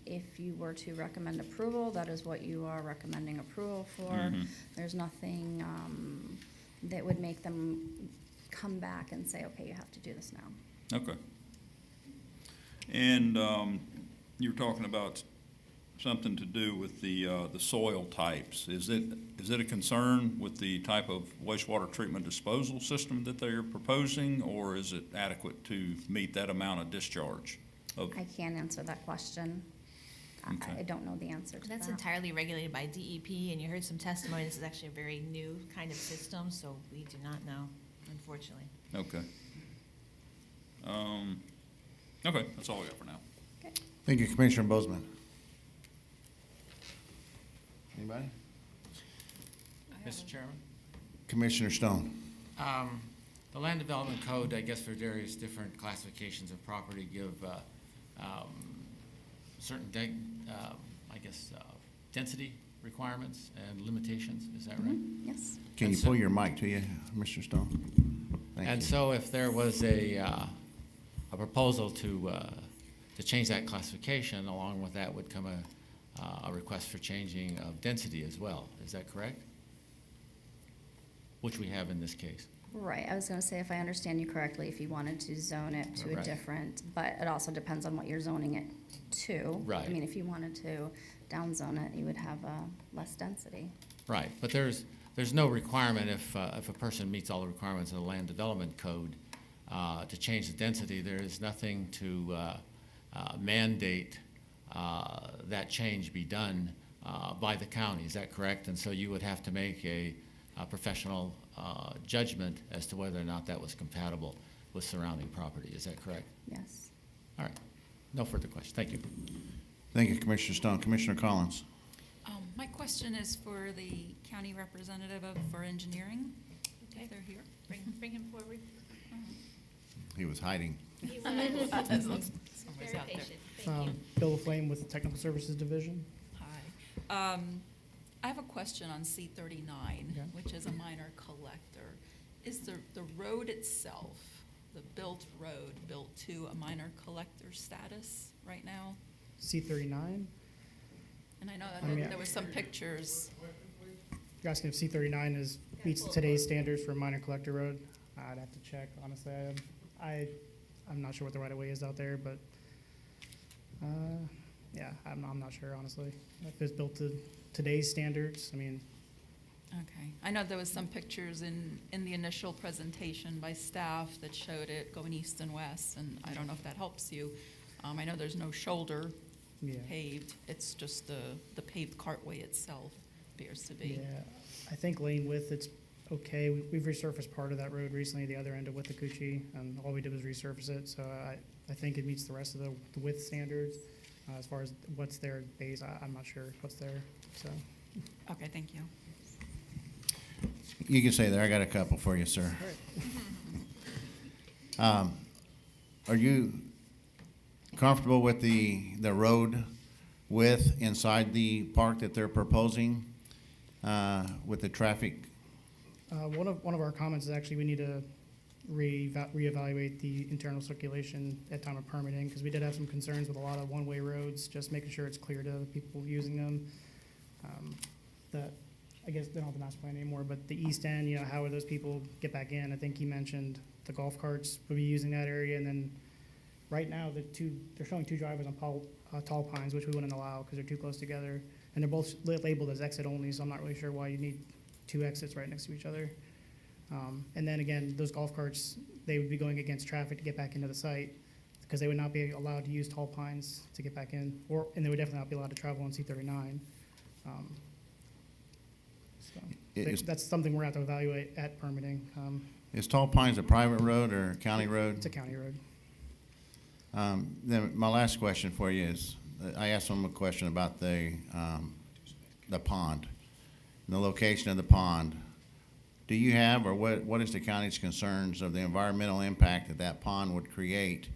If you were to recommend approval, that is what you are recommending approval for.
Mhm.
There's nothing that would make them come back and say, okay, you have to do this now.
Okay. And you were talking about something to do with the soil types. Is it a concern with the type of wastewater treatment disposal system that they're proposing, or is it adequate to meet that amount of discharge?
I can't answer that question.
Okay.
I don't know the answer to
That's
that.
entirely regulated by DEP, and you heard some testimony, this is actually a very new kind of system, so we do not know, unfortunately.
Okay. Okay, that's all I got for now.
Thank you, Commissioner Bozeman. Anybody?
Mr. Chairman?
Commissioner Stone.
The Land Development Code, I guess for various different classifications of property, give certain, density requirements and limitations, is that right?
Yes.
Can
And
you
so-
pull your mic to you, Mr. Stone? Thank
And
you.
so if there was a proposal to change that classification, along with that would come a request for changing of density as well, is that correct? Which we have in this case.
Right, I was gonna say, if I understand you correctly, if you wanted to zone it to a
Right.
different, but it also depends on what you're zoning it to.
Right.
I mean, if you wanted to downzone it, you would have less density.
Right, but there's no requirement if a person meets all the requirements of the Land Development Code to change the density. There is nothing to mandate that change be done by the county, is that correct? And so you would have to make a professional judgment as to whether or not that was compatible with surrounding property, is that correct?
Yes.
All right, no further questions, thank you.
Thank you, Commissioner Stone. Commissioner Collins.
My question is for the county representative for engineering, if they're here.
Bring him forward.
He was hiding.
He was. Very patient, thank you.
Bill Flame with the Technical Services Division.
Hi. I have a question on C-39,
Okay.
which is a minor collector. Is the road itself, the built road, built to a minor collector status right now?
C-39.
And I know
I mean,
that there was some pictures.
You're asking if C-39 meets today's standards for a minor collector road? I'd have to check, honestly. I'm not sure what the right-of-way is out there, but, yeah, I'm not sure, honestly. If it's built to today's standards, I mean,
Okay. I know there was some pictures in the initial presentation by staff that showed it going east and west, and I don't know if that helps you. I know there's no shoulder
yeah.
paved, it's just the paved cartway itself. appears to be.
Yeah, I think lane width, it's okay. We've resurfaced part of that road recently, the other end of Withlacoochee, and all we did was resurface it. So I think it meets the rest of the width standards. As far as what's there base, I'm not sure what's there, so.
Okay, thank you.
You can say there. I got a couple for you, sir. Are you comfortable with the road width inside the park that they're proposing with the traffic?
One of our comments is actually we need to reevaluate the internal circulation at time of permitting, because we did have some concerns with a lot of one-way roads, just making sure it's clear to the people using them. That, I guess they don't have the master plan anymore, but the east end, you know, how would those people get back in? I think he mentioned the golf carts would be using that area, and then right now they're showing two driveways on Tall Pines, which we wouldn't allow because they're too close together, and they're both labeled as exit only, so I'm not really sure why you need two exits right next to each other. And then again, those golf carts, they would be going against traffic to get back into the site because they would not be allowed to use Tall Pines to get back in, and they would definitely not be allowed to travel on C39. That's something we're going to have to evaluate at permitting.
Is Tall Pines a private road or a county road?
It's a county road.
Then my last question for you is, I asked them a question about the pond, and the location of the pond. Do you have, or what is the county's concerns of the environmental impact that that pond would create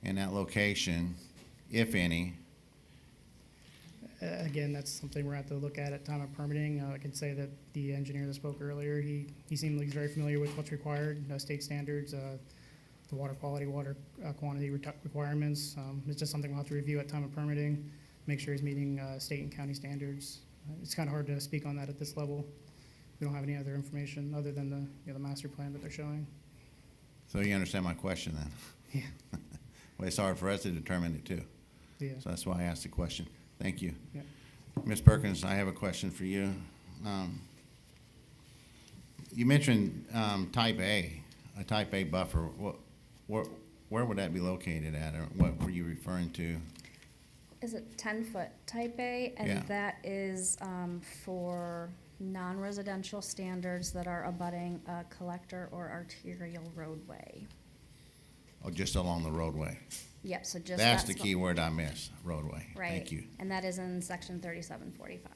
in that location, if any?
Again, that's something we're going to have to look at time of permitting. I can say that the engineer that spoke earlier, he seemed like he's very familiar with what's required, state standards, the water quality, water quantity requirements. It's just something we'll have to review at time of permitting, make sure he's meeting state and county standards. It's kind of hard to speak on that at this level. We don't have any other information other than the master plan that they're showing.
So you understand my question then?
Yeah.
Well, it's hard for us to determine it too.
Yeah.
So that's why I asked the question. Thank you.
Yeah.
Ms. Perkins, I have a question for you. You mentioned type A, a type A buffer. Where would that be located at, or what were you referring to?
Is it 10-foot type A? And
Yeah.
that is for non-residential standards that are abutting a collector or arterial roadway.
Oh, just along the roadway?
Yep, so just.
That's the key word I missed, roadway.
Right.
Thank you.
And that is in section 3745.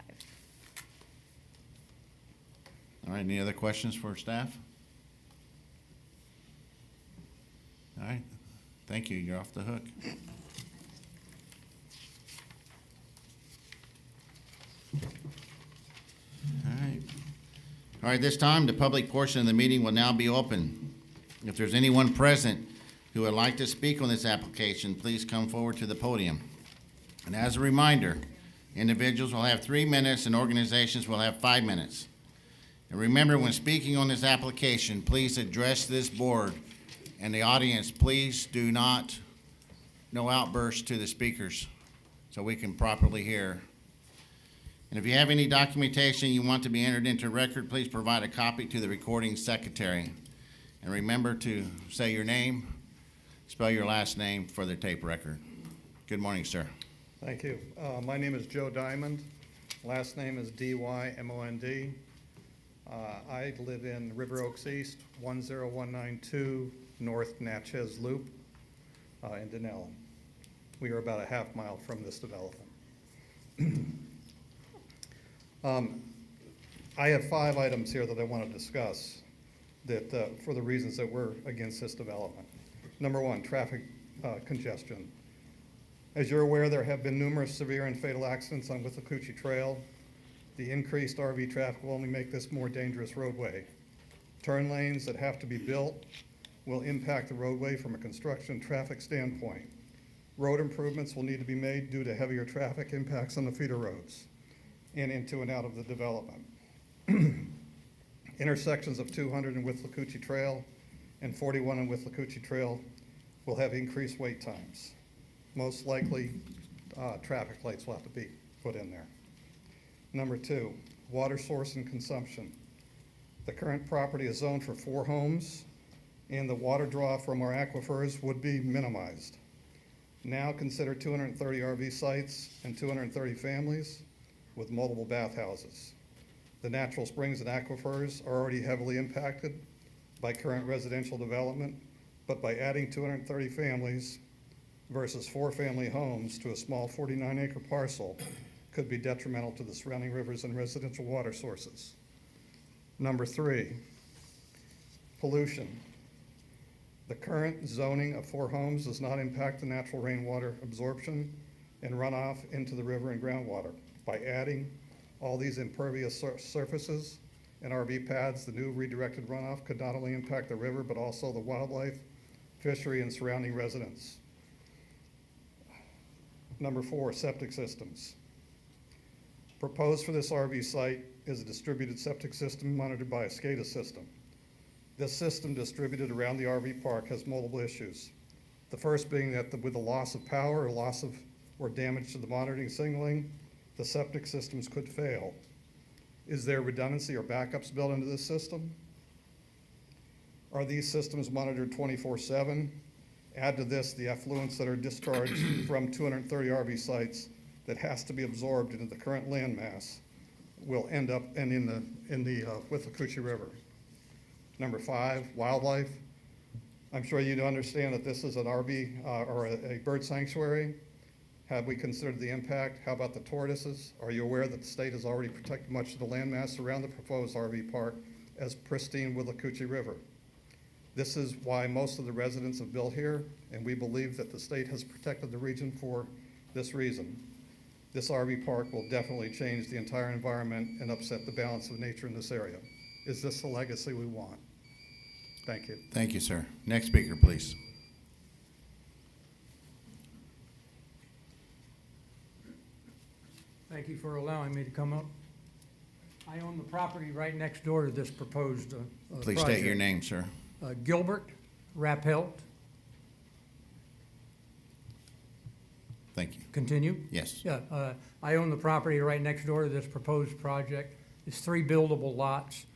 All right, any other questions for staff? All right, thank you, you're off the hook. All right, this time, the public portion of the meeting will now be open. If there's anyone present who would like to speak on this application, please come forward to the podium. And as a reminder, individuals will have 3 minutes and organizations will have 5 minutes. And remember, when speaking on this application, please address this board and the audience. Please do not, no outbursts to the speakers so we can properly hear. And if you have any documentation you want to be entered into record, please provide a copy to the recording secretary. And remember to say your name, spell your last name for the tape record. Good morning, sir.
Thank you. My name is Joe Diamond. Last name is D-Y-M-O-N-D. I live in River Oaks East, 10192 North Natchez Loop in Denell. We are about a half mile from this development. I have 5 items here that I want to discuss that for the reasons that we're against this development. Number 1, traffic congestion. As you're aware, there have been numerous severe and fatal accidents on Withlacoochee Trail. The increased RV traffic will only make this more dangerous roadway. Turn lanes that have to be built will impact the roadway from a construction traffic standpoint. Road improvements will need to be made due to heavier traffic impacts on the feeder roads and into and out of the development. Intersections of 200 and Withlacoochee Trail and 41 and Withlacoochee Trail will have increased wait times. Most likely, traffic lights will have to be put in there. Number 2, water source and consumption. The current property is zoned for 4 homes, and the water draw from our aquifers would be minimized. Now consider 230 RV sites and 230 families with multiple bathhouses. The natural springs and aquifers are already heavily impacted by current residential development, but by adding 230 families versus 4 family homes to a small 49-acre parcel could be detrimental to the surrounding rivers and residential water sources. Number 3, pollution. The current zoning of 4 homes does not impact the natural rainwater absorption and runoff into the river and groundwater. By adding all these impervious surfaces and RV pads, the new redirected runoff could not only impact the river, but also the wildlife, fishery, and surrounding residents. Number 4, septic systems. Proposed for this RV site is a distributed septic system monitored by a SCADA system. This system distributed around the RV park has multiple issues. The first being that with the loss of power or damage to the monitoring signaling, the septic systems could fail. Is there redundancy or backups built into this system? Are these systems monitored 24/7? Add to this the effluents that are discharged from 230 RV sites that has to be absorbed into the current land mass will end up with the Coochie River. Number 5, wildlife. I'm sure you understand that this is an RV or a bird sanctuary. Have we considered the impact? How about the tortoises? Are you aware that the state has already protected much of the landmass around the proposed RV park as pristine with the Coochie River? This is why most of the residents have built here, and we believe that the state has protected the region for this reason. This RV park will definitely change the entire environment and upset the balance of nature in this area. Is this the legacy we want? Thank you.
Thank you, sir. Next speaker, please.
Thank you for allowing me to come up. I own the property right next door to this proposed
Please
project.
state your name, sir.
Gilbert Rappelt.
Thank you.
Continue?
Yes.
Yeah, I own the property right next door to this proposed project. It's 3 buildable lots.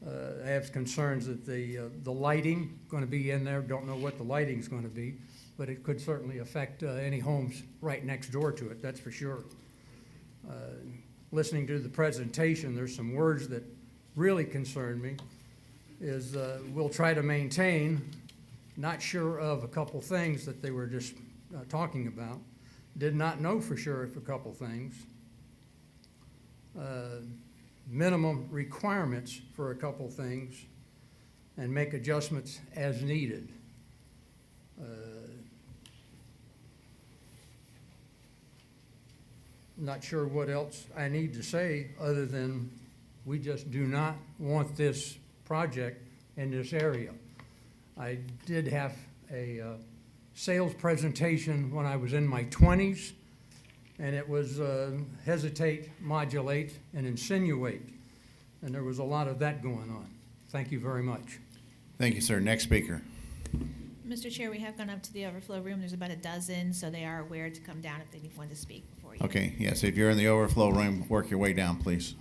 I have concerns that the lighting going to be in there. Don't know what the lighting's going to be, but it could certainly affect any homes right next door to it, that's for sure. Listening to the presentation, there's some words that really concern me. Is we'll try to maintain, not sure of a couple things that they were just talking about. Did not know for sure of a couple things. Minimum requirements for a couple things, and make adjustments as needed. Not sure what else I need to say other than we just do not want this project in this area. I did have a sales presentation when I was in my 20s, and it was hesitate, modulate, and insinuate. And there was a lot of that going on. Thank you very much.
Thank you, sir. Next speaker.
Mr. Chair, we have gone up to the overflow room. There's about a dozen, so they are aware to come down if they want to speak before you.
Okay, yes, if you're in the overflow room, work your way down, please.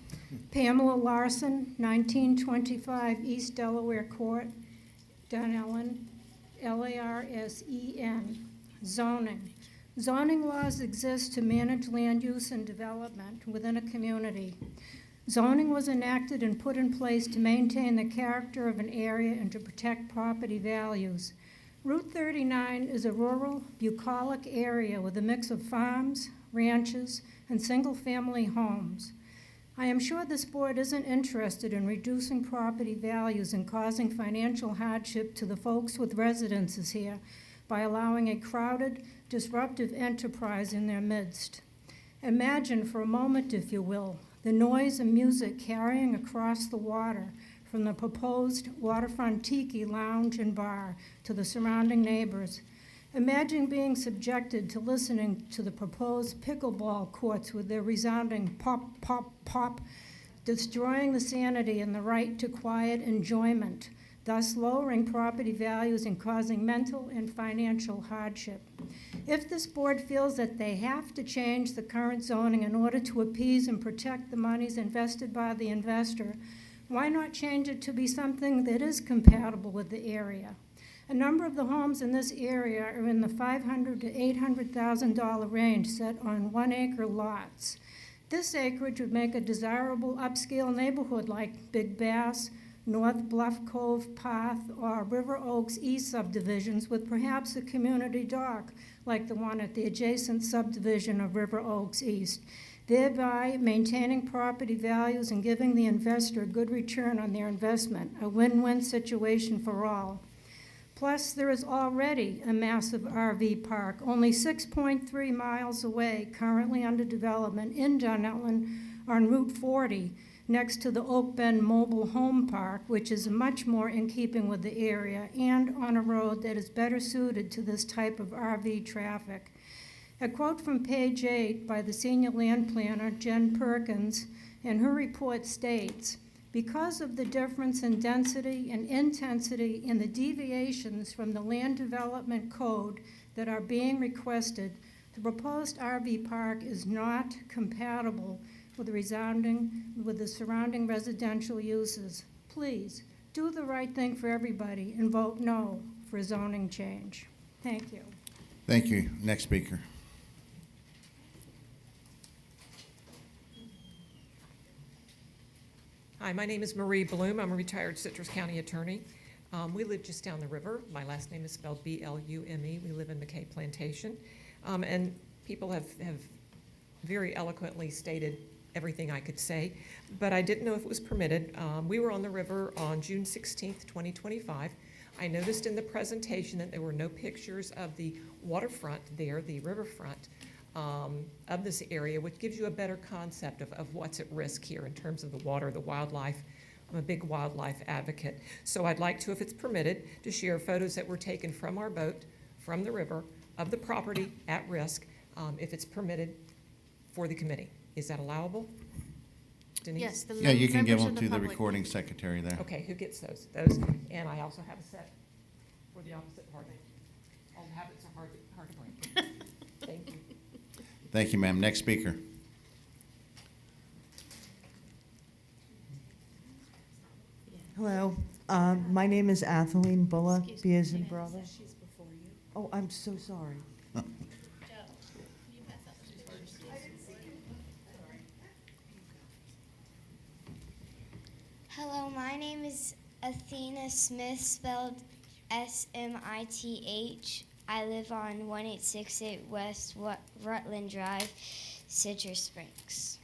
Pamela Larson, 1925 East Delaware Court, Dunellen, Larsen. Zoning. Zoning laws exist to manage land use and development within a community. Zoning was enacted and put in place to maintain the character of an area and to protect property values. Route 39 is a rural, bucolic area with a mix of farms, ranches, and single-family homes. I am sure this board isn't interested in reducing property values and causing financial hardship to the folks with residences here by allowing a crowded, disruptive enterprise in their midst. Imagine for a moment, if you will, the noise and music carrying across the water from the proposed waterfront tiki lounge and bar to the surrounding neighbors. Imagine being subjected to listening to the proposed pickleball courts with their resounding pop, pop, pop, destroying the sanity and the right to quiet enjoyment, thus lowering property values and causing mental and financial hardship. If this board feels that they have to change the current zoning in order to appease and protect the monies invested by the investor, why not change it to be something that is compatible with the area? A number of the homes in this area are in the $500,000 to $800,000 range set on 1-acre lots. This acreage would make a desirable upscale neighborhood like Big Bass, North Bluff Cove Path, or River Oaks East subdivisions with perhaps a community dock like the one at the adjacent subdivision of River Oaks East, thereby maintaining property values and giving the investor a good return on their investment, a win-win situation for all. Plus, there is already a massive RV park only 6.3 miles away, currently under development in Dunellen on Route 40, next to the Oak Bend Mobile Home Park, which is much more in keeping with the area, and on a road that is better suited to this type of RV traffic. A quote from page 8 by the senior land planner, Jen Perkins, in her report states, "Because of the difference in density and intensity in the deviations from the land development code that are being requested, the proposed RV park is not compatible with the surrounding residential uses. Please, do the right thing for everybody and vote no for zoning change." Thank you.
Thank you. Next speaker.
Hi, my name is Marie Bloom. I'm a retired Citrus County attorney. We live just down the river. My last name is spelled B-L-U-M-E. We live in McKay Plantation. And people have very eloquently stated everything I could say, but I didn't know if it was permitted. We were on the river on June 16th, 2025. I noticed in the presentation that there were no pictures of the waterfront there, the riverfront of this area, which gives you a better concept of what's at risk here in terms of the water, the wildlife. I'm a big wildlife advocate. So I'd like to, if it's permitted, to share photos that were taken from our boat, from the river, of the property at risk, if it's permitted for the committee. Is that allowable? Denise?
Yes.
Yeah, you can give
members
them
of
to the
public.
recording secretary there.
Okay, who gets those? Those, and I also have a set for the opposite party. All habits are hard to break. Thank you.
Thank you, ma'am. Next speaker.
Hello, my name is Athaline Bulla,
Excuse
B as
me.
in Bravo.
She's before you.
Oh, I'm so sorry.
Hello, my name is Athena Smith, spelled S-M-I-T-H. I live on 1868 West Rutland Drive, Citrus Springs.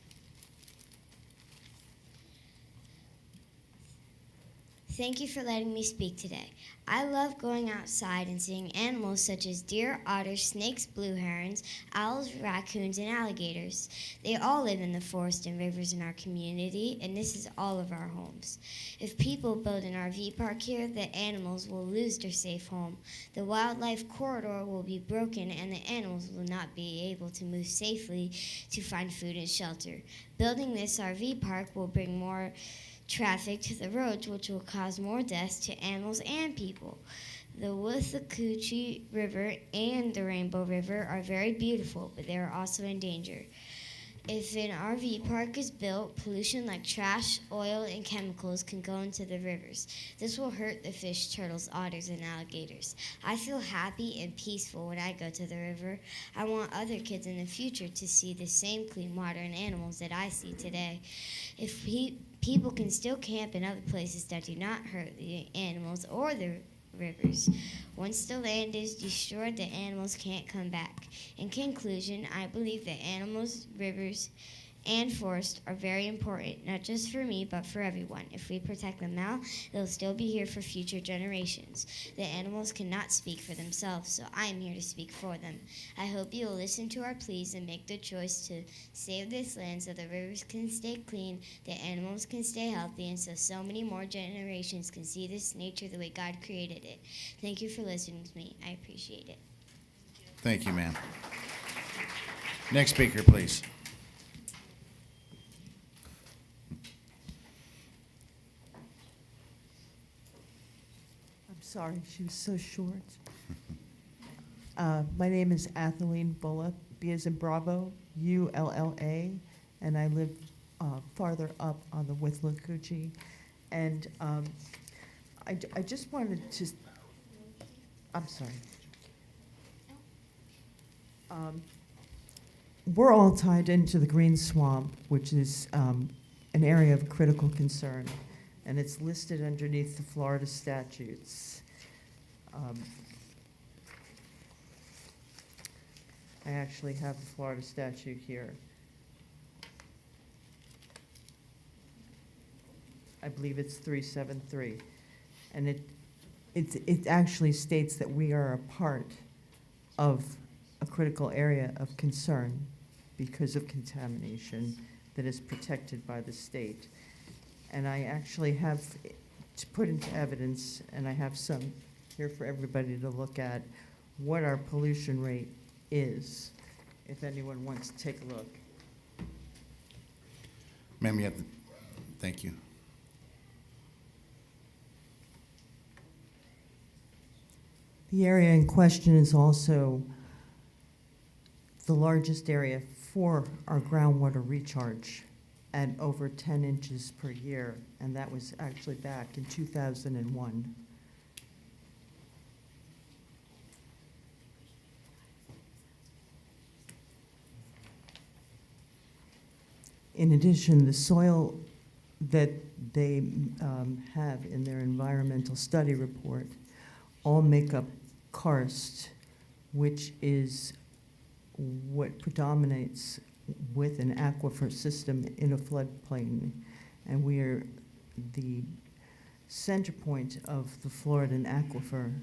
Thank you for letting me speak today. I love going outside and seeing animals such as deer, otters, snakes, blue herons, owls, raccoons, and alligators. They all live in the forest and rivers in our community, and this is all of our homes. If people build an RV park here, the animals will lose their safe home. The wildlife corridor will be broken, and the animals will not be able to move safely to find food and shelter. Building this RV park will bring more traffic to the roads, which will cause more deaths to animals and people. The Withlacoochee River and the Rainbow River are very beautiful, but they are also in danger. If an RV park is built, pollution like trash, oil, and chemicals can go into the rivers. This will hurt the fish, turtles, otters, and alligators. I feel happy and peaceful when I go to the river. I want other kids in the future to see the same clean water and animals that I see today. If people can still camp in other places that do not hurt the animals or the rivers. Once the land is destroyed, the animals can't come back. In conclusion, I believe that animals, rivers, and forests are very important, not just for me, but for everyone. If we protect them now, they'll still be here for future generations. The animals cannot speak for themselves, so I am here to speak for them. I hope you will listen to our pleas and make the choice to save this land so the rivers can stay clean, the animals can stay healthy, and so many more generations can see this nature the way God created it. Thank you for listening to me. I appreciate it.
Thank you, ma'am. Next speaker, please.
Sorry, she was so short. My name is Athaline Bulla, B as in Bravo, U-L-L-A, and I live farther up on the Withlacoochee. And I just wanted to, I'm sorry. we're all tied into the Green Swamp, which is an area of critical concern, and it's listed underneath the Florida statutes. I actually have the Florida statute here. I believe it's 373. And it actually states that we are a part of a critical area of concern because of contamination that is protected by the state. And I actually have to put into evidence, and I have some here for everybody to look at, what our pollution rate is, if anyone wants to take a look.
Ma'am, you have to, thank you.
The area in question is also the largest area for our groundwater recharge at over 10 inches per year, and that was actually back in 2001. In addition, the soil that they have in their environmental study report all make up karst, which is what predominates with an aquifer system in a floodplain. And we are the center point of the Floridan aquifer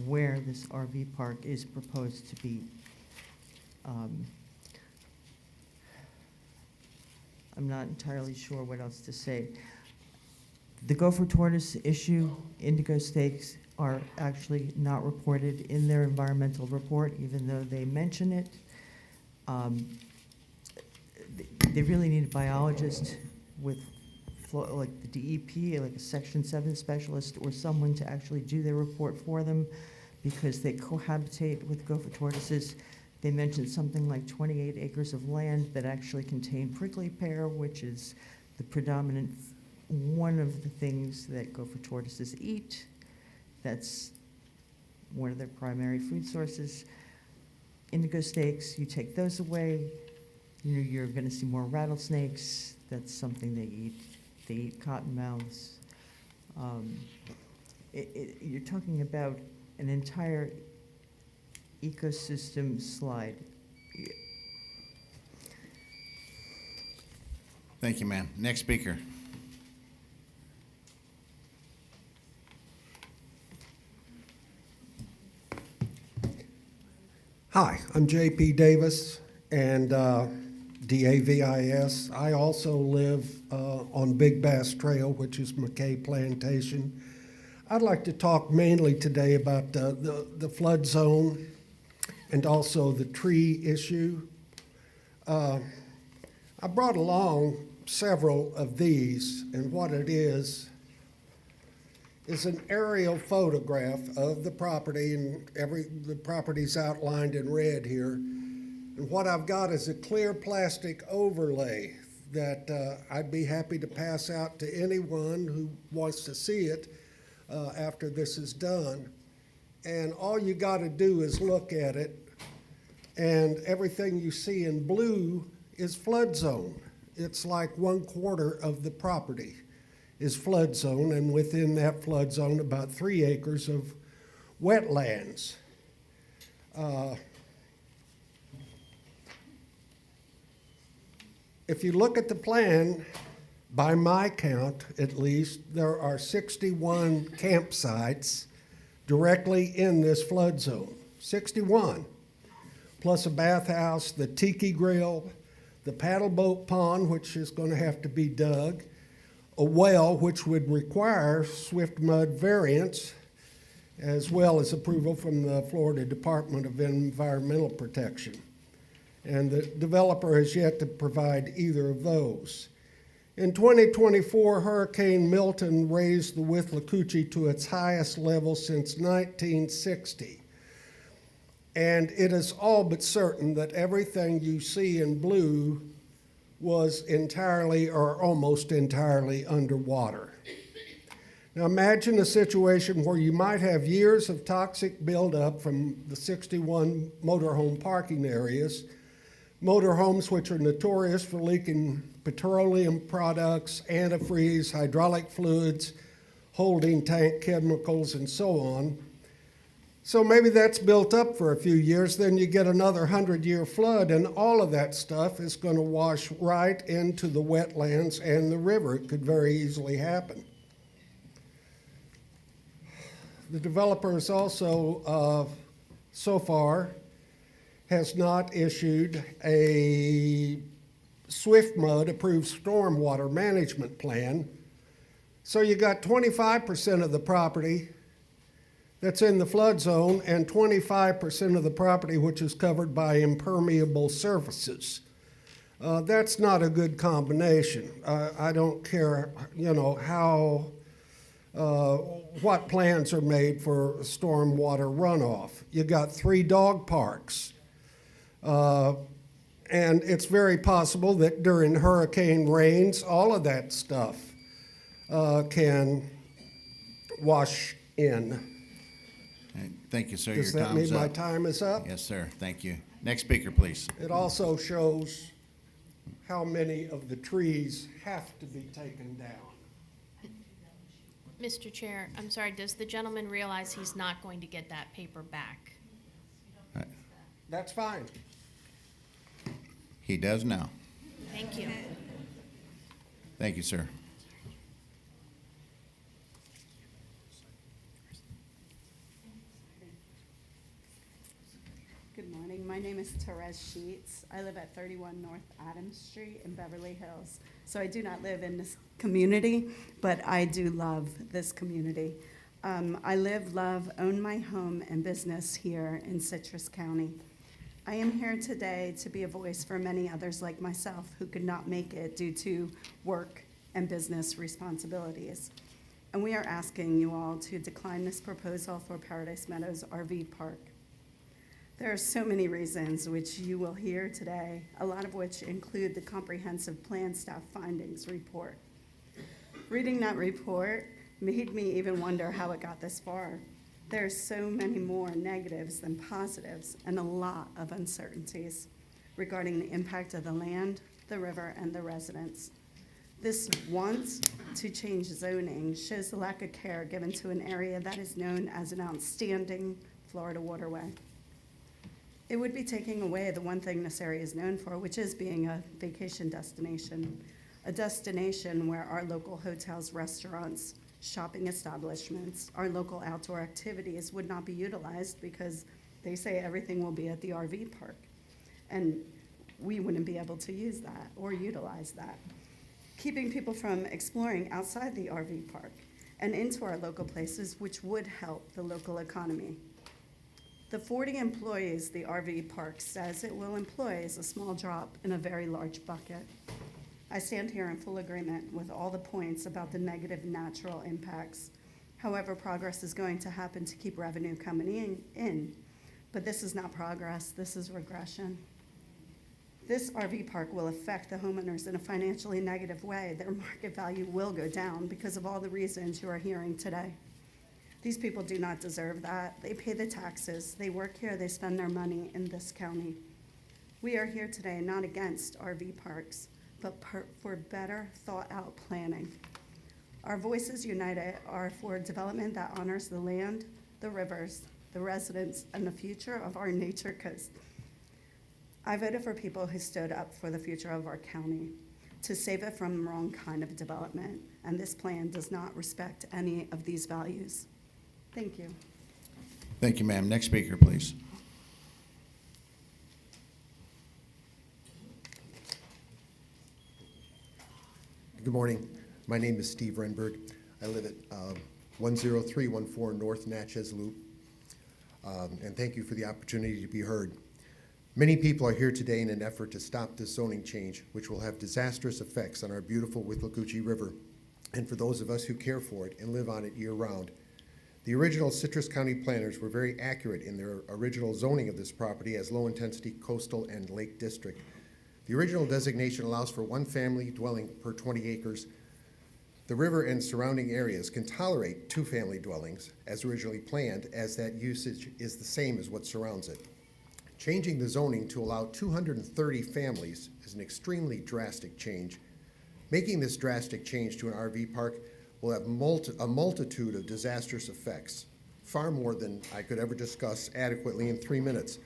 where this RV park is proposed to be. I'm not entirely sure what else to say. The gopher tortoise issue, indigo stakes, are actually not reported in their environmental report, even though they mention it. They really need a biologist with, like the DEP, like a Section 7 specialist, or someone to actually do their report for them, because they cohabitate with gopher tortoises. They mentioned something like 28 acres of land that actually contain prickly pear, which is the predominant, one of the things that gopher tortoises eat. That's one of their primary food sources. Indigo snakes, you take those away, you're going to see more rattlesnakes. That's something they eat. They eat cottonmouths. You're talking about an entire ecosystem slide.
Thank you, ma'am. Next speaker.
Hi, I'm J.P. Davis, and D-A-V-I-S. I also live on Big Bass Trail, which is McKay Plantation. I'd like to talk mainly today about the flood zone and also the tree issue. I brought along several of these, and what it is an aerial photograph of the property, and the property's outlined in red here. And what I've got is a clear plastic overlay that I'd be happy to pass out to anyone who wants to see it after this is done. And all you got to do is look at it, and everything you see in blue is flood zone. It's like 1/4 of the property is flood zone, and within that flood zone, about 3 acres of wetlands. If you look at the plan, by my count at least, there are 61 campsites directly in this flood zone. 61, plus a bathhouse, the tiki grill, the paddle boat pond, which is going to have to be dug, a well, which would require swift mud variance, as well as approval from the Florida Department of Environmental Protection. And the developer has yet to provide either of those. In 2024, Hurricane Milton raised the Withlacoochee to its highest level since 1960. And it is all but certain that everything you see in blue was entirely or almost entirely underwater. Now imagine a situation where you might have years of toxic buildup from the 61 motorhome parking areas, Motorhomes, which are notorious for leaking petroleum products, antifreeze, hydraulic fluids, holding tank chemicals, and so on. So maybe that's built up for a few years, then you get another 100-year flood, and all of that stuff is going to wash right into the wetlands and the river. It could very easily happen. The developer is also, so far, has not issued a SWIFMUD approved stormwater management plan. So you got 25% of the property that's in the flood zone and 25% of the property which is covered by impermeable surfaces. That's not a good combination. I don't care, how, what plans are made for stormwater runoff. You got 3 dog parks. And it's very possible that during hurricane rains, all of that stuff can wash in.
Thank you, sir.
Does
Your
that
time's
mean my
up.
time is up?
Yes, sir. Thank you. Next speaker, please.
It also shows how many of the trees have to be taken down.
Mr. Chair, I'm sorry, does the gentleman realize he's not going to get that paper back?
That's fine.
He does now.
Thank you.
Thank you, sir.
Good morning. My name is Therese Sheets. I live at 31 North Adams Street in Beverly Hills. So I do not live in this community, but I do love this community. I live, love, own my home and business here in Citrus County. I am here today to be a voice for many others like myself who could not make it due to work and business responsibilities. And we are asking you all to decline this proposal for Paradise Meadows RV Park. There are so many reasons which you will hear today, a lot of which include the comprehensive plan staff findings report. Reading that report made me even wonder how it got this far. There are so many more negatives than positives and a lot of uncertainties regarding the impact of the land, the river, and the residents. This want to change zoning shows the lack of care given to an area that is known as an outstanding Florida waterway. It would be taking away the one thing this area is known for, which is being a vacation destination, a destination where our local hotels, restaurants, shopping establishments, our local outdoor activities would not be utilized because they say everything will be at the RV park. And we wouldn't be able to use that or utilize that. Keeping people from exploring outside the RV park and into our local places, which would help the local economy. The 40 employees the RV park says it will employ is a small drop in a very large bucket. I stand here in full agreement with all the points about the negative natural impacts. However, progress is going to happen to keep revenue coming in. But this is not progress, this is regression. This RV park will affect the homeowners in a financially negative way. Their market value will go down because of all the reasons you are hearing today. These people do not deserve that. They pay the taxes, they work here, they spend their money in this county. We are here today not against RV parks, but for better thought out planning. Our voices united are for development that honors the land, the rivers, the residents, and the future of our nature coast. I voted for people who stood up for the future of our county, to save it from the wrong kind of development, and this plan does not respect any of these values. Thank you.
Thank you, ma'am. Next speaker, please.
Good morning. My name is Steve Renberg. I live at 10314 North Natchez Loop. And thank you for the opportunity to be heard. Many people are here today in an effort to stop this zoning change, which will have disastrous effects on our beautiful Withlacoochee River, and for those of us who care for it and live on it year-round. The original Citrus County planners were very accurate in their original zoning of this property as low-intensity coastal and lake district. The original designation allows for one family dwelling per 20 acres. The river and surrounding areas can tolerate 2 family dwellings as originally planned, as that usage is the same as what surrounds it. Changing the zoning to allow 230 families is an extremely drastic change. Making this drastic change to an RV park will have a multitude of disastrous effects, far more than I could ever discuss adequately in 3 minutes.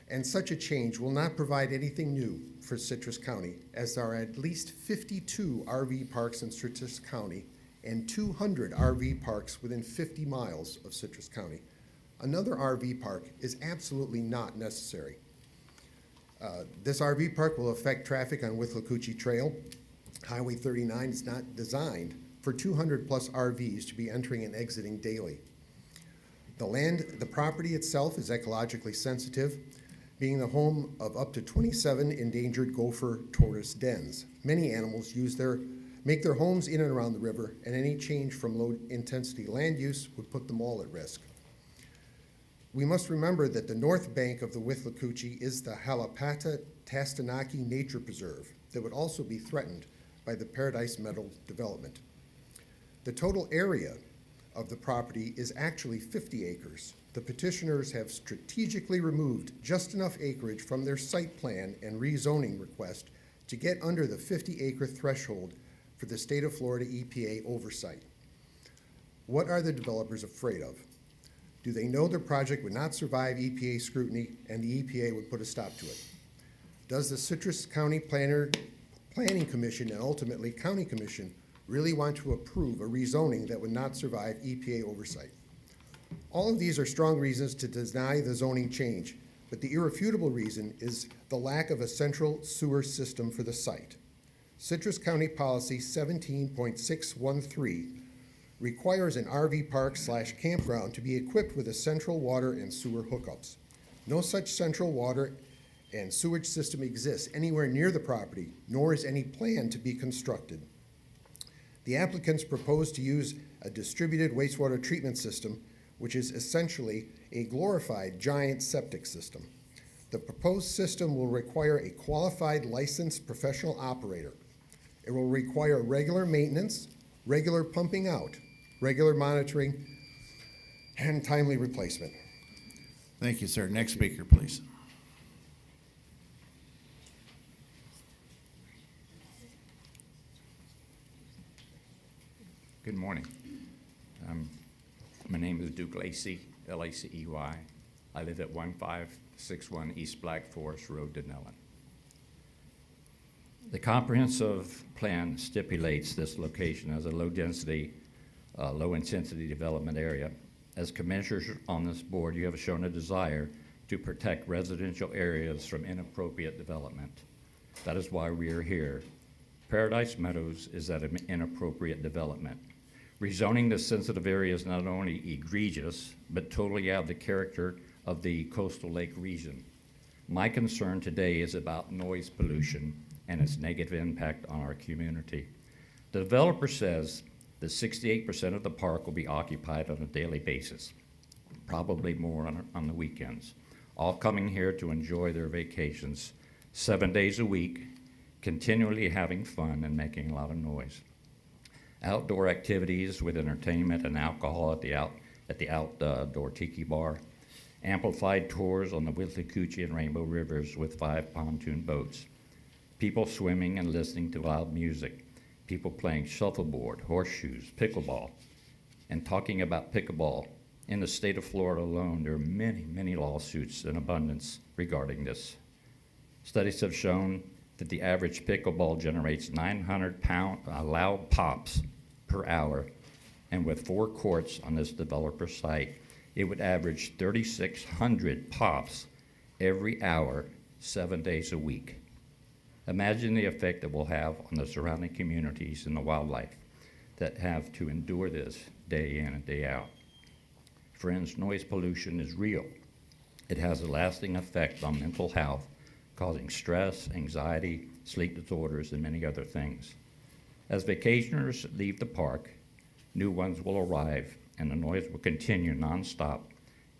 And such a change will not provide anything new for Citrus County, as there are at least 52 RV parks in Citrus County and 200 RV parks within 50 miles of Citrus County. Another RV park is absolutely not necessary. This RV park will affect traffic on Withlacoochee Trail. Highway 39 is not designed for 200 plus RVs to be entering and exiting daily. The property itself is ecologically sensitive, being the home of up to 27 endangered gopher tortoise dens. Many animals make their homes in and around the river, and any change from low-intensity land use would put them all at risk. We must remember that the north bank of the Withlacoochee is the Halapata-Tastanaki Nature Preserve that would also be threatened by the Paradise Meadow development. The total area of the property is actually 50 acres. The petitioners have strategically removed just enough acreage from their site plan and rezoning request to get under the 50-acre threshold for the state of Florida EPA oversight. What are the developers afraid of? Do they know their project would not survive EPA scrutiny and the EPA would put a stop to it? Does the Citrus County Planning Commission and ultimately County Commission really want to approve a rezoning that would not survive EPA oversight? All of these are strong reasons to deny the zoning change, but the irrefutable reason is the lack of a central sewer system for the site. Citrus County Policy 17.613 requires an RV park/campground to be equipped with a central water and sewer hookups. No such central water and sewage system exists anywhere near the property, nor is any plan to be constructed. The applicants propose to use a distributed wastewater treatment system, which is essentially a glorified giant septic system. The proposed system will require a qualified licensed professional operator. It will require regular maintenance, regular pumping out, regular monitoring, and timely replacement.
Thank you, sir. Next speaker, please.
Good morning. My name is Duke Lacey, L-A-C-E-Y. I live at 1561 East Black Forest Road, Denellen. The comprehensive plan stipulates this location as a low-density, low-intensity development area. As commissioners on this board, you have shown a desire to protect residential areas from inappropriate development. That is why we are here. Paradise Meadows is at an inappropriate development. Rezoning this sensitive area is not only egregious, but totally out of the character of the coastal lake region. My concern today is about noise pollution and its negative impact on our community. The developer says that 68% of the park will be occupied on a daily basis, probably more on the weekends, all coming here to enjoy their vacations 7 days a week, continually having fun and making a lot of noise. Outdoor activities with entertainment and alcohol at the outdoor tiki bar, amplified tours on the Withlacoochee and Rainbow Rivers with 5 pontoon boats, people swimming and listening to loud music, people playing shuffleboard, horseshoes, pickleball. And talking about pickleball, in the state of Florida alone, there are many, many lawsuits in abundance regarding this. Studies have shown that the average pickleball generates 900 loud pops per hour, and with 4 courts on this developer site, it would average 3,600 pops every hour, 7 days a week. Imagine the effect it will have on the surrounding communities and the wildlife that have to endure this day in and day out. Friends, noise pollution is real. It has a lasting effect on mental health, causing stress, anxiety, sleep disorders, and many other things. As vacationers leave the park, new ones will arrive, and the noise will continue nonstop,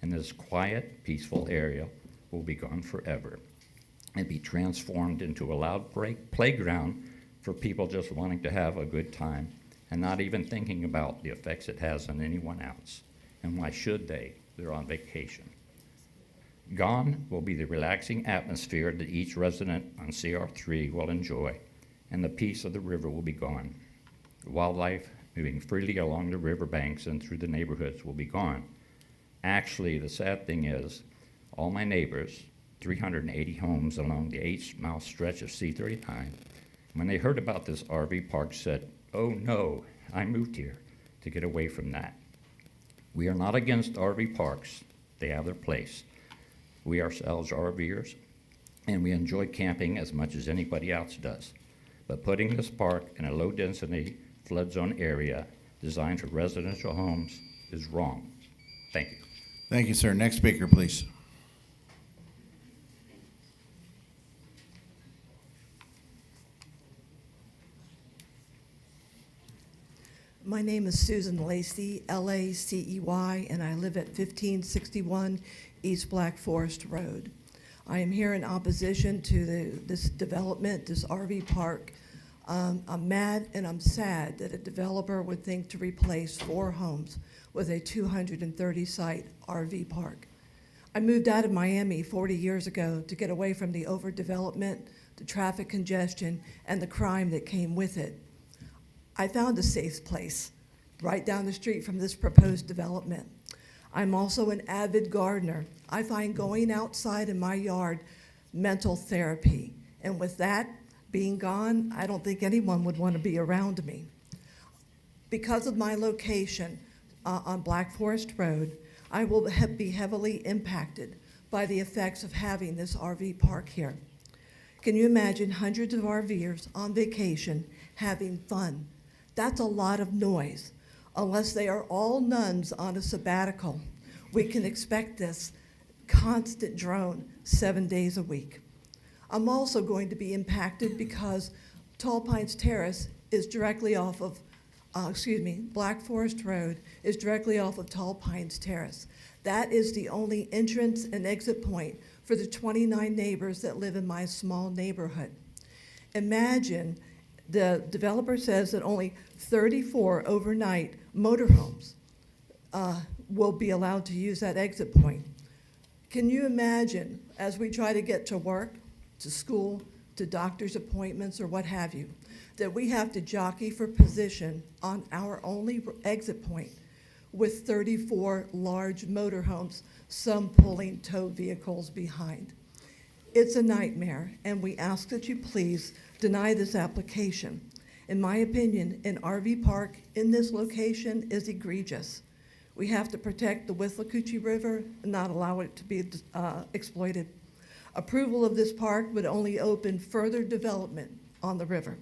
and this quiet, peaceful area will be gone forever and be transformed into a loud playground for people just wanting to have a good time and not even thinking about the effects it has on anyone else. And why should they? They're on vacation. Gone will be the relaxing atmosphere that each resident on CR3 will enjoy, and the peace of the river will be gone. Wildlife moving freely along the riverbanks and through the neighborhoods will be gone. Actually, the sad thing is, all my neighbors, 380 homes along the 8-mile stretch of C39, when they heard about this RV park, said, "Oh no, I moved here to get away from that." We are not against RV parks. They have their place. We ourselves are RVers, and we enjoy camping as much as anybody else does. But putting this park in a low-density flood zone area designed for residential homes is wrong. Thank you.
Thank you, sir. Next speaker, please.
My name is Susan Lacey, Lacey, and I live at 1561 East Black Forest Road. I am here in opposition to this development, this RV park. I'm mad and I'm sad that a developer would think to replace 4 homes with a 230-site RV park. I moved out of Miami 40 years ago to get away from the overdevelopment, the traffic congestion, and the crime that came with it. I found a safe place right down the street from this proposed development. I'm also an avid gardener. I find going outside in my yard mental therapy. And with that being gone, I don't think anyone would want to be around me. Because of my location on Black Forest Road, I will be heavily impacted by the effects of having this RV park here. Can you imagine hundreds of RVers on vacation having fun? That's a lot of noise. Unless they are all nuns on a sabbatical, we can expect this constant drone 7 days a week. I'm also going to be impacted because Tall Pines Terrace is directly off of, Black Forest Road is directly off of Tall Pines Terrace. That is the only entrance and exit point for the 29 neighbors that live in my small neighborhood. Imagine the developer says that only 34 overnight motorhomes will be allowed to use that exit point. Can you imagine, as we try to get to work, to school, to doctor's appointments, or what have you, that we have to jockey for position on our only exit point with 34 large motorhomes, some pulling tow vehicles behind? It's a nightmare, and we ask that you please deny this application. In my opinion, an RV park in this location is egregious. We have to protect the Withlacoochee River and not allow it to be exploited. Approval of this park would only open further development on the river.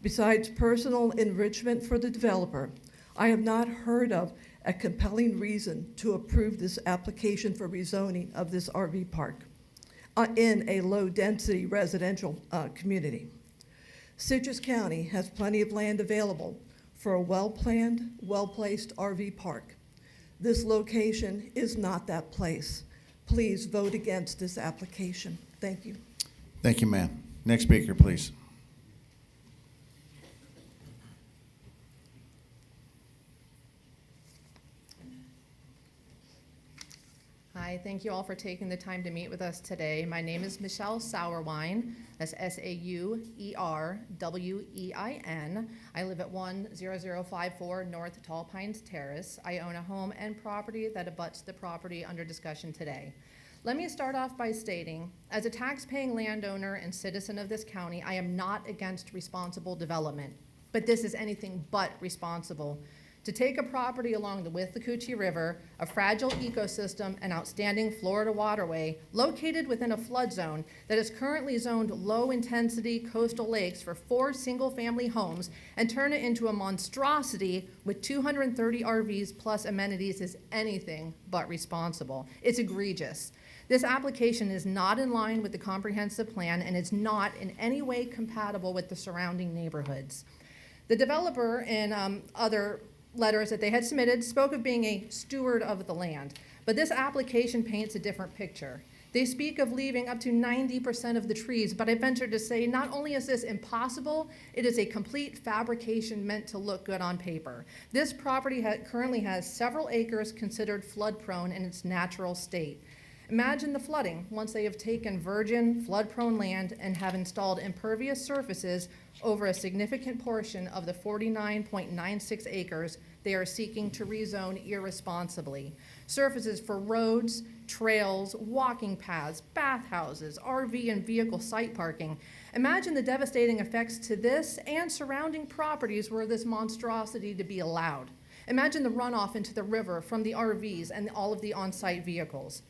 Besides personal enrichment for the developer, I have not heard of a compelling reason to approve this application for rezoning of this RV park in a low-density residential community. Citrus County has plenty of land available for a well-planned, well-placed RV park. This location is not that place. Please vote against this application. Thank you.
Thank you, ma'am. Next speaker, please.
Hi, thank you all for taking the time to meet with us today. My name is Michelle Sauerwein. That's Sauerwein. I live at 10054 North Tall Pines Terrace. I own a home and property that abuts the property under discussion today. Let me start off by stating, as a tax-paying landowner and citizen of this county, I am not against responsible development, but this is anything but responsible. To take a property along the Withlacoochee River, a fragile ecosystem and outstanding Florida waterway located within a flood zone that is currently zoned low-intensity coastal lakes for 4 single-family homes and turn it into a monstrosity with 230 RVs plus amenities is anything but responsible. It's egregious. This application is not in line with the comprehensive plan and is not in any way compatible with the surrounding neighborhoods. The developer and other letters that they had submitted spoke of being a steward of the land, but this application paints a different picture. They speak of leaving up to 90% of the trees, but I venture to say not only is this impossible, it is a complete fabrication meant to look good on paper. This property currently has several acres considered flood prone in its natural state. Imagine the flooding once they have taken virgin, flood-prone land and have installed impervious surfaces over a significant portion of the 49.96 acres they are seeking to rezone irresponsibly. Surfaces for roads, trails, walking paths, bathhouses, RV and vehicle site parking. Imagine the devastating effects to this and surrounding properties were this monstrosity to be allowed. Imagine the runoff into the river from the RVs and all of the on-site vehicles.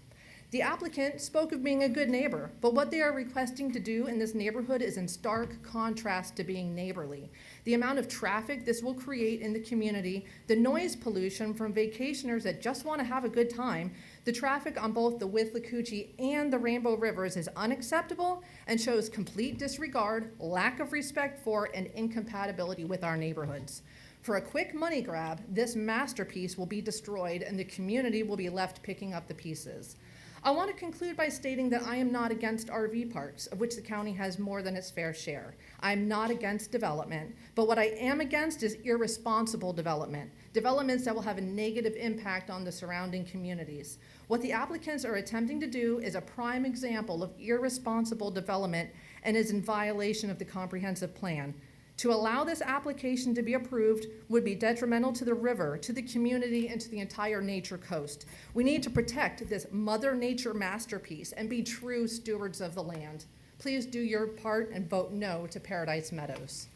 The applicant spoke of being a good neighbor, but what they are requesting to do in this neighborhood is in stark contrast to being neighborly. The amount of traffic this will create in the community, the noise pollution from vacationers that just want to have a good time, the traffic on both the Withlacoochee and the Rainbow Rivers is unacceptable and shows complete disregard, lack of respect for, and incompatibility with our neighborhoods. For a quick money grab, this masterpiece will be destroyed and the community will be left picking up the pieces. I want to conclude by stating that I am not against RV parks, of which the county has more than its fair share. I'm not against development, but what I am against is irresponsible development, developments that will have a negative impact on the surrounding communities. What the applicants are attempting to do is a prime example of irresponsible development and is in violation of the comprehensive plan. To allow this application to be approved would be detrimental to the river, to the community, and to the entire nature coast. We need to protect this Mother Nature masterpiece and be true stewards of the land. Please do your part and vote no to Paradise Meadows.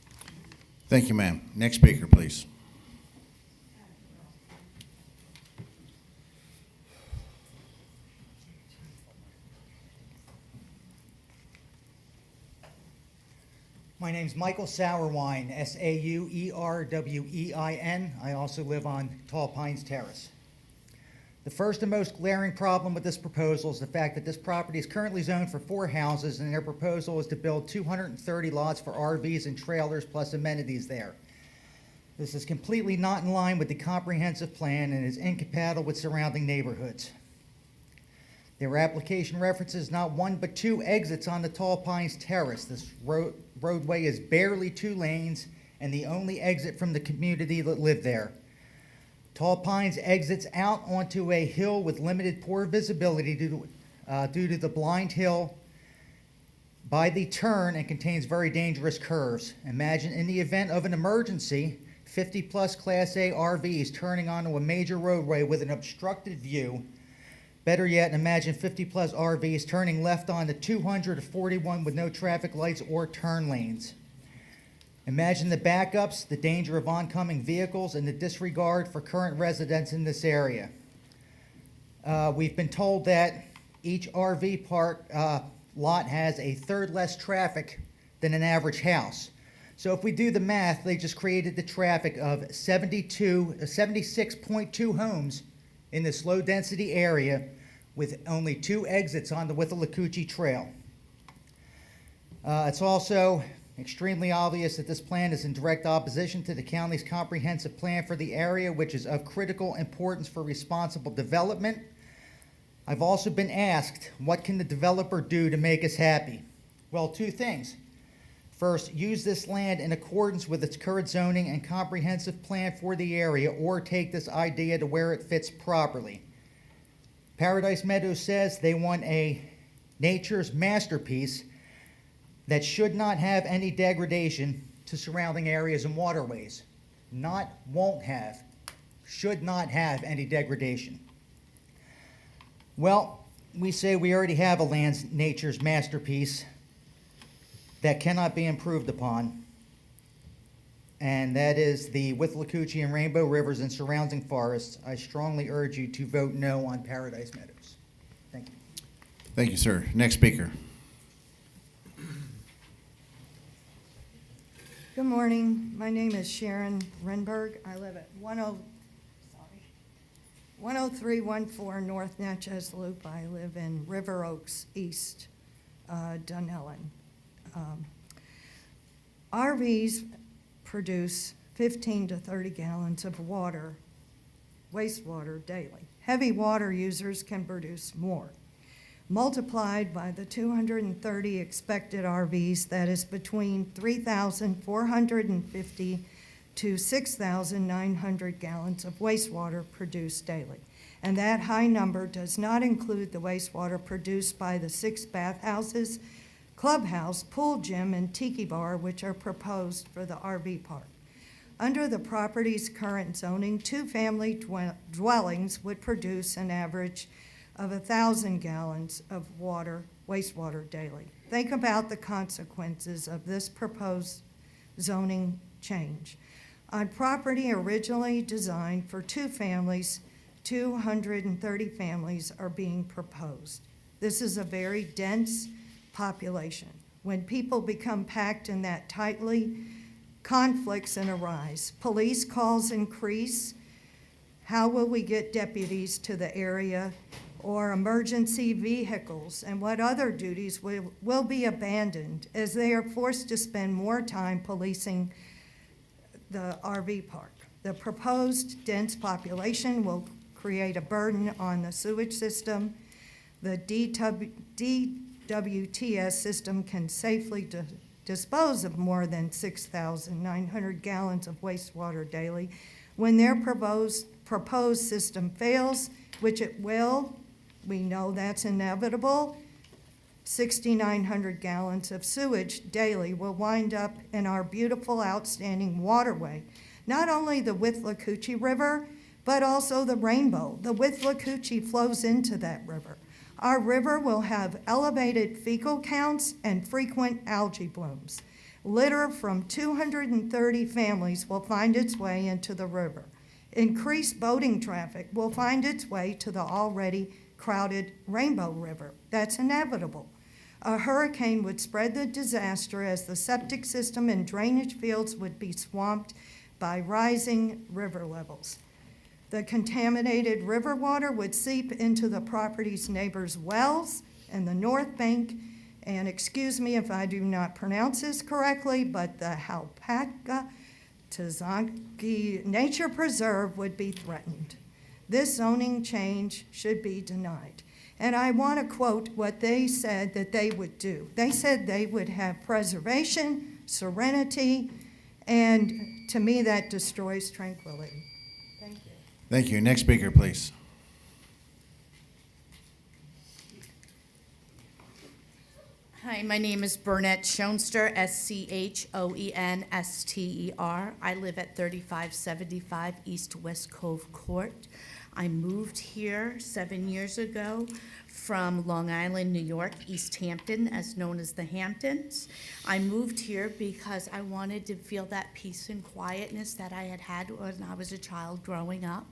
Thank you, ma'am. Next speaker, please.
My name's Michael Sauerwein, S-A-U-E-R-W-E-I-N. I also live on Tall Pines Terrace. The first and most glaring problem with this proposal is the fact that this property is currently zoned for 4 houses, and their proposal is to build 230 lots for RVs and trailers plus amenities there. This is completely not in line with the comprehensive plan and is incompatible with surrounding neighborhoods. Their application references not 1 but 2 exits on the Tall Pines Terrace. This roadway is barely 2 lanes and the only exit from the community that live there. Tall Pines exits out onto a hill with limited poor visibility due to the blind hill by the turn and contains very dangerous curves. Imagine in the event of an emergency, 50-plus Class A RVs turning onto a major roadway with an obstructed view. Better yet, imagine 50-plus RVs turning left onto 241 with no traffic lights or turn lanes. Imagine the backups, the danger of oncoming vehicles, and the disregard for current residents in this area. We've been told that each RV park lot has a third less traffic than an average house. So if we do the math, they just created the traffic of 76.2 homes in this low-density area with only 2 exits on the Withlacoochee Trail. It's also extremely obvious that this plan is in direct opposition to the county's comprehensive plan for the area, which is of critical importance for responsible development. I've also been asked, what can the developer do to make us happy? Well, 2 things. First, use this land in accordance with its current zoning and comprehensive plan for the area, or take this idea to where it fits properly. Paradise Meadows says they want a nature's masterpiece that should not have any degradation to surrounding areas and waterways. Not won't have, should not have any degradation. Well, we say we already have a nature's masterpiece that cannot be improved upon, and that is the Withlacoochee and Rainbow Rivers and surrounding forests. I strongly urge you to vote no on Paradise Meadows. Thank you.
Thank you, sir. Next speaker.
Good morning. My name is Sharon Renberg. I live at 10314 North Natchez Loop. I live in River Oaks East, Dunellen. RVs produce 15 to 30 gallons of water, wastewater daily. Heavy water users can produce more. Multiplied by the 230 expected RVs, that is between 3,450 to 6,900 gallons of wastewater produced daily. And that high number does not include the wastewater produced by the 6 bathhouses, clubhouse, pool gym, and tiki bar, which are proposed for the RV park. Under the property's current zoning, 2-family dwellings would produce an average of 1,000 gallons of wastewater daily. Think about the consequences of this proposed zoning change. On property originally designed for 2 families, 230 families are being proposed. This is a very dense population. When people become packed in that tightly, conflicts arise. Police calls increase. How will we get deputies to the area, or emergency vehicles, and what other duties will be abandoned as they are forced to spend more time policing the RV park? The proposed dense population will create a burden on the sewage system. The DWTS system can safely dispose of more than 6,900 gallons of wastewater daily. When their proposed system fails, which it will, we know that's inevitable, 6,900 gallons of sewage daily will wind up in our beautiful, outstanding waterway. Not only the Withlacoochee River, but also the Rainbow. The Withlacoochee flows into that river. Our river will have elevated fecal counts and frequent algae blooms. Litter from 230 families will find its way into the river. Increased boating traffic will find its way to the already crowded Rainbow River. That's inevitable. A hurricane would spread the disaster as the septic system and drainage fields would be swamped by rising river levels. The contaminated river water would seep into the property's neighbors' wells and the North Bank, and excuse me if I do not pronounce this correctly, but the Halpaka Tazanki Nature Preserve would be threatened. This zoning change should be denied. And I want to quote what they said that they would do. They said they would have preservation, serenity, and to me that destroys tranquility. Thank you.
Thank you. Next speaker, please.
Hi, my name is Burnett Schoenster, Schoenster. I live at 3575 East West Cove Court. I moved here 7 years ago from Long Island, New York, East Hampton, as known as the Hamptons. I moved here because I wanted to feel that peace and quietness that I had when I was a child growing up.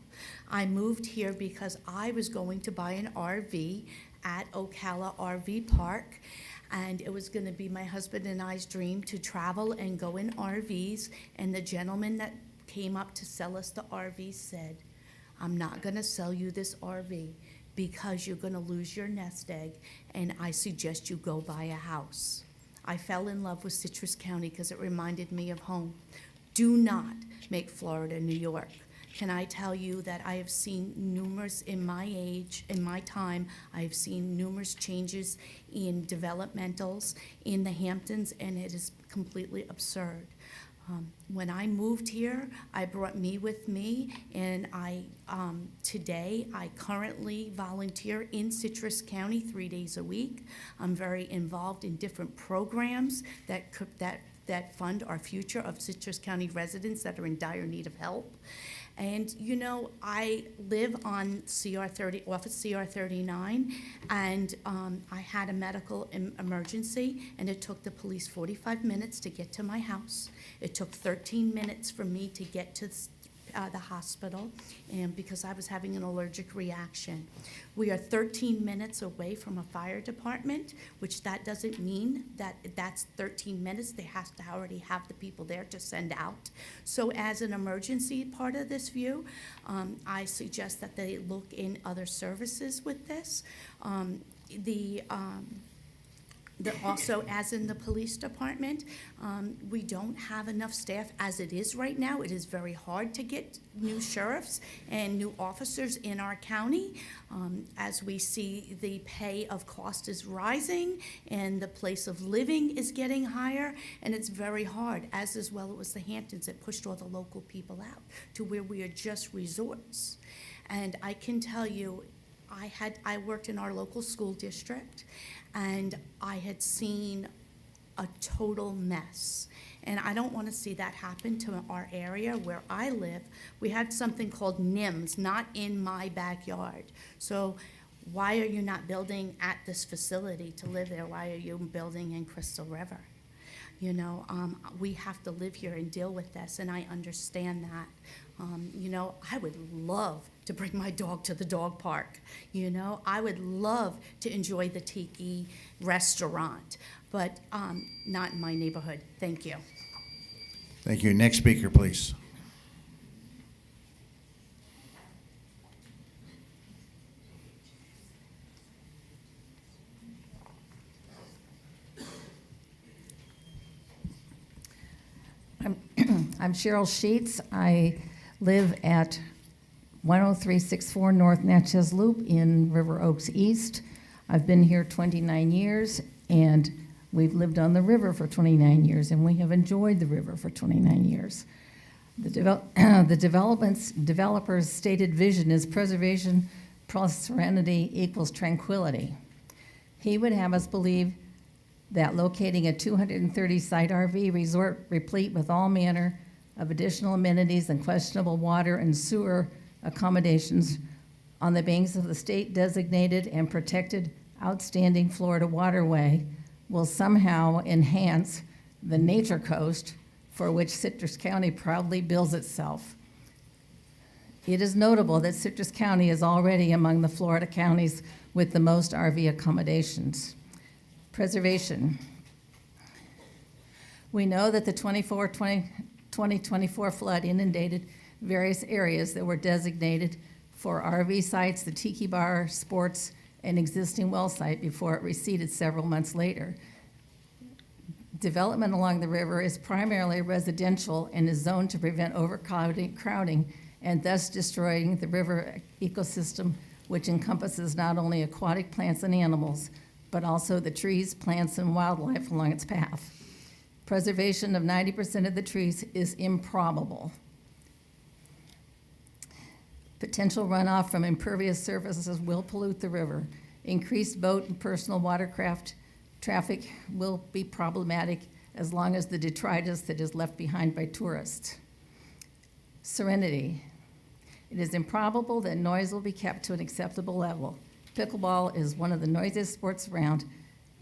I moved here because I was going to buy an RV at Ocala RV Park, and it was going to be my husband and I's dream to travel and go in RVs, and the gentleman that came up to sell us the RV said, "I'm not going to sell you this RV because you're going to lose your nest egg, and I suggest you go buy a house." I fell in love with Citrus County because it reminded me of home. Do not make Florida New York. Can I tell you that I have seen numerous, in my age, in my time, I have seen numerous changes in developmentals in the Hamptons, and it is completely absurd. When I moved here, I brought me with me, and today I currently volunteer in Citrus County 3 days a week. I'm very involved in different programs that fund our future of Citrus County residents that are in dire need of help. And you know, I live on off of CR 39, and I had a medical emergency, and it took the police 45 minutes to get to my house. It took 13 minutes for me to get to the hospital, and because I was having an allergic reaction. We are 13 minutes away from a fire department, which that doesn't mean that that's 13 minutes. They have to already have the people there to send out. So as an emergency part of this view, I suggest that they look in other services with this. Also, as in the police department, we don't have enough staff as it is right now. It is very hard to get new sheriffs and new officers in our county. As we see, the pay of cost is rising and the place of living is getting higher, and it's very hard. As well, it was the Hamptons that pushed all the local people out to where we are just resorts. And I can tell you, I worked in our local school district, and I had seen a total mess. And I don't want to see that happen to our area where I live. We had something called NIMS, not in my backyard. So why are you not building at this facility to live there? Why are you building in Crystal River? You know, we have to live here and deal with this, and I understand that. You know, I would love to bring my dog to the dog park. You know, I would love to enjoy the tiki restaurant, but not in my neighborhood. Thank you.
Thank you. Next speaker, please.
I'm Cheryl Sheets. I live at 10364 North Natchez Loop in River Oaks East. I've been here 29 years, and we've lived on the river for 29 years, and we have enjoyed the river for 29 years. The developer's stated vision is preservation plus serenity equals tranquility. He would have us believe that locating a 230-site RV resort replete with all manner of additional amenities and questionable water and sewer accommodations on the banks of the state-designated and protected outstanding Florida waterway will somehow enhance the nature coast for which Citrus County proudly bills itself. It is notable that Citrus County is already among the Florida counties with the most RV accommodations. Preservation. We know that the 2024 flood inundated various areas that were designated for RV sites, the Tiki Bar, sports, and existing well site before it receded several months later. Development along the river is primarily residential and is zoned to prevent overcrowding and thus destroying the river ecosystem, which encompasses not only aquatic plants and animals, but also the trees, plants, and wildlife along its path. Preservation of 90% of the trees is improbable. Potential runoff from impervious surfaces will pollute the river. Increased boat and personal watercraft traffic will be problematic as long as the detritus that is left behind by tourists. Serenity. It is improbable that noise will be kept to an acceptable level. Pickleball is one of the noisiest sports around,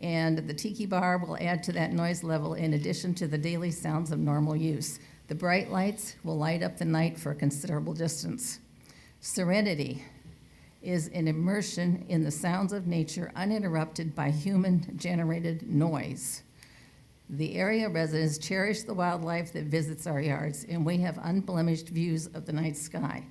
and the Tiki Bar will add to that noise level in addition to the daily sounds of normal use. The bright lights will light up the night for a considerable distance. Serenity is an immersion in the sounds of nature uninterrupted by human-generated noise. The area residents cherish the wildlife that visits our yards, and we have unblemished views of the night sky.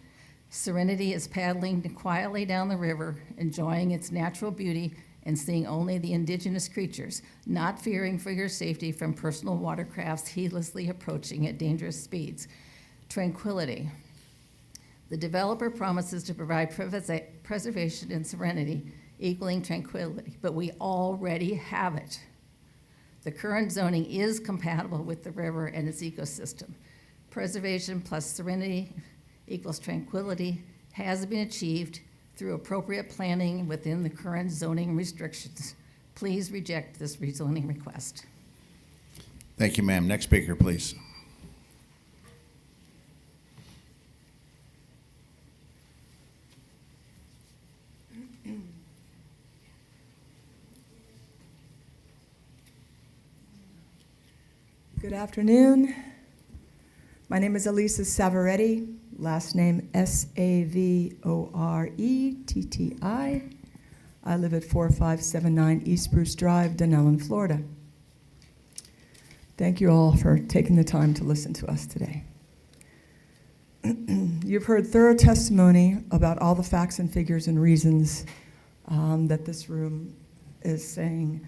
Serenity is paddling quietly down the river, enjoying its natural beauty and seeing only the indigenous creatures, not fearing for your safety from personal watercrafts heedlessly approaching at dangerous speeds. Tranquility. The developer promises to provide preservation and serenity equaling tranquility, but we already have it. The current zoning is compatible with the river and its ecosystem. Preservation plus serenity equals tranquility has been achieved through appropriate planning within the current zoning restrictions. Please reject this rezoning request.
Thank you, ma'am. Next speaker, please.
Good afternoon. My name is Elisa Savaretti, last name S-A-V-O-R-E-T-T-I. I live at 4579 East Bruce Drive, Dunellen, Florida. Thank you all for taking the time to listen to us today. You've heard thorough testimony about all the facts and figures and reasons that this room is saying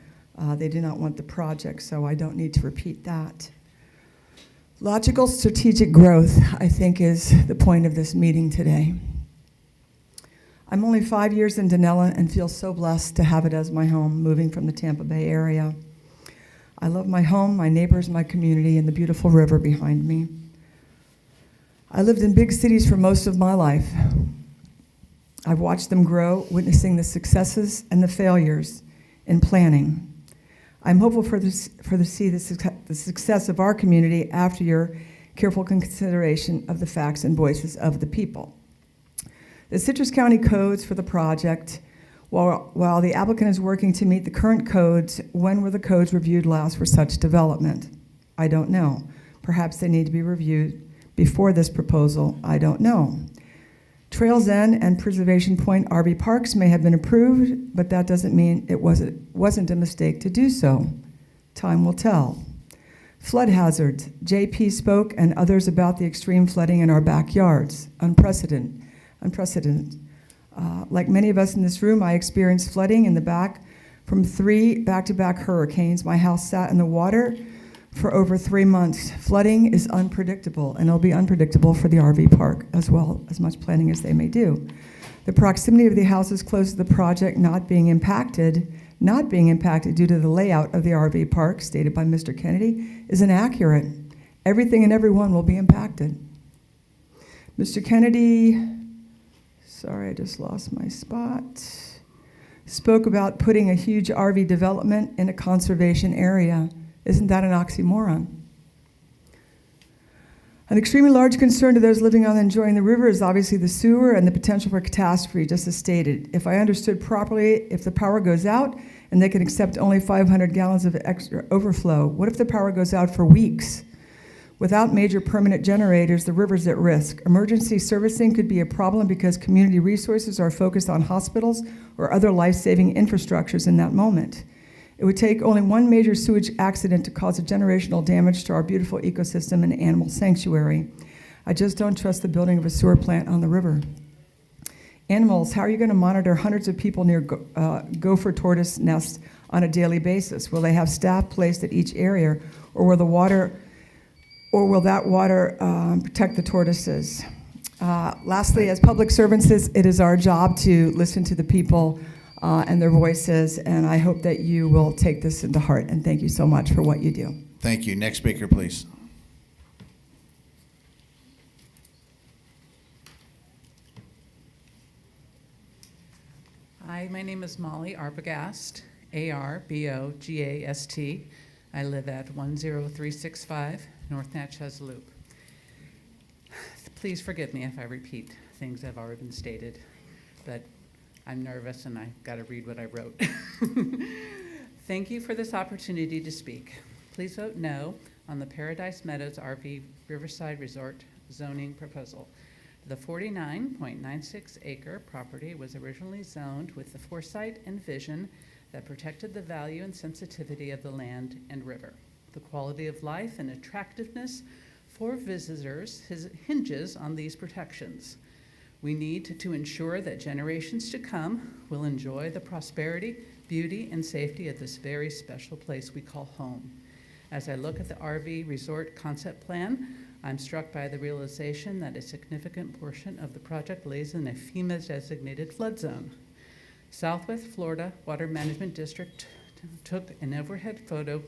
they do not want the project, so I don't need to repeat that. Logical strategic growth, I think, is the point of this meeting today. I'm only 5 years in Dunellen and feel so blessed to have it as my home, moving from the Tampa Bay area. I love my home, my neighbors, my community, and the beautiful river behind me. I lived in big cities for most of my life. I've watched them grow, witnessing the successes and the failures in planning. I'm hopeful to see the success of our community after your careful consideration of the facts and voices of the people. The Citrus County codes for the project, while the applicant is working to meet the current codes, when were the codes reviewed last for such development? I don't know. Perhaps they need to be reviewed before this proposal. I don't know. Trails End and Preservation Point RV parks may have been approved, but that doesn't mean it wasn't a mistake to do so. Time will tell. Flood hazards. JP spoke and others about the extreme flooding in our backyards. Unprecedented. Like many of us in this room, I experienced flooding in the back from 3 back-to-back hurricanes. My house sat in the water for over 3 months. Flooding is unpredictable, and it'll be unpredictable for the RV park as well, as much planning as they may do. The proximity of the houses close to the project not being impacted due to the layout of the RV park, stated by Mr. Kennedy, is inaccurate. Everything and everyone will be impacted. Mr. Kennedy, sorry, I just lost my spot, spoke about putting a huge RV development in a conservation area. Isn't that an oxymoron? An extremely large concern to those living on and enjoying the river is obviously the sewer and the potential for catastrophe, just as stated. If I understood properly, if the power goes out and they can accept only 500 gallons of extra overflow, what if the power goes out for weeks? Without major permanent generators, the river's at risk. Emergency servicing could be a problem because community resources are focused on hospitals or other life-saving infrastructures in that moment. It would take only one major sewage accident to cause a generational damage to our beautiful ecosystem and animal sanctuary. I just don't trust the building of a sewer plant on the river. Animals, how are you going to monitor hundreds of people near gopher tortoise nests on a daily basis? Will they have staff placed at each area, or will that water protect the tortoises? Lastly, as public servants, it is our job to listen to the people and their voices, and I hope that you will take this into heart, and thank you so much for what you do.
Thank you. Next speaker, please.
Hi, my name is Molly Arbogast, Arbogast. I live at 10365 North Natchez Loop. Please forgive me if I repeat things that have already been stated, but I'm nervous and I got to read what I wrote. Thank you for this opportunity to speak. Please vote no on the Paradise Meadows RV Riverside Resort zoning proposal. The 49.96 acre property was originally zoned with the foresight and vision that protected the value and sensitivity of the land and river. The quality of life and attractiveness for visitors hinges on these protections. We need to ensure that generations to come will enjoy the prosperity, beauty, and safety of this very special place we call home. As I look at the RV resort concept plan, I'm struck by the realization that a significant portion of the project lays in a FEMA-designated flood zone. Southwest Florida Water Management District took an overhead photo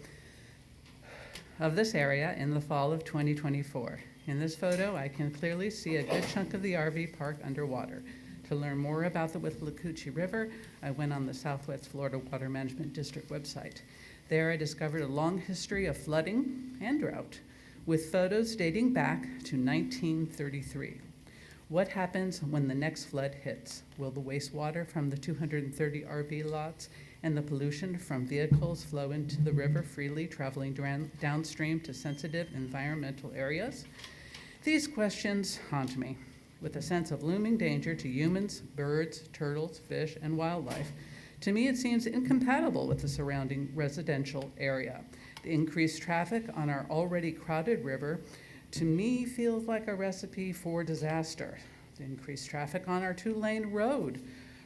of this area in the fall of 2024. In this photo, I can clearly see a good chunk of the RV park underwater. To learn more about the Withlacoochee River, I went on the Southwest Florida Water Management District website. There I discovered a long history of flooding and drought, with photos dating back to 1933. What happens when the next flood hits? Will the wastewater from the 230 RV lots and the pollution from vehicles flow into the river freely, traveling downstream to sensitive environmental areas? These questions haunt me. With a sense of looming danger to humans, birds, turtles, fish, and wildlife, to me it seems incompatible with the surrounding residential area. The increased traffic on our already crowded river, to me, feels like a recipe for disaster. The increased traffic on our two-lane road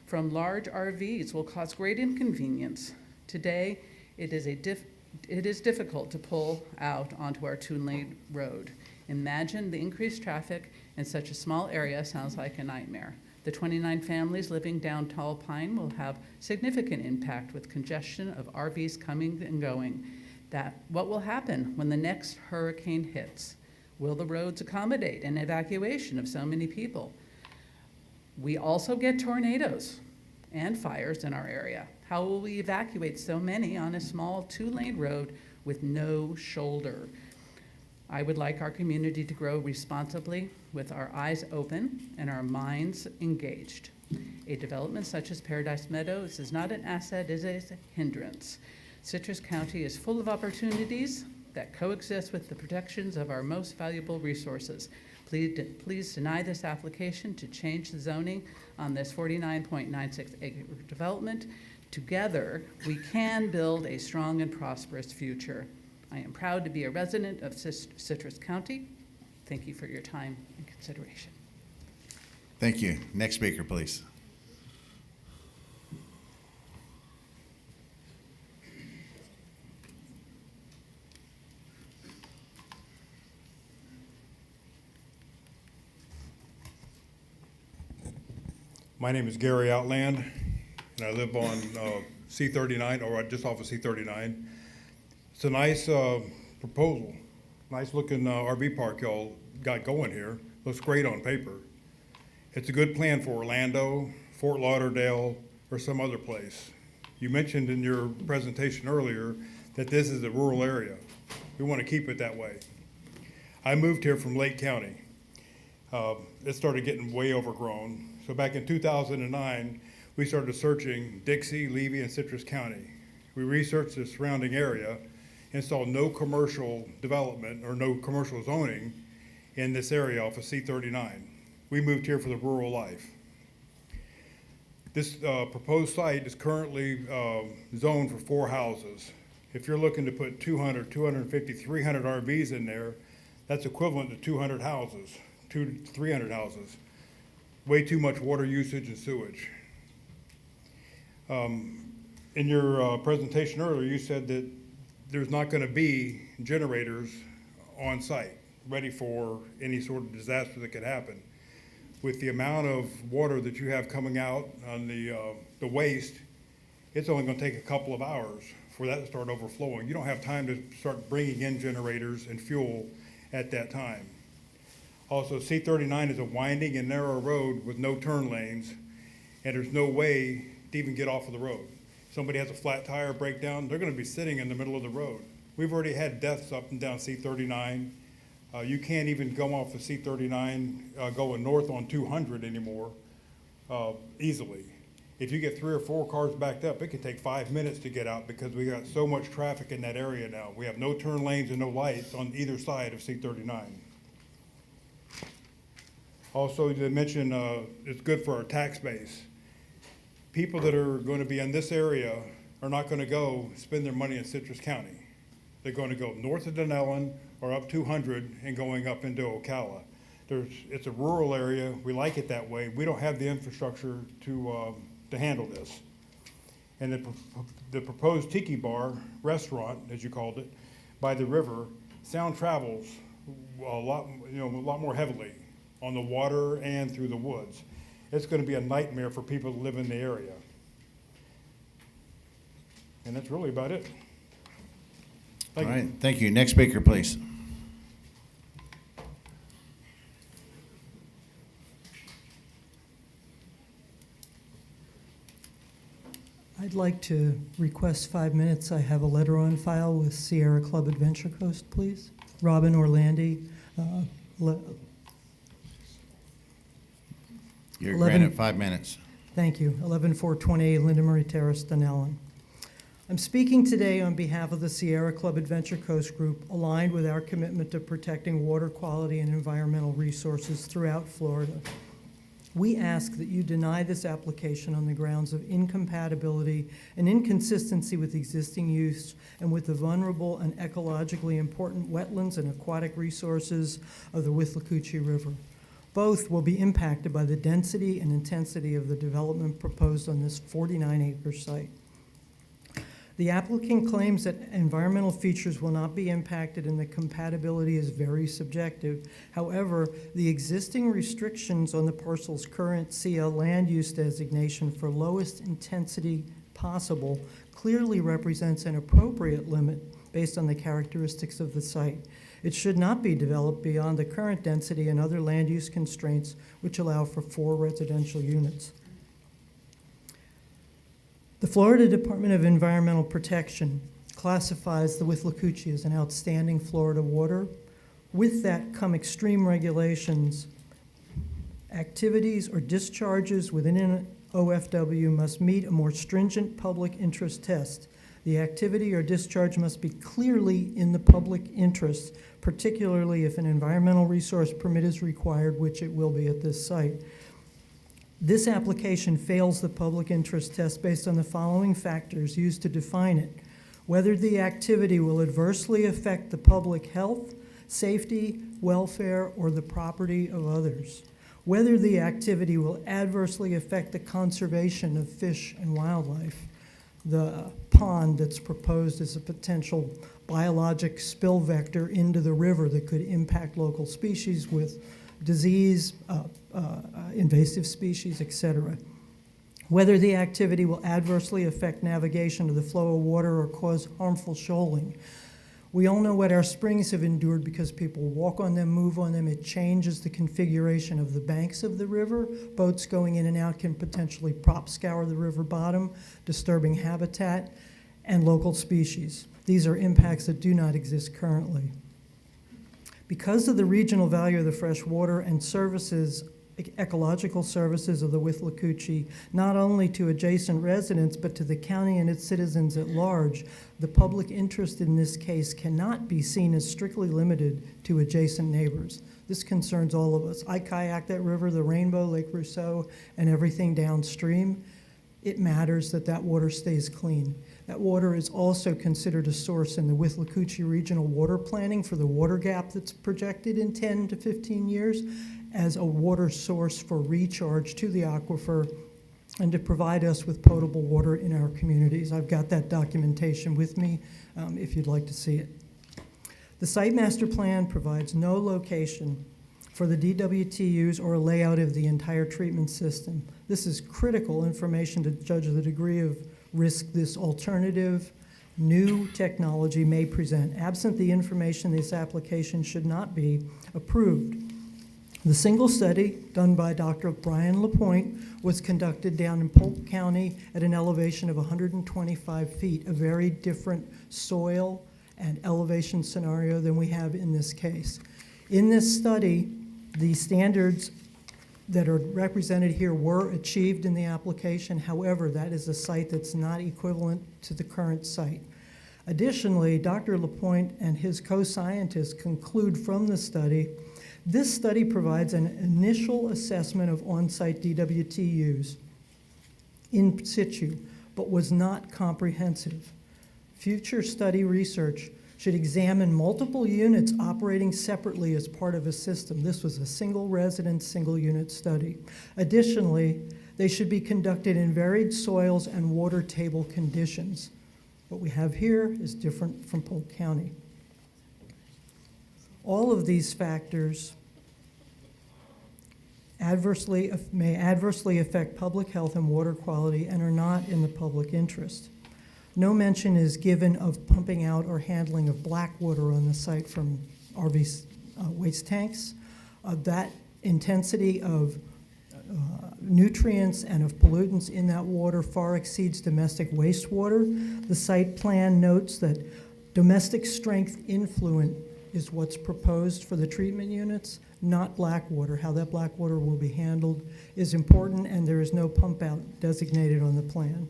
from large RVs will cause great inconvenience. Today, it is difficult to pull out onto our two-lane road. Imagine the increased traffic in such a small area. Sounds like a nightmare. The 29 families living down Tall Pine will have significant impact with congestion of RVs coming and going. What will happen when the next hurricane hits? Will the roads accommodate an evacuation of so many people? We also get tornadoes and fires in our area. How will we evacuate so many on a small 2-lane road with no shoulder? I would like our community to grow responsibly with our eyes open and our minds engaged. A development such as Paradise Meadows is not an asset, it is a hindrance. Citrus County is full of opportunities that coexist with the protections of our most valuable resources. Please deny this application to change the zoning on this 49.96 acre development. Together, we can build a strong and prosperous future. I am proud to be a resident of Citrus County. Thank you for your time and consideration.
Thank you. Next speaker, please.
My name is Gary Outland, and I live on C39, or just off of C39. It's a nice proposal, nice looking RV park y'all got going here. Looks great on paper. It's a good plan for Orlando, Fort Lauderdale, or some other place. You mentioned in your presentation earlier that this is a rural area. We want to keep it that way. I moved here from Lake County. It started getting way overgrown. So back in 2009, we started searching Dixie, Levy, and Citrus County. We researched the surrounding area and saw no commercial development or no commercial zoning in this area off of C39. We moved here for the rural life. This proposed site is currently zoned for 4 houses. If you're looking to put 200, 250, 300 RVs in there, that's equivalent to 200 houses, 200 to 300 houses. Way too much water usage and sewage. In your presentation earlier, you said that there's not going to be generators on site ready for any sort of disaster that could happen. With the amount of water that you have coming out on the waste, it's only going to take a couple of hours for that to start overflowing. You don't have time to start bringing in generators and fuel at that time. Also, C39 is a winding and narrow road with no turn lanes, and there's no way to even get off of the road. Somebody has a flat tire breakdown, they're going to be sitting in the middle of the road. We've already had deaths up and down C39. You can't even go off of C39 going north on 200 anymore easily. If you get 3 or 4 cars backed up, it can take 5 minutes to get out because we got so much traffic in that area now. We have no turn lanes and no lights on either side of C39. Also, they mentioned it's good for our tax base. People that are going to be in this area are not going to go spend their money in Citrus County. They're going to go north of Denellen or up 200 and going up into Ocala. It's a rural area. We like it that way. We don't have the infrastructure to handle this. And the proposed tiki bar restaurant, as you called it, by the river, sound travels a lot more heavily on the water and through the woods. It's going to be a nightmare for people that live in the area. And that's really about it.
All right, thank you. Next speaker, please.
I'd like to request 5 minutes. I have a letter on file with Sierra Club Adventure Coast, please. Robin Orlandi.
You're granted 5 minutes.
Thank you. 11428 Linda Marie Terrace, Dunellen. I'm speaking today on behalf of the Sierra Club Adventure Coast Group, aligned with our commitment to protecting water quality and environmental resources throughout Florida. We ask that you deny this application on the grounds of incompatibility and inconsistency with existing use and with the vulnerable and ecologically important wetlands and aquatic resources of the Withlacoochee River. Both will be impacted by the density and intensity of the development proposed on this 49-acre site. The applicant claims that environmental features will not be impacted and the compatibility is very subjective. However, the existing restrictions on the parcel's current CL land use designation for lowest intensity possible clearly represents an appropriate limit based on the characteristics of the site. It should not be developed beyond the current density and other land use constraints which allow for 4 residential units. The Florida Department of Environmental Protection classifies the Withlacoochee as an outstanding Florida water. With that come extreme regulations. Activities or discharges within an OFW must meet a more stringent public interest test. The activity or discharge must be clearly in the public interest, particularly if an environmental resource permit is required, which it will be at this site. This application fails the public interest test based on the following factors used to define it: whether the activity will adversely affect the public health, safety, welfare, or the property of others; whether the activity will adversely affect the conservation of fish and wildlife. The pond that's proposed is a potential biologic spill vector into the river that could impact local species with disease, invasive species, etc. Whether the activity will adversely affect navigation of the flow of water or cause harmful shoaling. We all know what our springs have endured because people walk on them, move on them. It changes the configuration of the banks of the river. Boats going in and out can potentially prop scour the river bottom, disturbing habitat and local species. These are impacts that do not exist currently. Because of the regional value of the fresh water and services, ecological services of the Withlacoochee, not only to adjacent residents, but to the county and its citizens at large, the public interest in this case cannot be seen as strictly limited to adjacent neighbors. This concerns all of us. I kayak that river, the Rainbow, Lake Rousseau, and everything downstream. It matters that that water stays clean. That water is also considered a source in the Withlacoochee Regional Water Planning for the water gap that's projected in 10 to 15 years as a water source for recharge to the aquifer and to provide us with potable water in our communities. I've got that documentation with me if you'd like to see it. The site master plan provides no location for the DWTUs or a layout of the entire treatment system. This is critical information to judge the degree of risk this alternative new technology may present. Absent the information, this application should not be approved. The single study done by Dr. Brian LaPointe was conducted down in Polk County at an elevation of 125 feet, a very different soil and elevation scenario than we have in this case. In this study, the standards that are represented here were achieved in the application. However, that is a site that's not equivalent to the current site. Additionally, Dr. LaPointe and his co-scientists conclude from the study, this study provides an initial assessment of on-site DWTUs in situ, but was not comprehensive. Future study research should examine multiple units operating separately as part of a system. This was a single resident, single unit study. Additionally, they should be conducted in varied soils and water table conditions. What we have here is different from Polk County. All of these factors may adversely affect public health and water quality and are not in the public interest. No mention is given of pumping out or handling of black water on the site from RV waste tanks. That intensity of nutrients and of pollutants in that water far exceeds domestic wastewater. The site plan notes that domestic strength influent is what's proposed for the treatment units, not black water. How that black water will be handled is important, and there is no pump out designated on the plan.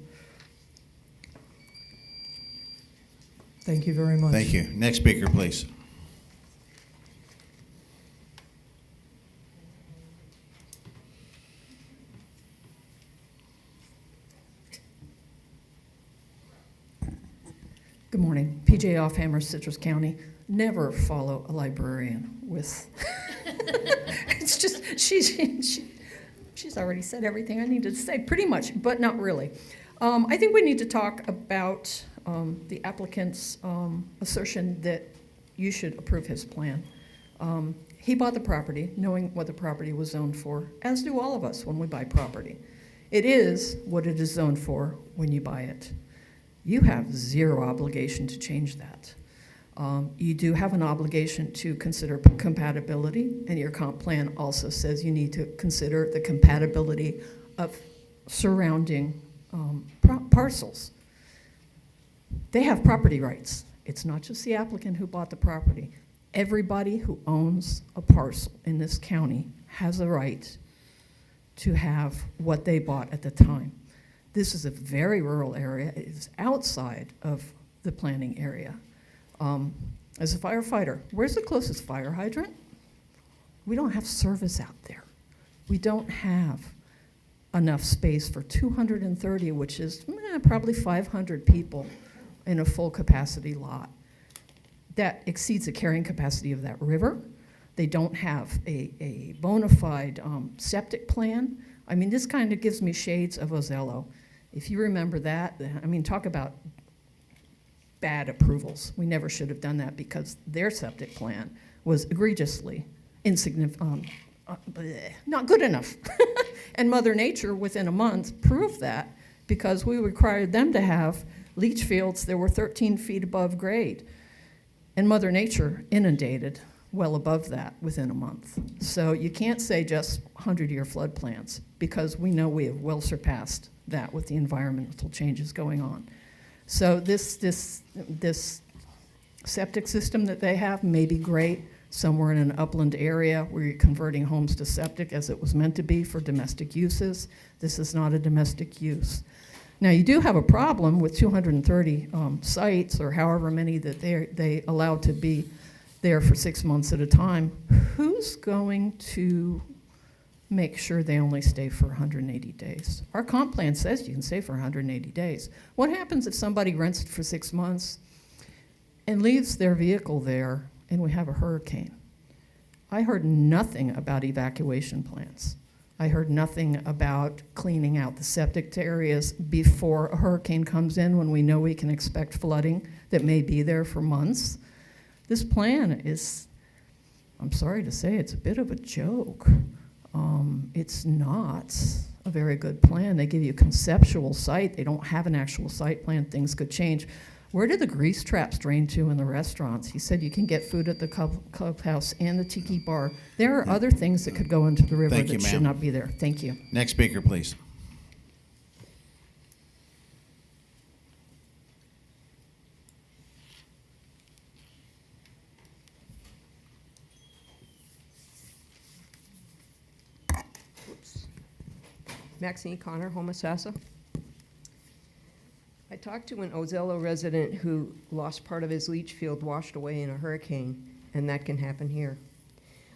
Thank you very much.
Thank you. Next speaker, please.
Good morning. PJ Offhammer, Citrus County. Never follow a librarian with. It's just, she's already said everything I needed to say, pretty much, but not really. I think we need to talk about the applicant's assertion that you should approve his plan. He bought the property knowing what the property was zoned for, as do all of us when we buy property. It is what it is zoned for when you buy it. You have zero obligation to change that. You do have an obligation to consider compatibility, and your comp plan also says you need to consider the compatibility of surrounding parcels. They have property rights. It's not just the applicant who bought the property. Everybody who owns a parcel in this county has a right to have what they bought at the time. This is a very rural area. It is outside of the planning area. As a firefighter, where's the closest fire hydrant? We don't have service out there. We don't have enough space for 230, which is probably 500 people in a full capacity lot. That exceeds the carrying capacity of that river. They don't have a bona fide septic plan. I mean, this kind of gives me shades of Ozello. If you remember that, I mean, talk about bad approvals. We never should have done that because their septic plan was egregiously insignificant, not good enough. And Mother Nature, within a month, proved that because we required them to have leach fields that were 13 feet above grade. And Mother Nature inundated well above that within a month. So you can't say just 100-year flood plans because we know we have well surpassed that with the environmental changes going on. So this septic system that they have may be great somewhere in an upland area where you're converting homes to septic as it was meant to be for domestic uses. This is not a domestic use. Now, you do have a problem with 230 sites or however many that they allowed to be there for 6 months at a time. Who's going to make sure they only stay for 180 days? Our comp plan says you can stay for 180 days. What happens if somebody rents it for 6 months and leaves their vehicle there and we have a hurricane? I heard nothing about evacuation plans. I heard nothing about cleaning out the septic areas before a hurricane comes in when we know we can expect flooding that may be there for months. This plan is, I'm sorry to say, it's a bit of a joke. It's not a very good plan. They give you a conceptual site. They don't have an actual site plan. Things could change. Where did the grease traps drain to in the restaurants? He said you can get food at the clubhouse and the tiki bar. There are other things that could go into the river that should not be there. Thank you.
Next speaker, please.
Maxine Connor, Homosassa. I talked to an Ozello resident who lost part of his leach field washed away in a hurricane, and that can happen here.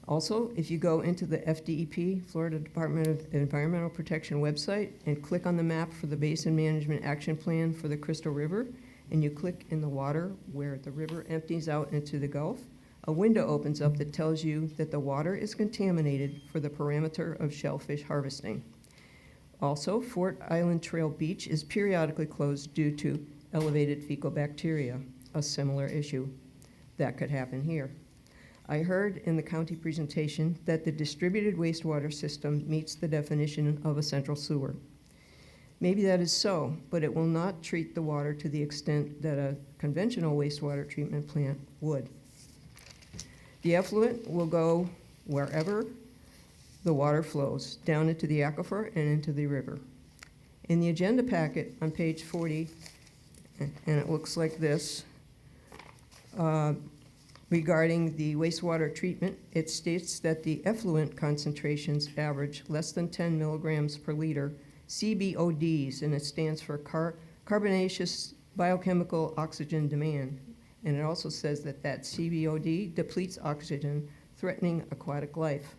Also, if you go into the FDEP, Florida Department of Environmental Protection website, and click on the map for the Basin Management Action Plan for the Crystal River, and you click in the water where the river empties out into the Gulf, a window opens up that tells you that the water is contaminated for the parameter of shellfish harvesting. Also, Fort Island Trail Beach is periodically closed due to elevated fecal bacteria, a similar issue. That could happen here. I heard in the county presentation that the distributed wastewater system meets the definition of a central sewer. Maybe that is so, but it will not treat the water to the extent that a conventional wastewater treatment plant would. The effluent will go wherever the water flows, down into the aquifer and into the river. In the agenda packet on page 40, and it looks like this, regarding the wastewater treatment, it states that the effluent concentrations average less than 10 milligrams per liter, CBODs, and it stands for carbonaceous biochemical oxygen demand. And it also says that that CBOD depletes oxygen, threatening aquatic life.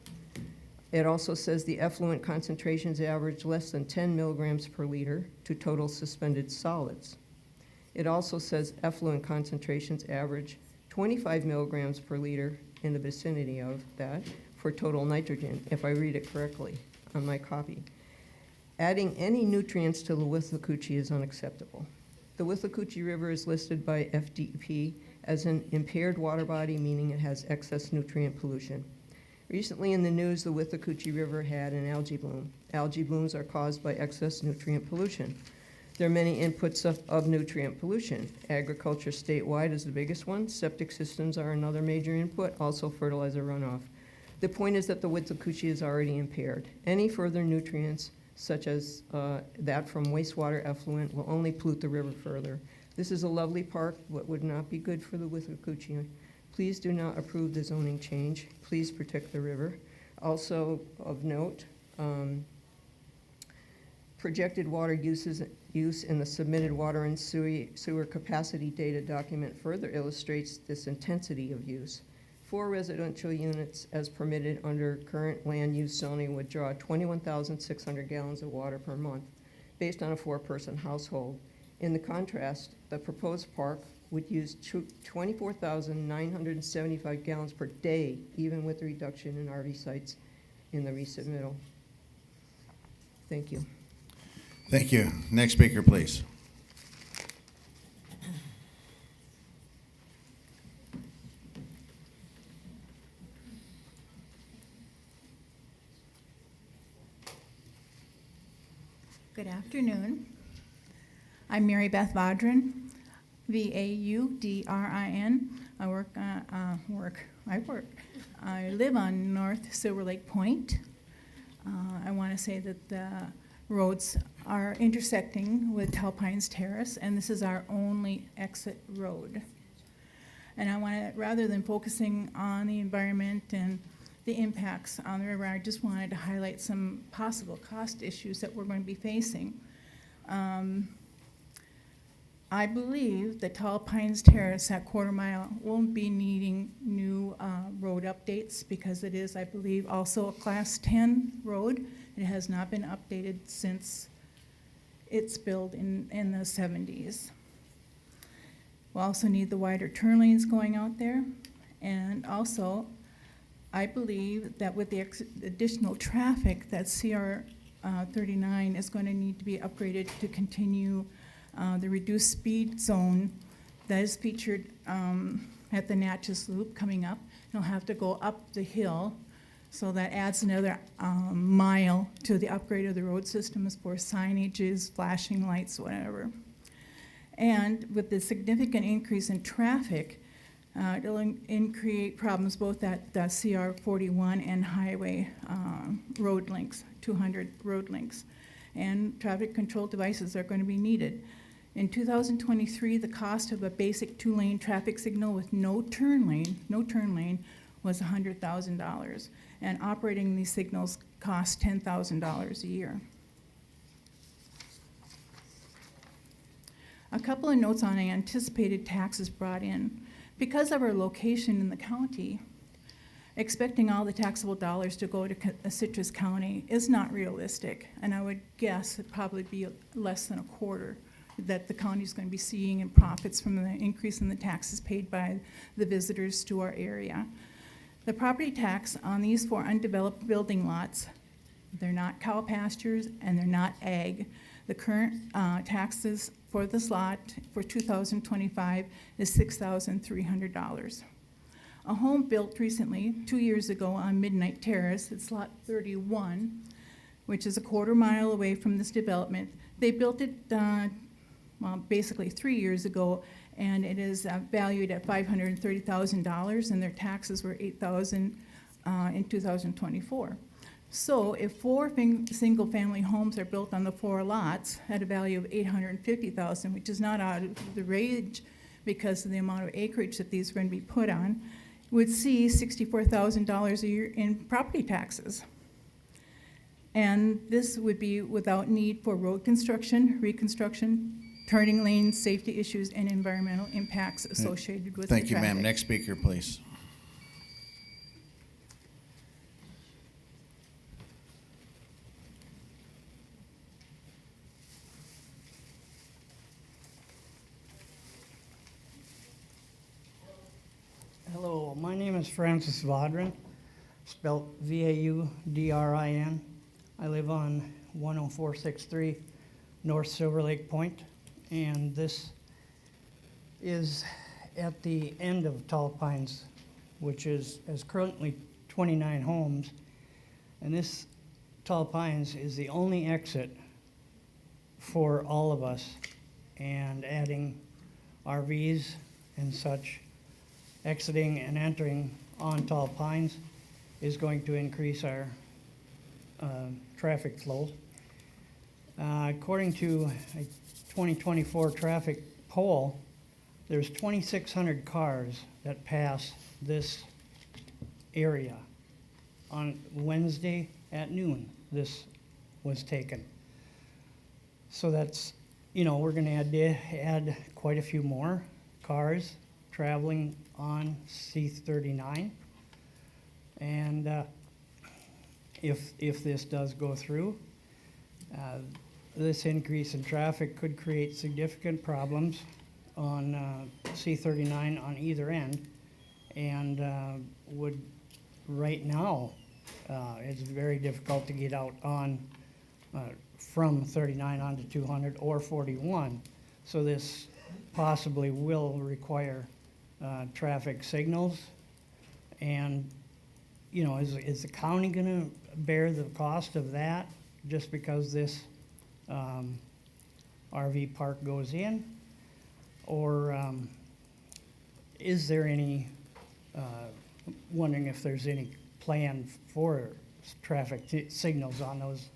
It also says the effluent concentrations average less than 10 milligrams per liter to total suspended solids. It also says effluent concentrations average 25 milligrams per liter in the vicinity of that for total nitrogen, if I read it correctly on my copy. Adding any nutrients to the Withlacoochee is unacceptable. The Withlacoochee River is listed by FDEP as an impaired water body, meaning it has excess nutrient pollution. Recently in the news, the Withlacoochee River had an algae bloom. Algae blooms are caused by excess nutrient pollution. There are many inputs of nutrient pollution. Agriculture statewide is the biggest one. Septic systems are another major input, also fertilizer runoff. The point is that the Withlacoochee is already impaired. Any further nutrients, such as that from wastewater effluent, will only pollute the river further. This is a lovely park, but would not be good for the Withlacoochee. Please do not approve the zoning change. Please protect the river. Also of note, projected water use in the submitted water and sewer capacity data document further illustrates this intensity of use. 4 residential units as permitted under current land use zoning would draw 21,600 gallons of water per month based on a 4-person household. In the contrast, the proposed park would use 24,975 gallons per day, even with the reduction in RV sites in the resubmittal. Thank you.
Thank you. Next speaker, please.
Good afternoon. I'm Mary Beth Vaudrin, Vaudrin. I live on North Silver Lake Point. I want to say that the roads are intersecting with Talpines Terrace, and this is our only exit road. And I want to, rather than focusing on the environment and the impacts on the river, I just wanted to highlight some possible cost issues that we're going to be facing. I believe that Tall Pines Terrace at Quarter Mile won't be needing new road updates because it is, I believe, also a Class 10 road. It has not been updated since its built in the 70s. We'll also need the wider turn lanes going out there. And also, I believe that with the additional traffic, that CR 39 is going to need to be upgraded to continue the reduced speed zone that is featured at the Natchez Loop coming up. It'll have to go up the hill, so that adds another mile to the upgrade of the road system as for signages, flashing lights, whatever. And with the significant increase in traffic, it'll create problems both at the CR 41 and highway road links, 200 road links. And traffic control devices are going to be needed. In 2023, the cost of a basic 2-lane traffic signal with no turn lane was $100,000. And operating these signals costs $10,000 a year. A couple of notes on anticipated taxes brought in. Because of our location in the county, expecting all the taxable dollars to go to Citrus County is not realistic. And I would guess it'd probably be less than a quarter that the county is going to be seeing in profits from the increase in the taxes paid by the visitors to our area. The property tax on these 4 undeveloped building lots, they're not cow pastures and they're not ag. The current taxes for this lot for 2025 is $6,300. A home built recently, 2 years ago on Midnight Terrace, it's lot 31, which is a quarter mile away from this development. They built it basically 3 years ago, and it is valued at $530,000, and their taxes were $8,000 in 2024. So if 4 single-family homes are built on the 4 lots at a value of $850,000, which is not out of the range because of the amount of acreage that these are going to be put on, would see $64,000 a year in property taxes. And this would be without need for road construction, reconstruction, turning lanes, safety issues, and environmental impacts associated with the traffic.
Thank you, ma'am. Next speaker, please.
Hello, my name is Francis Vaudrin, spelled Vaudrin. I live on 10463 North Silver Lake Point, and this is at the end of Tall Pines, which is currently 29 homes, and this Tall Pines is the only exit for all of us, and adding RVs and such exiting and entering on Tall Pines is going to increase our traffic flow. According to a 2024 traffic poll, there's 2,600 cars that pass this area. On Wednesday at noon, this was taken. So that's, you know, we're gonna add quite a few more cars traveling on C-39. And if this does go through, this increase in traffic could create significant problems on C-39 on either end, and would, right now, it's very difficult to get out on from 39 onto 200 or 41. So this possibly will require traffic signals. And, you know, is the county gonna bear the cost of that just because this RV park goes in? Or is there any, wondering if there's any plan for traffic signals on those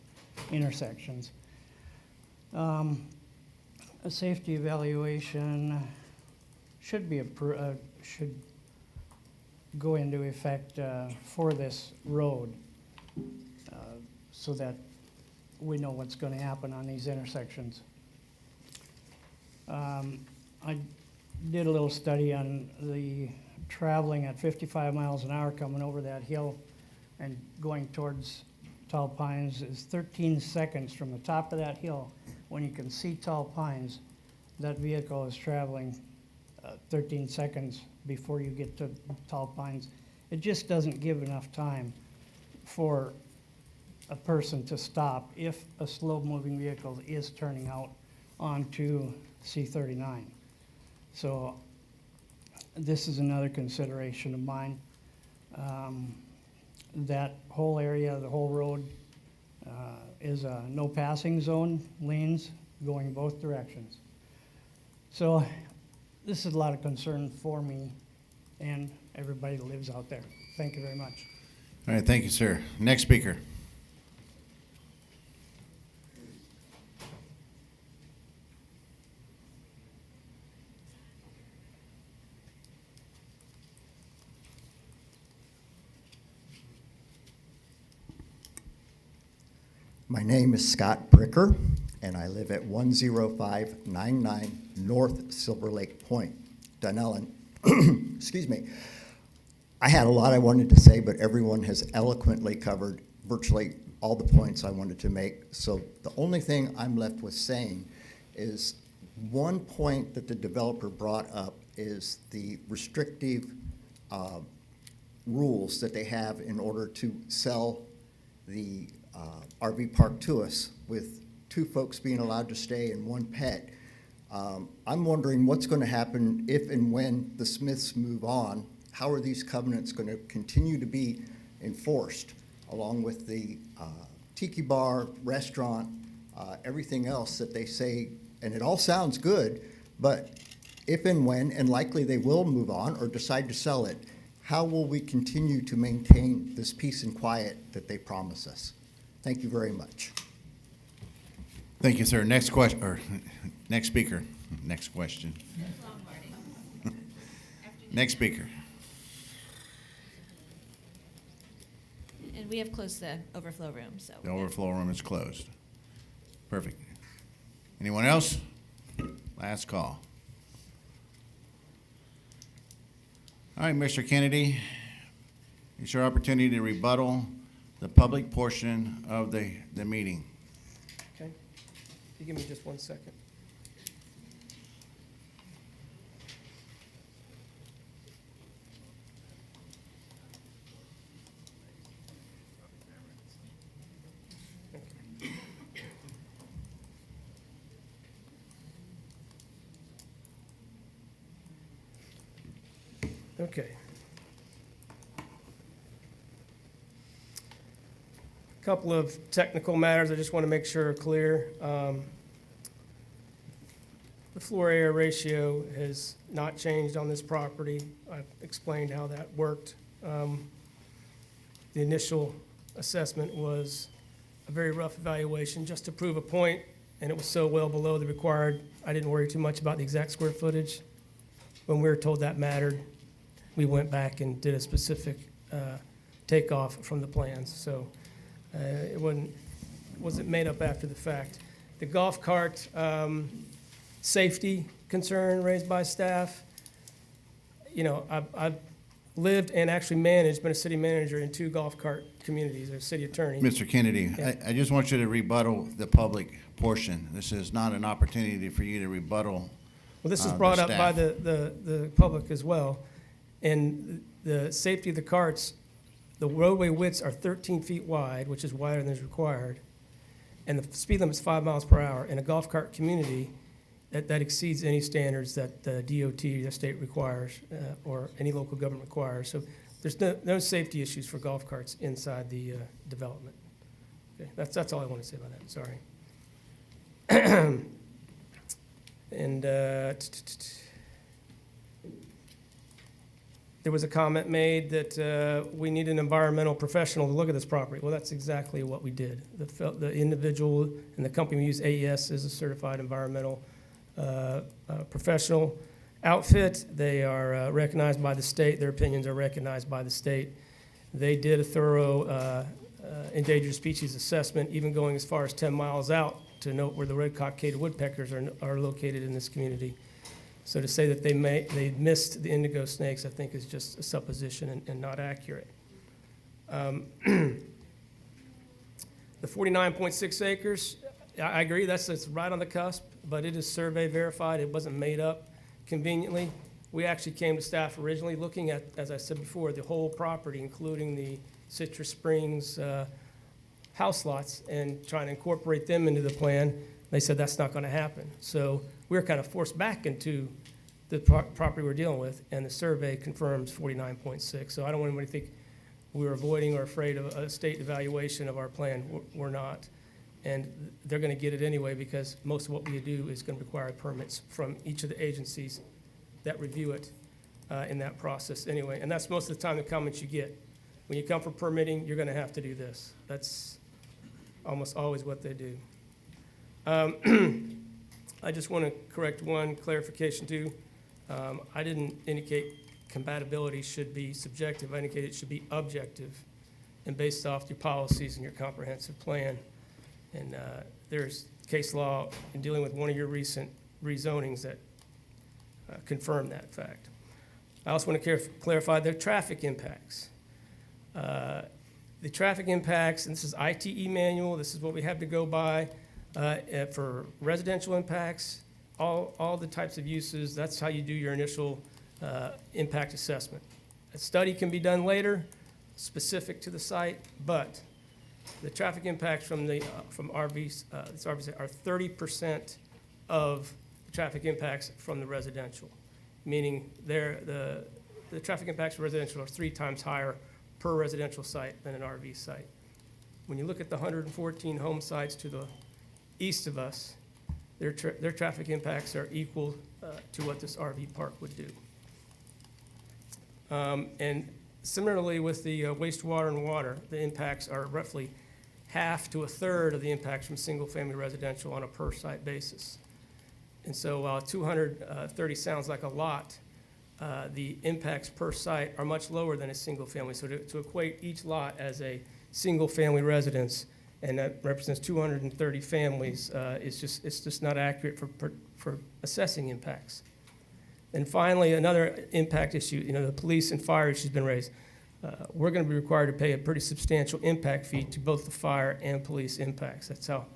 intersections? A safety evaluation should be should go into effect for this road, so that we know what's going to happen on these intersections. I did a little study on the traveling at 55 miles an hour coming over that hill and going towards Tall Pines is 13 seconds from the top of that hill. When you can see Tall Pines, that vehicle is traveling 13 seconds before you get to Tall Pines. It just doesn't give enough time for a person to stop if a slow-moving vehicle is turning out onto C-39. So this is another consideration of mine. That whole area, the whole road, is a no passing zone, lanes going both directions. So this is a lot of concern for me and everybody that lives out there. Thank you very much.
All right, thank you, sir. Next speaker.
My name is Scott Bricker, and I live at 10599 North Silver Lake Point, Dunellen. Excuse me. I had a lot I wanted to say, but everyone has eloquently covered virtually all the points I wanted to make. So the only thing I'm left with saying is one point that the developer brought up is the restrictive rules that they have in order to sell the RV park to us, with 2 folks being allowed to stay and 1 pet. I'm wondering what's going to happen if and when the Smiths move on. How are these covenants going to continue to be enforced, along with the tiki bar, restaurant, everything else that they say? And it all sounds good, but if and when, and likely they will move on or decide to sell it, how will we continue to maintain this peace and quiet that they promise us? Thank you very much.
Thank you, sir. Next question, or next speaker. Next question. Next speaker.
And we have closed the overflow room, so.
The overflow room is closed. Perfect. Anyone else? Last call. All right, Mr. Kennedy, it's your opportunity to rebuttal the public portion of the meeting.
Okay. You give me just 1 second. Okay. Couple of technical matters I just want to make sure are clear. floor area ratio has not changed on this property. I've explained how that worked. The initial assessment was a very rough evaluation just to prove a point, and it was so well below the required, I didn't worry too much about the exact square footage. When we were told that mattered, we went back and did a specific takeoff from the plans. So it wasn't made up after the fact. The golf cart safety concern raised by staff, you know, I've lived and actually managed, been a city manager in 2 golf cart communities, as city attorney.
Mr. Kennedy,
Yeah.
I just want you to rebuttal the public portion. This is not an opportunity for you to rebuttal.
Well, this was
the
brought up by
staff.
the public as well. And the safety of the carts, the roadway widths are 13 feet wide, which is wider than is required. And the speed limit is 5 miles per hour. In a golf cart community, that exceeds any standards that the DOT, the state requires, or any local government requires. So there's no safety issues for golf carts inside the development. Okay, that's all I want to say about that, sorry. And there was a comment made that we need an environmental professional to look at this property. Well, that's exactly what we did. The individual and the company we use, AES, is a certified environmental professional outfit. They are recognized by the state. Their opinions are recognized by the state. They did a thorough endangered species assessment, even going as far as 10 miles out to note where the red-cockaded woodpeckers are located in this community. So to say that they missed the indigo snakes, I think, is just a supposition and not accurate. The 49.6 acres, I agree, it's right on the cusp, but it is survey verified. It wasn't made up conveniently. We actually came to staff originally looking at, as I said before, the whole property, including the Citrus Springs house lots, and trying to incorporate them into the plan. They said that's not going to happen. So we were kind of forced back into the property we're dealing with, and the survey confirms 49.6. So I don't want anybody to think we were avoiding or afraid of a state evaluation of our plan. We're not. And they're going to get it anyway, because most of what we do is going to require permits from each of the agencies that review it in that process anyway. And that's most of the time the comments you get. When you come for permitting, you're going to have to do this. That's almost always what they do. I just want to correct one clarification too. I didn't indicate compatibility should be subjective. I indicated it should be objective and based off your policies and your comprehensive plan. And there's case law in dealing with one of your recent rezonings that confirm that fact. I also want to clarify the traffic impacts. The traffic impacts, and this is ITE manual, this is what we have to go by for residential impacts, all the types of uses. That's how you do your initial impact assessment. A study can be done later, specific to the site, but the traffic impacts from RVs are 30% of the traffic impacts from the residential, meaning the traffic impacts for residential are 3 times higher per residential site than an RV site. When you look at the 114 home sites to the east of us, their traffic impacts are equal to what this RV park would do. And similarly with the wastewater and water, the impacts are roughly half to a third of the impacts from single-family residential on a per-site basis. And so while 230 sounds like a lot, the impacts per site are much lower than a single family. So to equate each lot as a single family residence, and that represents 230 families, it's just not accurate for assessing impacts. And finally, another impact issue, the police and fire issue has been raised. We're going to be required to pay a pretty substantial impact fee to both the fire and police impacts. That's how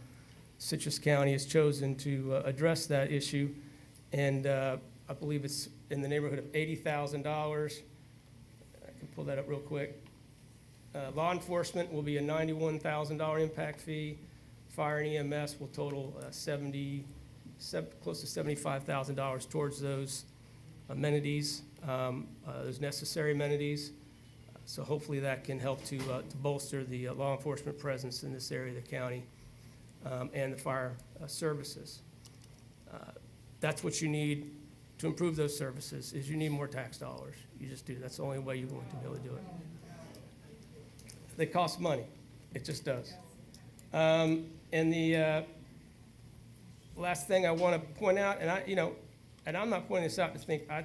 Citrus County has chosen to address that issue. And I believe it's in the neighborhood of $80,000. I can pull that up real quick. Law enforcement will be a $91,000 impact fee. Fire and EMS will total close to $75,000 towards those amenities, those necessary amenities. So hopefully that can help to bolster the law enforcement presence in this area of the county and the fire services. that's what you need to improve those services, is you need more tax dollars. You just do. That's the only way you're going to be able to do it. They cost money. It just does. And the last thing I want to point out, and I'm not pointing this out to think, I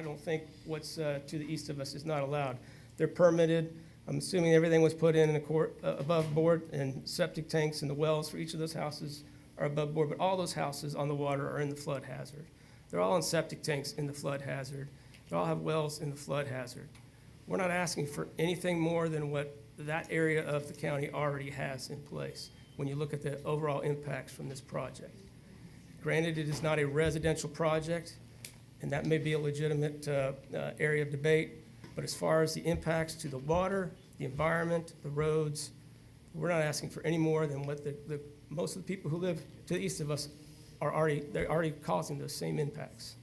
don't think what's to the east of us is not allowed. They're permitted. I'm assuming everything was put in above board, and septic tanks and the wells for each of those houses are above board, but all those houses on the water are in the flood hazard. They're all in septic tanks in the flood hazard. They all have wells in the flood hazard. We're not asking for anything more than what that area of the county already has in place when you look at the overall impacts from this project. Granted, it is not a residential project, and that may be a legitimate area of debate, but as far as the impacts to the water, the environment, the roads, we're not asking for any more than what most of the people who live to the east of us they're already causing those same impacts.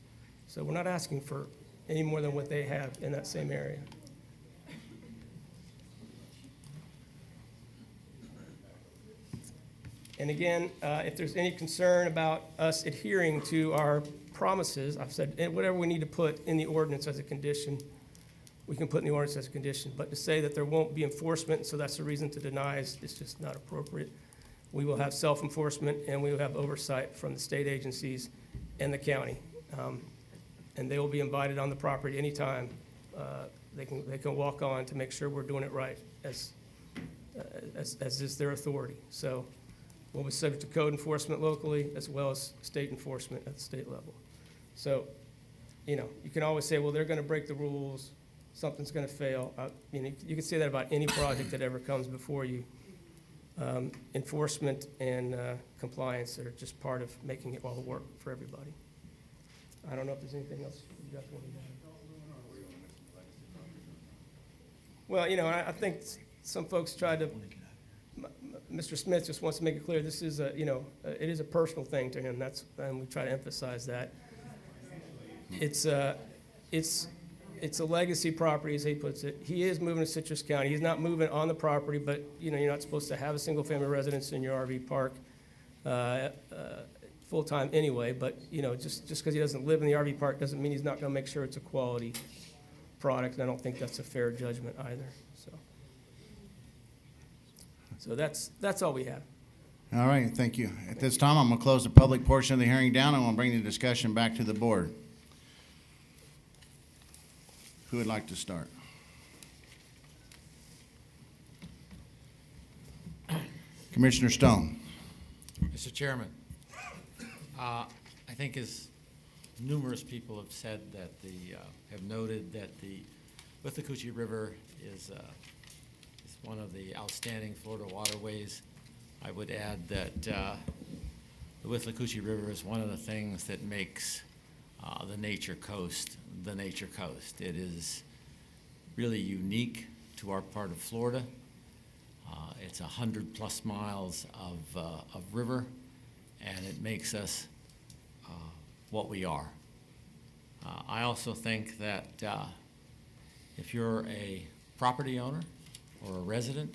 So we're not asking for any more than what they have in that same area. And again, if there's any concern about us adhering to our promises, I've said whatever we need to put in the ordinance as a condition, we can put in the ordinance as a condition. But to say that there won't be enforcement, so that's a reason to deny, is just not appropriate. We will have self-enforcement, and we will have oversight from the state agencies and the county. And they will be invited on the property anytime they can walk on to make sure we're doing it right as is their authority. So we'll be subject to code enforcement locally as well as state enforcement at the state level. So, you can always say, well, they're going to break the rules, something's going to fail. You can say that about any project that ever comes before you. Enforcement and compliance are just part of making it all work for everybody. I don't know if there's anything else you guys want to add. Well, I think some folks tried to. Mr. Smith just wants to make it clear this is it is a personal thing to him. And we try to emphasize that. It's a legacy property, as he puts it. He is moving to Citrus County. He's not moving on the property, but you're not supposed to have a single-family residence in your RV park full-time anyway. But just because he doesn't live in the RV park doesn't mean he's not going to make sure it's a quality product. And I don't think that's a fair judgment either. So that's all we have.
All right, thank you. At this time, I'm going to close the public portion of the hearing down. I'm going to bring the discussion back to the board. Who would like to start? Commissioner Stone.
Mr. Chairman, I think as numerous people have said that have noted that the Withlacoochee River is one of the outstanding Florida waterways. I would add that the Withlacoochee River is one of the things that makes the Nature Coast the Nature Coast. It is really unique to our part of Florida. It's 100+ miles of river, and it makes us what we are. I also think that if you're a property owner or a resident,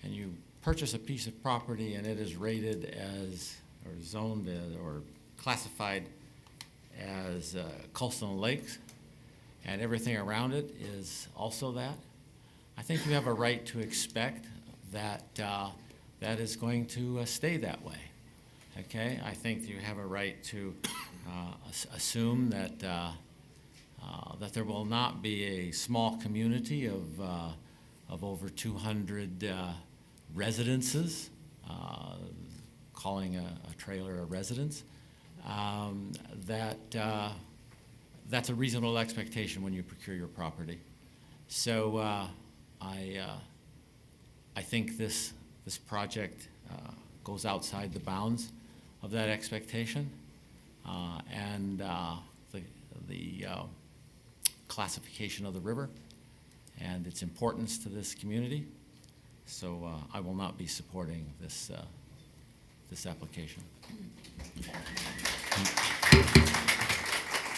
and you purchase a piece of property and it is rated as, or zoned as, or classified as coastal lakes, and everything around it is also that, I think you have a right to expect that that is going to stay that way. Okay, I think you have a right to assume that that there will not be a small community of over 200 residences, calling a trailer a residence, that's a reasonable expectation when you procure your property. So I think this project goes outside the bounds of that expectation, and the classification of the river and its importance to this community. So I will not be supporting this application.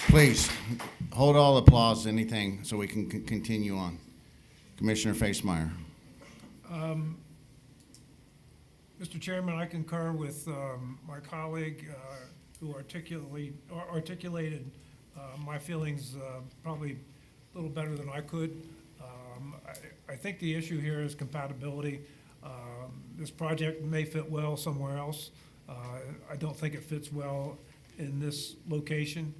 Please, hold all applause, anything, so we can continue on. Commissioner Facemeyer.
Mr. Chairman, I concur with my colleague,
who articulated my feelings probably a little better than I could. I think the issue here is compatibility. This project may fit well somewhere else. I don't think it fits well in this location.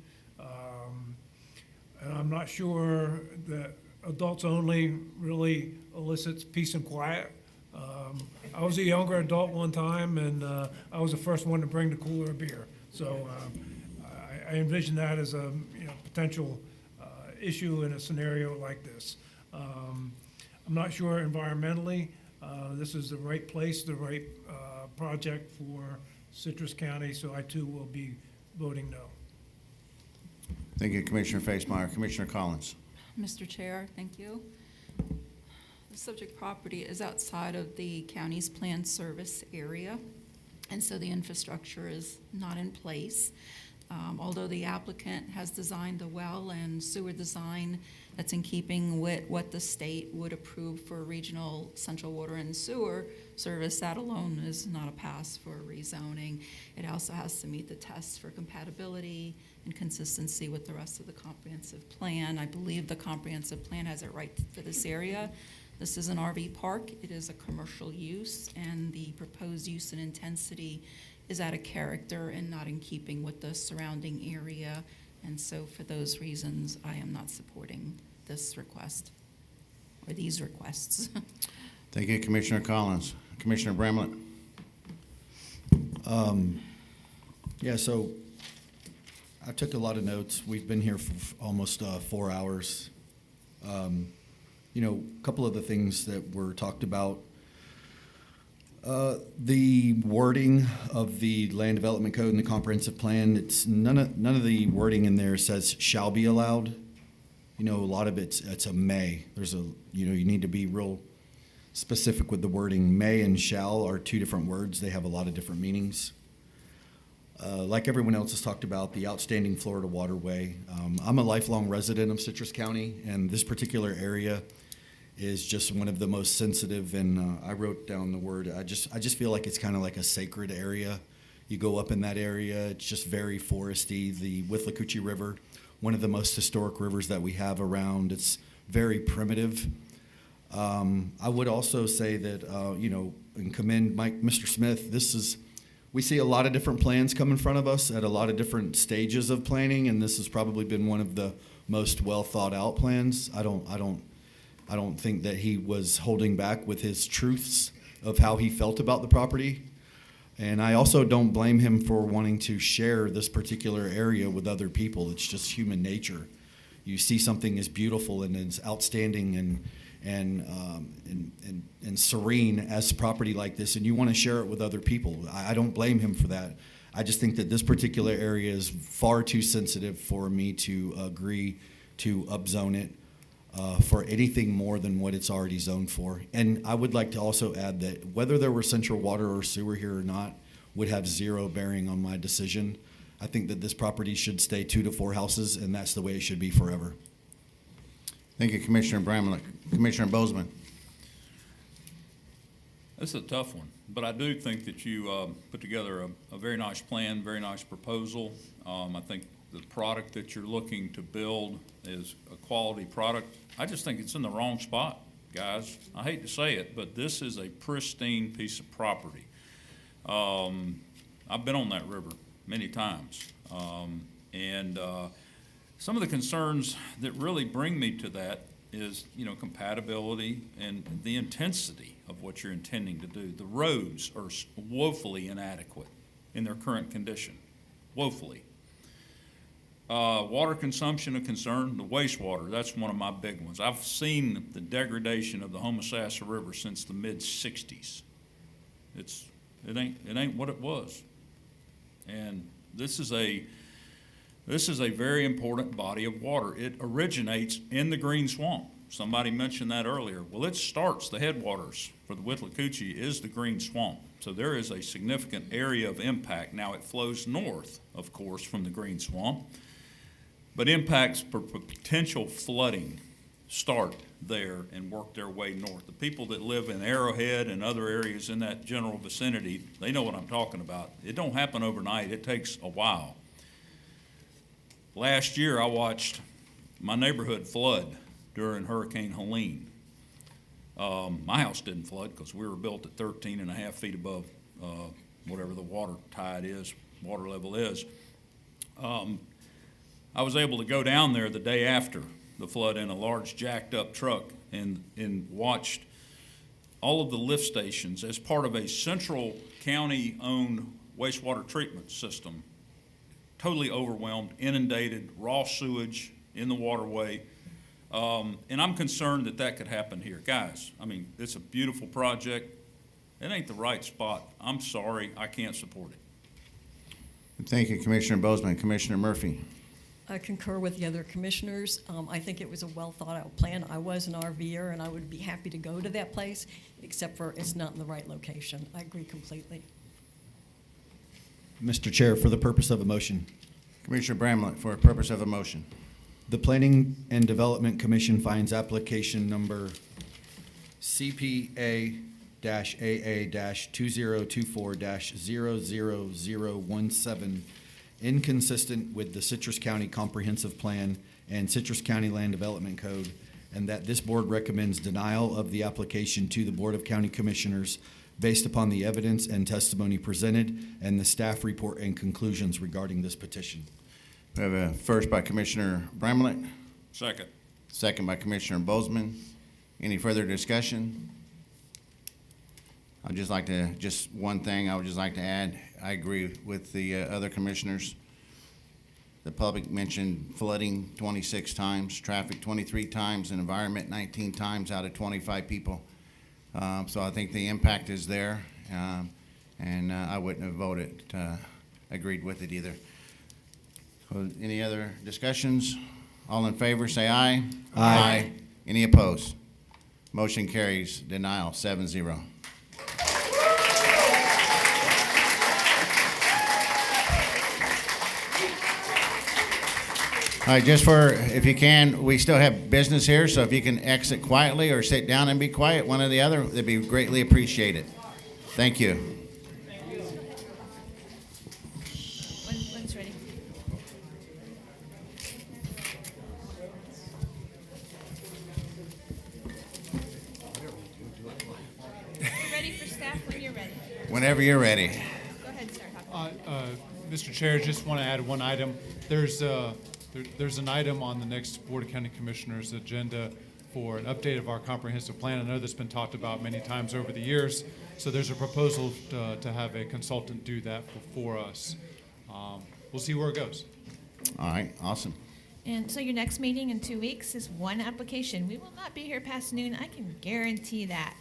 And I'm not sure that adults only really elicits peace and quiet. I was a younger adult one time, and I was the first one to bring the cooler of beer. So I envision that as a potential issue in a scenario like this. I'm not sure environmentally this is the right place, the right project for Citrus County, so I too will be voting no.
Thank you, Commissioner Facemeyer. Commissioner Collins.
Mr. Chair, thank you. The subject property is outside of the county's planned service area, and so the infrastructure is not in place. Although the applicant has designed the well and sewer design that's in keeping with what the state would approve for regional central water and sewer service, that alone is not a pass for rezoning. It also has to meet the tests for compatibility and consistency with the rest of the comprehensive plan. I believe the comprehensive plan has it right for this area. This is an RV park. It is a commercial use, and the proposed use and intensity is out of character and not in keeping with the surrounding area. And so for those reasons, I am not supporting this request, or these requests.
Thank you, Commissioner Collins. Commissioner Bramlett.
Yeah, so I took a lot of notes. We've been here for almost 4 hours. A couple of the things that were talked about. The wording of the Land Development Code and the Comprehensive Plan, it's none of the wording in there says shall be allowed. A lot of it's a may. There's you need to be real specific with the wording. May and shall are two different words. They have a lot of different meanings. Like everyone else has talked about, the outstanding Florida waterway. I'm a lifelong resident of Citrus County, and this particular area is just one of the most sensitive, and I wrote down the word, I just feel like it's kind of like a sacred area. You go up in that area, it's just very foresty. The Withlacoochee River, one of the most historic rivers that we have around, it's very primitive. I would also say that, and commend Mr. Smith, we see a lot of different plans come in front of us at a lot of different stages of planning, and this has probably been one of the most well thought out plans. I don't think that he was holding back with his truths of how he felt about the property. And I also don't blame him for wanting to share this particular area with other people. It's just human nature. You see something as beautiful and as outstanding and serene as property like this, and you want to share it with other people. I don't blame him for that. I just think that this particular area is far too sensitive for me to agree to upzone it for anything more than what it's already zoned for. And I would like to also add that whether there were central water or sewer here or not would have zero bearing on my decision. I think that this property should stay 2 to 4 houses, and that's the way it should be forever.
Thank you, Commissioner Bramlett. Commissioner Bozeman.
This is a tough one, but I do think that you put together a very nice plan, very nice proposal. I think the product that you're looking to build is a quality product. I just think it's in the wrong spot, guys. I hate to say it, but this is a pristine piece of property. I've been on that river many times. And some of the concerns that really bring me to that is, compatibility and the intensity of what you're intending to do. The roads are woefully inadequate in their current condition, woefully. Water consumption a concern, the wastewater, that's one of my big ones. I've seen the degradation of the Homosassa River since the mid-60s. It ain't what it was. And this is a very important body of water. It originates in the Green Swamp. Somebody mentioned that earlier. Well, it starts, the headwaters for the Withlacoochee is the Green Swamp. So there is a significant area of impact. Now it flows north, of course, from the Green Swamp, but impacts for potential flooding start there and work their way north. The people that live in Arrowhead and other areas in that general vicinity, they know what I'm talking about. It don't happen overnight. It takes a while. Last year, I watched my neighborhood flood during Hurricane Helene. My house didn't flood because we were built at 13 and a half feet above whatever the water level is. I was able to go down there the day after the flood in a large jacked up truck and watched all of the lift stations as part of a central county-owned wastewater treatment system, totally overwhelmed, inundated, raw sewage in the waterway. And I'm concerned that that could happen here. Guys, I mean, it's a beautiful project. It ain't the right spot. I'm sorry, I can't support it.
Thank you, Commissioner Bozeman. Commissioner Murphy.
I concur with the other commissioners. I think it was a well-thought-out plan. I was an RVer, and I would be happy to go to that place, except for it's not in the right location. I agree completely.
Mr. Chair, for the purpose of a motion.
Commissioner Bramlett, for the purpose of a motion.
The Planning and Development Commission finds application number CPA-AA-2024-00017 inconsistent with the Citrus County Comprehensive Plan and Citrus County Land Development Code, and that this board recommends denial of the application to the Board of County Commissioners based upon the evidence and testimony presented and the staff report and conclusions regarding this petition.
We have a first by Commissioner Bramlett.
Second.
Second by Commissioner Bozeman. Any further discussion? I'd just like to, just one thing I would just like to add. I agree with the other commissioners. The public mentioned flooding 26 times, traffic 23 times, and environment 19 times out of 25 people. So I think the impact is there, and I wouldn't have voted, agreed with it either. So any other discussions? All in favor, say aye.
Aye.
Any opposed? Motion carries. Denial, 7-0. All right, just for, if you can, we still have business here, so if you can exit quietly or sit down and be quiet, one or the other, that'd be greatly appreciated. Thank you.
One's ready. Ready for staff when you're ready.
Whenever you're ready.
Go ahead, sir.
Mr. Chair, just want to add one item. There's an item on the next Board of County Commissioners agenda for an update of our comprehensive plan. I know that's been talked about many times over the years. So there's a proposal to have a consultant do that for us. We'll see where it goes.
All right, awesome.
And so your next meeting in 2 weeks is one application. We will not be here past noon. I can guarantee that.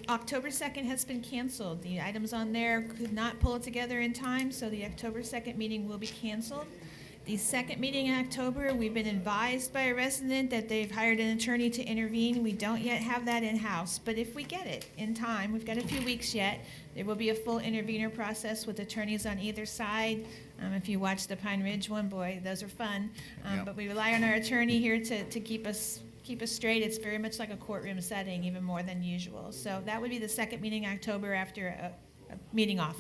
October 2nd has been canceled. The items on there could not pull it together in time, so the October 2nd meeting will be canceled. The second meeting in October, we've been advised by a resident that they've hired an attorney to intervene. We don't yet have that in-house, but if we get it in time, we've got a few weeks yet, there will be a full intervener process with attorneys on either side. If you watch the Pine Ridge one, boy, those are fun.
Yep.
But we rely on our attorney here to keep us straight. It's very much like a courtroom setting, even more than usual. So that would be the second meeting in October after a meeting off.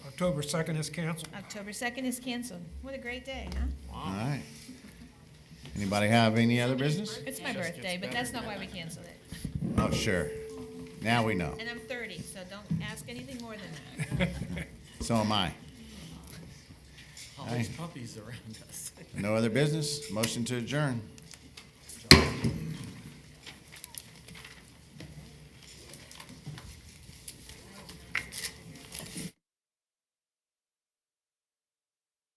October 2nd is canceled.
October 2nd is canceled. What a great day, huh?
All right. Anybody have any other business?
It's my birthday, but that's not why we canceled it.
Oh, sure. Now we know.
And I'm 30, so don't ask anything more than that.
So am I.
All those puppies around us.
No other business? Motion to adjourn.